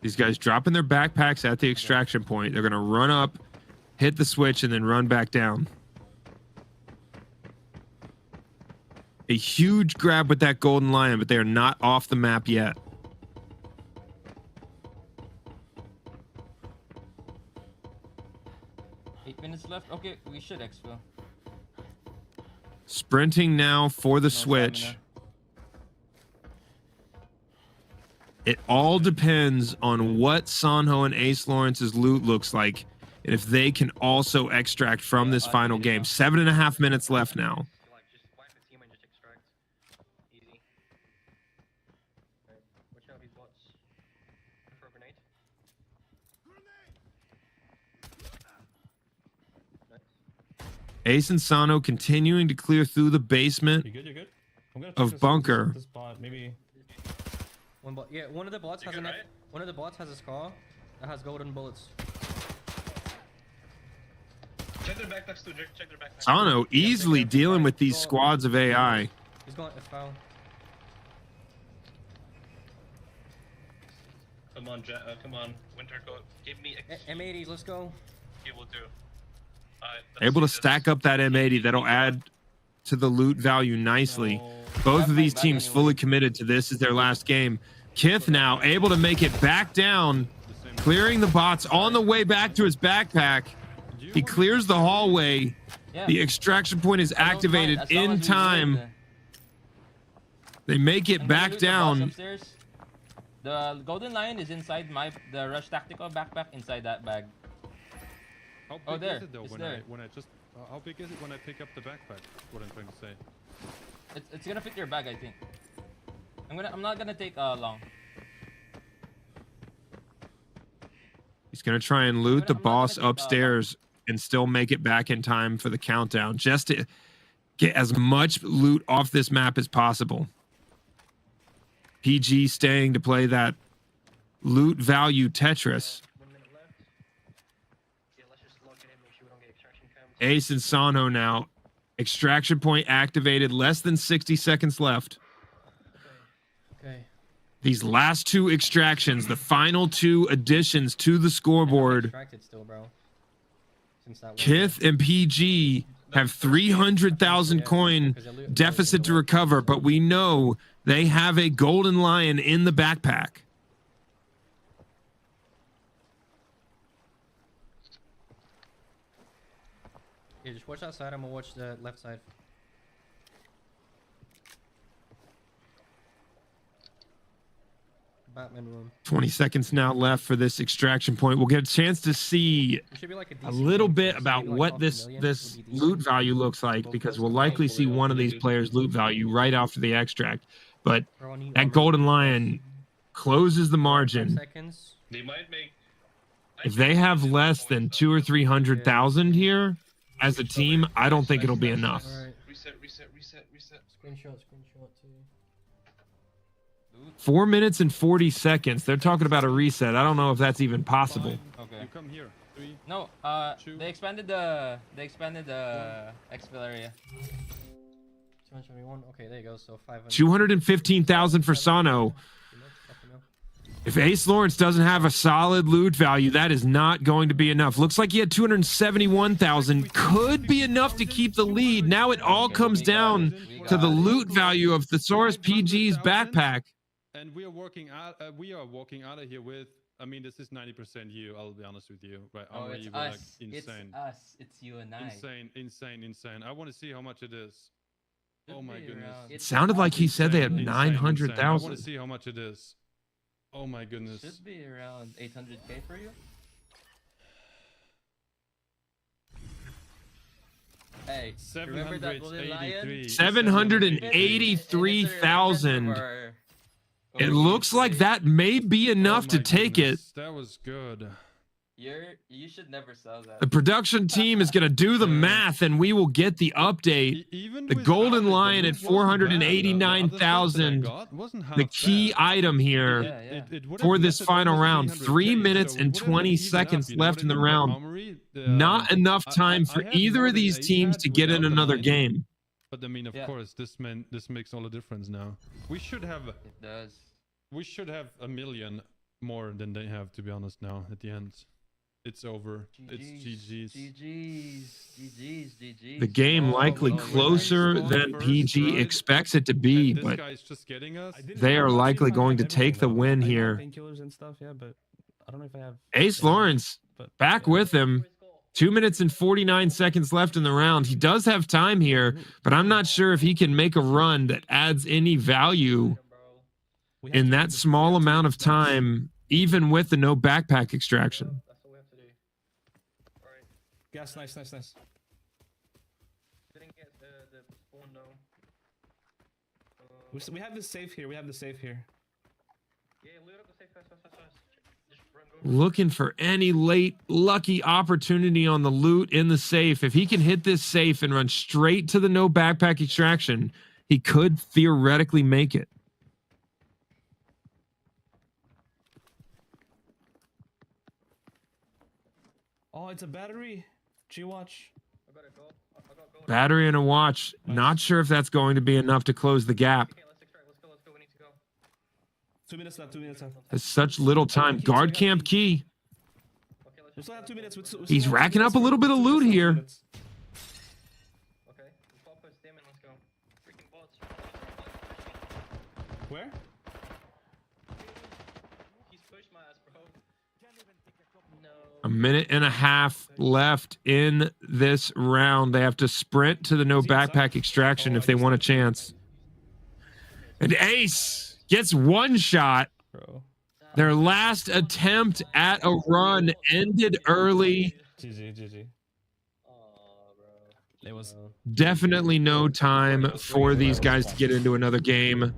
These guys dropping their backpacks at the extraction point. They're going to run up, hit the switch, and then run back down. A huge grab with that golden lion, but they are not off the map yet. Minutes left. Okay, we should exfil. Sprinting now for the switch. Stamina. It all depends on what Sonho and AceLawrence's loot looks like, and if they can also extract from this final game. 7.5 minutes left now. Ace and Sonho continuing to clear through the basement You're good. I'm gonna of bunker. This bot, maybe. One bot. Yeah, one of the bots has one of the bots has a scar that has golden bullets. Check their backpacks too, check their backpacks. Sonho easily dealing with these squads of AI. He's going to foul. Come on, come on, Winter Coat. Give me M80s, let's go. He will do. Able to stack up that M80. That'll add to the loot value nicely. Both of these teams fully committed to this as their last game. Kith now able to make it back down, clearing the bots on the way back to his backpack. He clears the hallway. The extraction point is activated in time. They make it back down. The golden lion is inside the rush tactical backpack inside that bag. How big there. is it though It's when there. how big is it when I pick up the backpack? What I'm trying to say. It's gonna fit your bag, I think. I'm not gonna take long. He's He's going to try and loot the boss upstairs and still make it back in time for the countdown, just to get as much loot off this map as possible. PG staying to play that loot value Tetris. Ace and Sonho now. Extraction point activated. Less than 60 seconds left. Okay. These last two extractions, the final two additions to the scoreboard. Extracted still, bro. Since that Kith and PG have 300,000 coin deficit to recover, but we know they have a golden lion in the backpack. Yeah, just watch that side. I'm gonna watch the left side. Batman room. 20 seconds now left for this extraction point. We'll get a chance to see a little bit about what this loot value looks like, because we'll likely see one of these players' loot value right after the extract. But that golden lion closes the margin. They might make. If they have less than 200,000 or 300,000 here as a team, I don't think it'll be enough. Reset. Screenshot too. 4 minutes and 40 seconds. They're talking about a reset. I don't know if that's even possible. Okay. You come here. 3. No, they expanded the exfil area. 271. Okay, there you go. So 500. 215,000 for Sonho. If AceLawrence doesn't have a solid loot value, that is not going to be enough. Looks like he had 271,000. Could be enough to keep the lead. Now it all comes down to the loot value of ThesaurusPG's backpack. And we are walking out of here with. I mean, this is 90% you. I'll be honest with you. Right? Oh, it's like us. insane. It's us. It's you and I. Insane. I want to see how much it is. Oh my goodness. It sounded like he said they had Insane. 900,000. I want to see how much it is. Oh my goodness. Should be around 800k for you. Hey, remember that golden lion? 783,000. It looks like that may be enough to take it. That was good. You should never sell that. The production team is going to do the math, and we will get the update. The golden lion at 489,000. The key item here for this final round. 3 minutes and 20 seconds left in the round. Not enough time for either of these teams to get in another game. But I mean, of course, this makes all the difference now. We should have. It does. We should have 1 million more than they have, to be honest. Now at the end. It's over. It's GG's. The game likely closer than PG expects it to be, but they are likely going to take the win here. AceLawrence back with him. 2 minutes and 49 seconds left in the round. He does have time here, but I'm not sure if he can make a run that adds any value in that small amount of time, even with the no backpack extraction. Yes, nice. Didn't get the spawn though. We have the safe here. Yeah, loot up the safe fast. Just run, go. Looking for any late lucky opportunity on the loot in the safe. If he can hit this safe and run straight to the no backpack extraction, he could theoretically make it. Oh, it's a battery. G-Watch. I gotta go. Battery and a watch. Not sure if that's going to be enough to close the gap. Okay, let's extract. Let's go. We need to go. 2 minutes left. Has such little time. Guard camp key. Okay, We still have 2 minutes. He's racking up a little bit of loot here. Okay, let's focus them and let's go. Freaking bots. Where? He's pushed my ass, bro. No. A minute and a half left in this round. They have to sprint to the no backpack extraction if they want a chance. And Ace gets one shot. Their last attempt at a run ended early. GG. It was definitely no time for these guys to get into another game.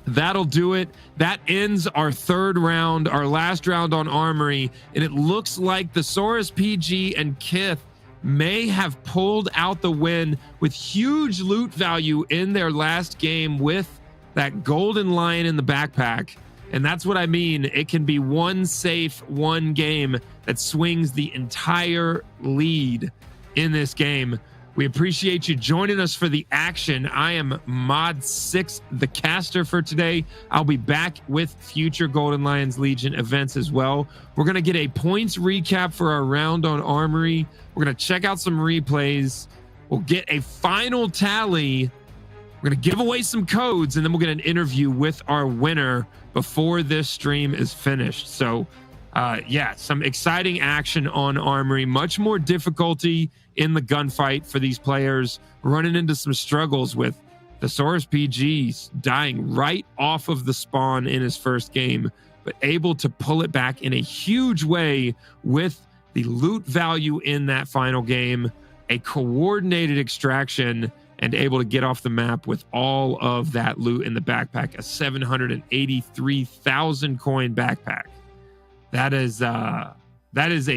that'll do it. That ends our third round, our last round on Armory, and it looks like ThesaurusPG and Kith may have pulled out the win with huge loot value in their last game with that golden lion in the backpack. And that's what I mean. It can be one safe, one game that swings the entire lead in this game. We appreciate you joining us for the action. I am Modsix, the caster for today. I'll be back with future Golden Lions Legion events as well. We're going to get a points recap for our round on Armory. We're going to check out some replays. We'll get a final tally. We're going to give away some codes, and then we'll get an interview with our winner before this stream is finished. So, yeah, some exciting action on Armory. Much more difficulty in the gunfight for these players, running into some struggles with ThesaurusPG dying right off of the spawn in his first game, but able to pull it back in a huge way with the loot value in that final game, a coordinated extraction, and able to get off the map with all of that loot in the backpack, a 783,000 coin backpack. That is a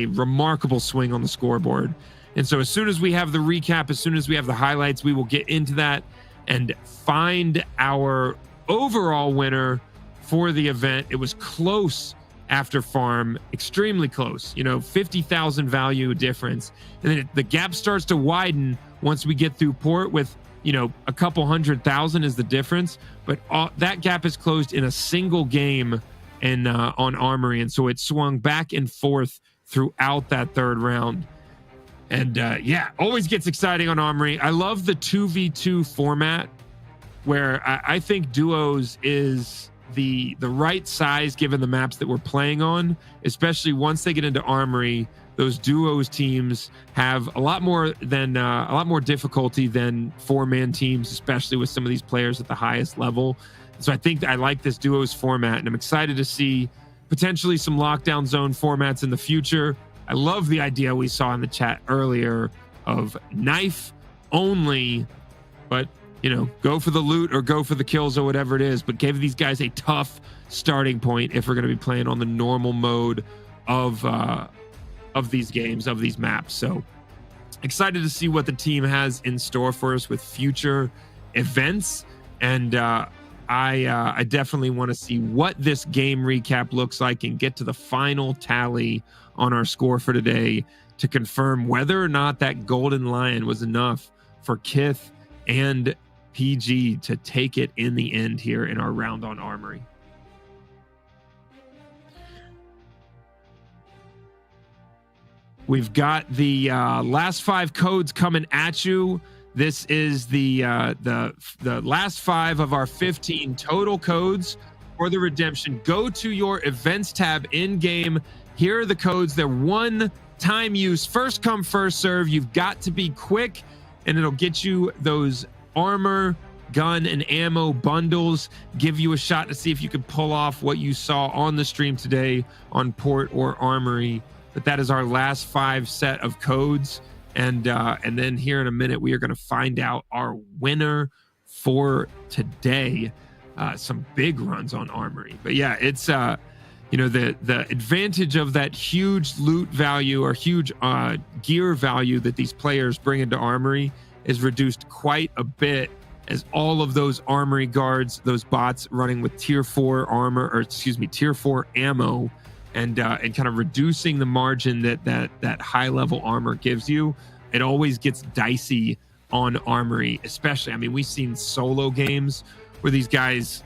remarkable swing on the scoreboard. And so as soon as we have the recap, as soon as we have the highlights, we will get into that and find our overall winner for the event. It was close after farm, extremely close, 50,000 value difference. And then the gap starts to widen once we get through port with, a couple 100,000 is the difference. But that gap is closed in a single game and on Armory. And so it swung back and forth throughout that third round. And yeah, always gets exciting on Armory. I love the 2v2 format where I think duos is the right size given the maps that we're playing on, especially once they get into Armory. Those duos teams have a lot more difficulty than 4-man teams, especially with some of these players at the highest level. So I think I like this duos format, and I'm excited to see potentially some lockdown zone formats in the future. I love the idea we saw in the chat earlier of knife only, but go for the loot or go for the kills or whatever it is, but give these guys a tough starting point if we're going to be playing on the normal mode of these games, of these maps. So excited to see what the team has in store for us with future events. And I definitely want to see what this game recap looks like and get to the final tally on our score for today to confirm whether or not that golden lion was enough for Kith and PG to take it in the end here in our round on Armory. We've got the last 5 codes coming at you. This is the last 5 of our 15 total codes for the redemption. Go to your events tab in game. Here are the codes. They're one-time use, first come, first serve. You've got to be quick, and it'll get you those armor, gun, and ammo bundles. Give you a shot to see if you can pull off what you saw on the stream today on Port or Armory. But that is our last 5 set of codes. And then here in a minute, we are going to find out our winner for today. Some big runs on Armory. But yeah, it's the advantage of that huge loot value or huge gear value that these players bring into Armory is reduced quite a bit, as all of those Armory guards, those bots running with tier 4 armor, or tier 4 ammo, and kind of reducing the margin that high level armor gives you. It always gets dicey on Armory, especially. I mean, we've seen solo games where these guys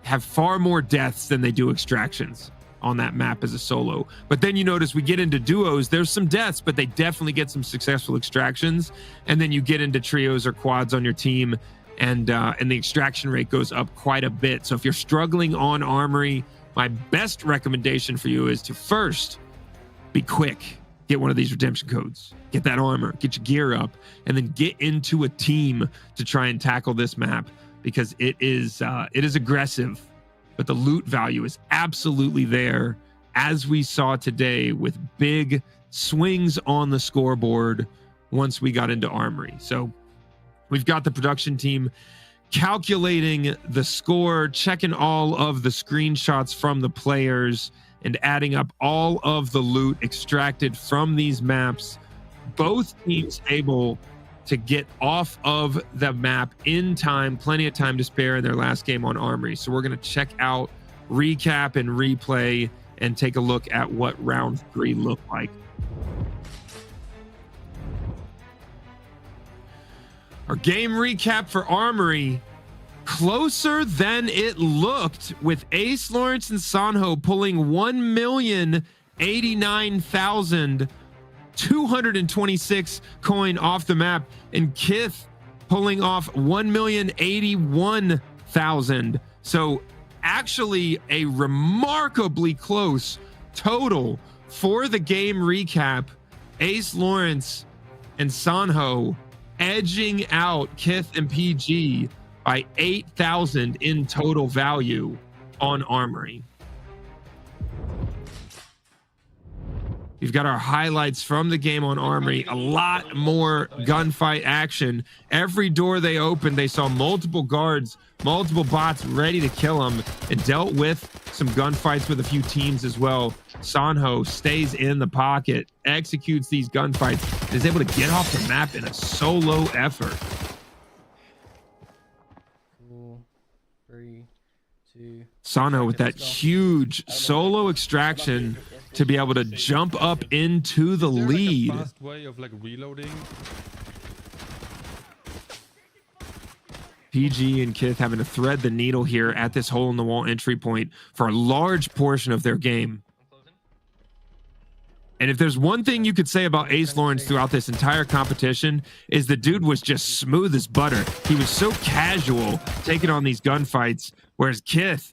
have far more deaths than they do extractions on that map as a solo. But then you notice we get into duos, there's some deaths, but they definitely get some successful extractions. And then you get into trios or quads on your team, and the extraction rate goes up quite a bit. So if you're struggling on Armory, my best recommendation for you is to first be quick, get one of these redemption codes, get that armor, get your gear up, and then get into a team to try and tackle this map, because it is aggressive, but the loot value is absolutely there, as we saw today with big swings on the scoreboard once we got into Armory. So we've got the production team calculating the score, checking all of the screenshots from the players, and adding up all of the loot extracted from these maps. Both teams able to get off of the map in time, plenty of time to spare in their last game on Armory. So we're going to check out, recap, and replay, and take a look at what round 3 looked like. Our game recap for Armory, closer than it looked, with AceLawrence and Sonho pulling 1,089,226 coin off the map, and Kith pulling off 1,081,000. So actually a remarkably close total for the game recap. AceLawrence and Sonho edging out Kith and PG by 8,000 in total value on Armory. We've got our highlights from the game on Armory. A lot more gunfight action. Every door they opened, they saw multiple guards, multiple bots ready to kill them, and dealt with some gunfights with a few teams as well. Sonho stays in the pocket, executes these gunfights, and is able to get off the map in a solo effort. Cool. 3, 2. Sonho with that huge solo extraction to be able to jump up into the lead. A fast way of like reloading? PG and Kith having to thread the needle here at this hole in the wall entry point for a large portion of their game. And if there's one thing you could say about AceLawrence throughout this entire competition, is the dude was just smooth as butter. He was so casual taking on these gunfights, whereas Kith,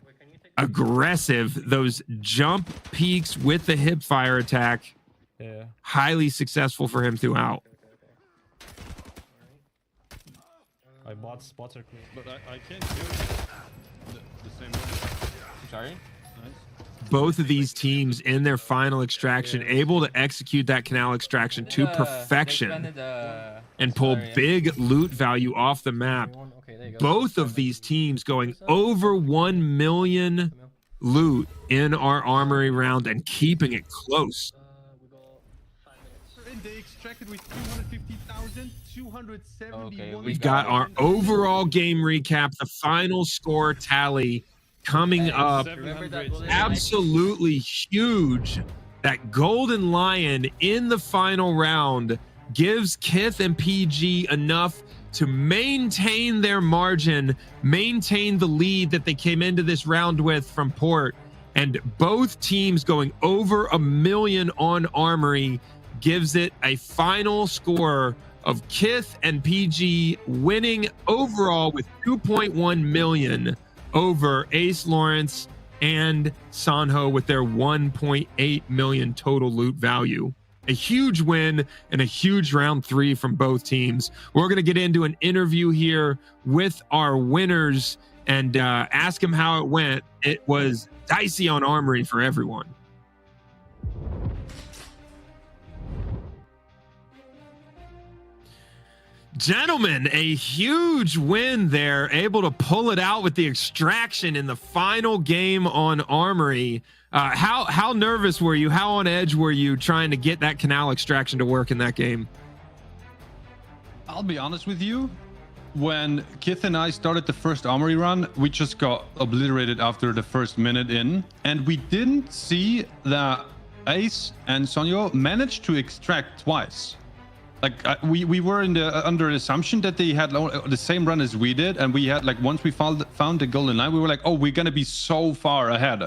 aggressive, those jump peaks with the hip fire attack, highly successful for him throughout. Bots are clean. But I can't do the same way. I'm sorry? Nice. Both of these teams in their final extraction able to execute that canal extraction to perfection and pull big loot value off the map. Both of these teams going over 1 million loot in our Armory round and keeping it close. And they extracted with 250,000, 271. We've got our overall game recap, the final score tally coming up. Absolutely huge. That Golden Lion in the final round gives Kith and PG enough to maintain their margin, maintain the lead that they came into this round with from Port. And both teams going over 1 million on Armory gives it a final score of Kith and PG winning overall with 2.1 million over AceLawrence and Sonho with their 1.8 million total loot value. A huge win and a huge round 3 from both teams. We're going to get into an interview here with our winners and ask them how it went. It was dicey on Armory for everyone. Gentlemen, a huge win there, able to pull it out with the extraction in the final game on Armory. How nervous were you? How on edge were you trying to get that canal extraction to work in that game? I'll be honest with you. When Kith and I started the first Armory run, we just got obliterated after the first minute in, and we didn't see that Ace and Sonho managed to extract twice. Like we were in the under the assumption that they had the same run as we did, and we had like once we found the golden line, we were like, oh, we're gonna be so far ahead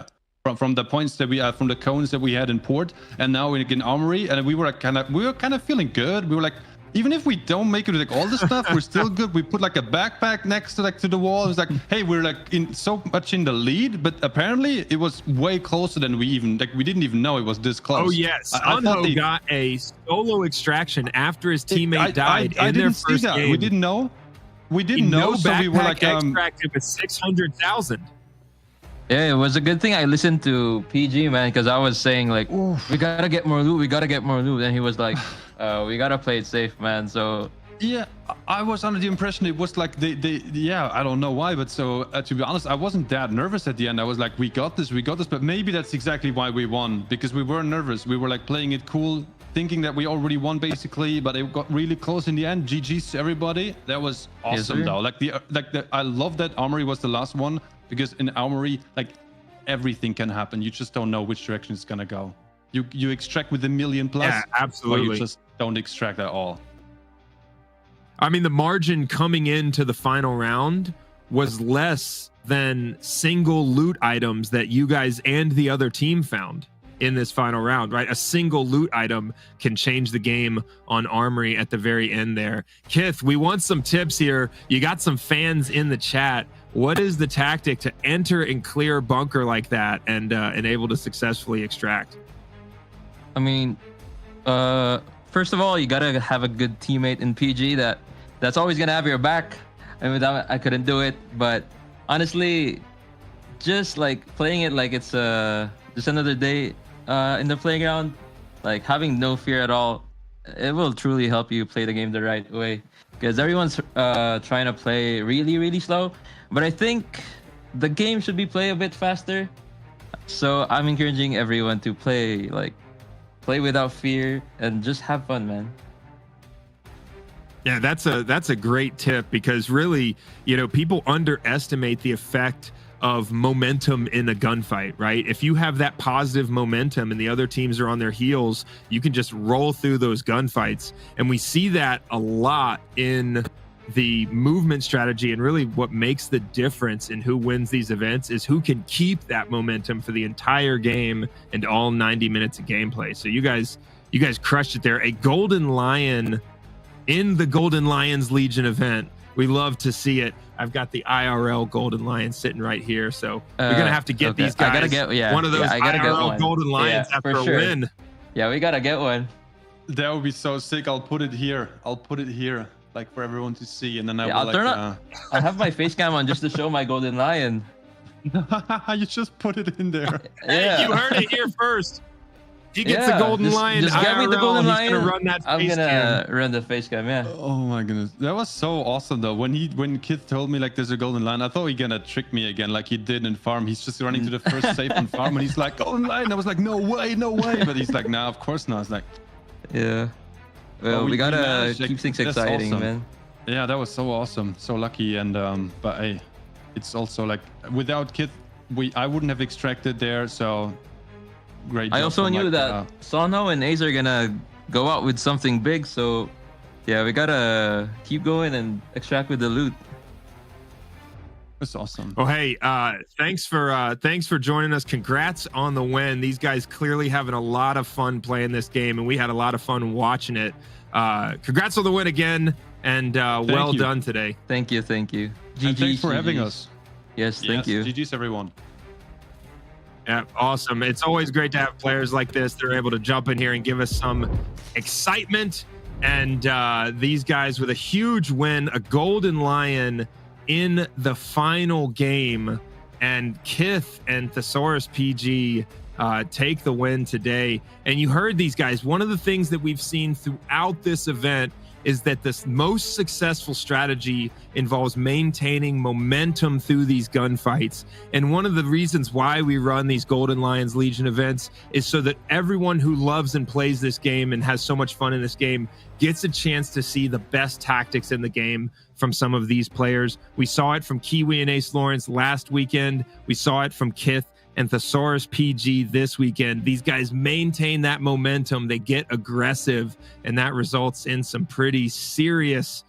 from the points that we from the cones that we had in Port, and now in Armory, and we were kind of feeling good. We were like, even if we don't make it like all the stuff, we're still good. We put like a backpack next to to the wall. It was like, hey, we're like in so much in the lead, but apparently it was way closer than we didn't even know it was this close. Oh yes, Sonho got a solo extraction after his teammate died in their first game. We didn't know. We didn't know, so we were like extracted with 600,000. Yeah, it was a good thing I listened to PG, man, because I was saying like, we gotta get more loot, and he was like, we gotta play it safe, man. So Yeah, I was under the impression it was like yeah, I don't know why, but so to be honest, I wasn't that nervous at the end. I was like, we got this, but maybe that's exactly why we won, because we were nervous. We were like playing it cool, thinking that we already won basically, but it got really close in the end. GG's to everybody. That was awesome though. Like I love that Armory was the last one, because in Armory, like everything can happen. You just don't know which direction it's gonna go. You extract with a million plus, yeah, absolutely. Or you just don't extract at all. I mean, the margin coming into the final round was less than single loot items that you guys and the other team found in this final round, right? A single loot item can change the game on Armory at the very end there. Kith, we want some tips here. You got some fans in the chat. What is the tactic to enter and clear a bunker like that and able to successfully extract? I mean, first of all, you gotta have a good teammate in PG that's always gonna have your back. And without, I couldn't do it. But honestly, just like playing it like it's just another day in the playground, like having no fear at all, it will truly help you play the game the right way. Because everyone's trying to play really, really slow. But I think the game should be played a bit faster. So I'm encouraging everyone to play without fear and just have fun, man. Yeah, that's a great tip, because really, people underestimate the effect of momentum in a gunfight, right? If you have that positive momentum and the other teams are on their heels, you can just roll through those gunfights. And we see that a lot in the movement strategy, and really what makes the difference in who wins these events is who can keep that momentum for the entire game and all 90 minutes of gameplay. So you guys crushed it there. A Golden Lion in the Golden Lions Legion event. We love to see it. I've got the IRL Golden Lion sitting right here, so we're gonna have to get these guys. I gotta get one of those IRL Golden Lions after a win. Yeah, we gotta get one. That would be so sick. I'll put it here, like for everyone to see, and then I'll turn up. I have my face cam on just to show my Golden Lion. You just put it in there. Hey, you heard it here first. He gets the Golden Lion. Just get me the Golden Lion. Gonna run that I'm gonna run the face cam. Yeah. Oh my goodness, that was so awesome though. When Kith told me like there's a Golden Lion, I thought he gonna trick me again, like he did in Farm. He's just running to the first safe on Farm, and he's like Golden Lion. I was like, no way. But he's like, nah, of course not. It's like, yeah. Well, we gotta keep things exciting, awesome. man. Yeah, that was so awesome, so lucky, and but hey, it's also like without Kith, I wouldn't have extracted there. So. Great. I also knew that Sonho and Ace are gonna go out with something big, so yeah, we gotta keep going and extract with the loot. That's awesome. Oh, hey, thanks for joining us. Congrats on the win. These guys clearly having a lot of fun playing this game, and we had a lot of fun watching it. Congrats on the win again, and well done today. Thank you. GG, thanks for having us. Yes, thank you. GG's everyone. Yeah, awesome. It's always great to have players like this. They're able to jump in here and give us some excitement. And these guys with a huge win, a Golden Lion in the final game. And Kith and ThesaurusPG take the win today. And you heard these guys. One of the things that we've seen throughout this event is that the most successful strategy involves maintaining momentum through these gunfights. And one of the reasons why we run these Golden Lions Legion events is so that everyone who loves and plays this game and has so much fun in this game gets a chance to see the best tactics in the game from some of these players. We saw it from Kiwi and AceLawrence last weekend. We saw it from Kith and ThesaurusPG this weekend. These guys maintain that momentum. They get aggressive, and that results in some pretty serious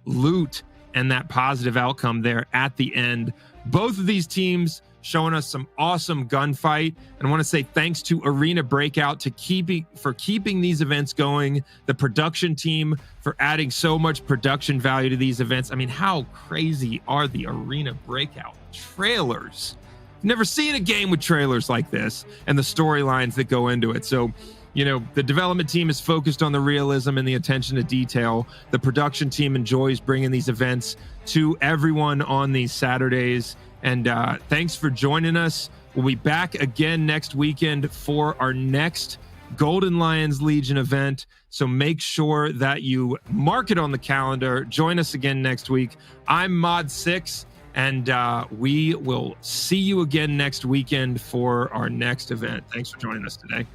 loot and that positive outcome there at the end. Both of these teams showing us some awesome gunfight. And I want to say thanks to Arena Breakout for keeping these events going, the production team for adding so much production value to these events. I mean, how crazy are the Arena Breakout trailers? Never seen a game with trailers like this and the storylines that go into it. So, the development team is focused on the realism and the attention to detail. The production team enjoys bringing these events to everyone on these Saturdays. And thanks for joining us. We'll be back again next weekend for our next Golden Lions Legion event. So make sure that you mark it on the calendar. Join us again next week. I'm Mod6, and we will see you again next weekend for our next event. Thanks for joining us today.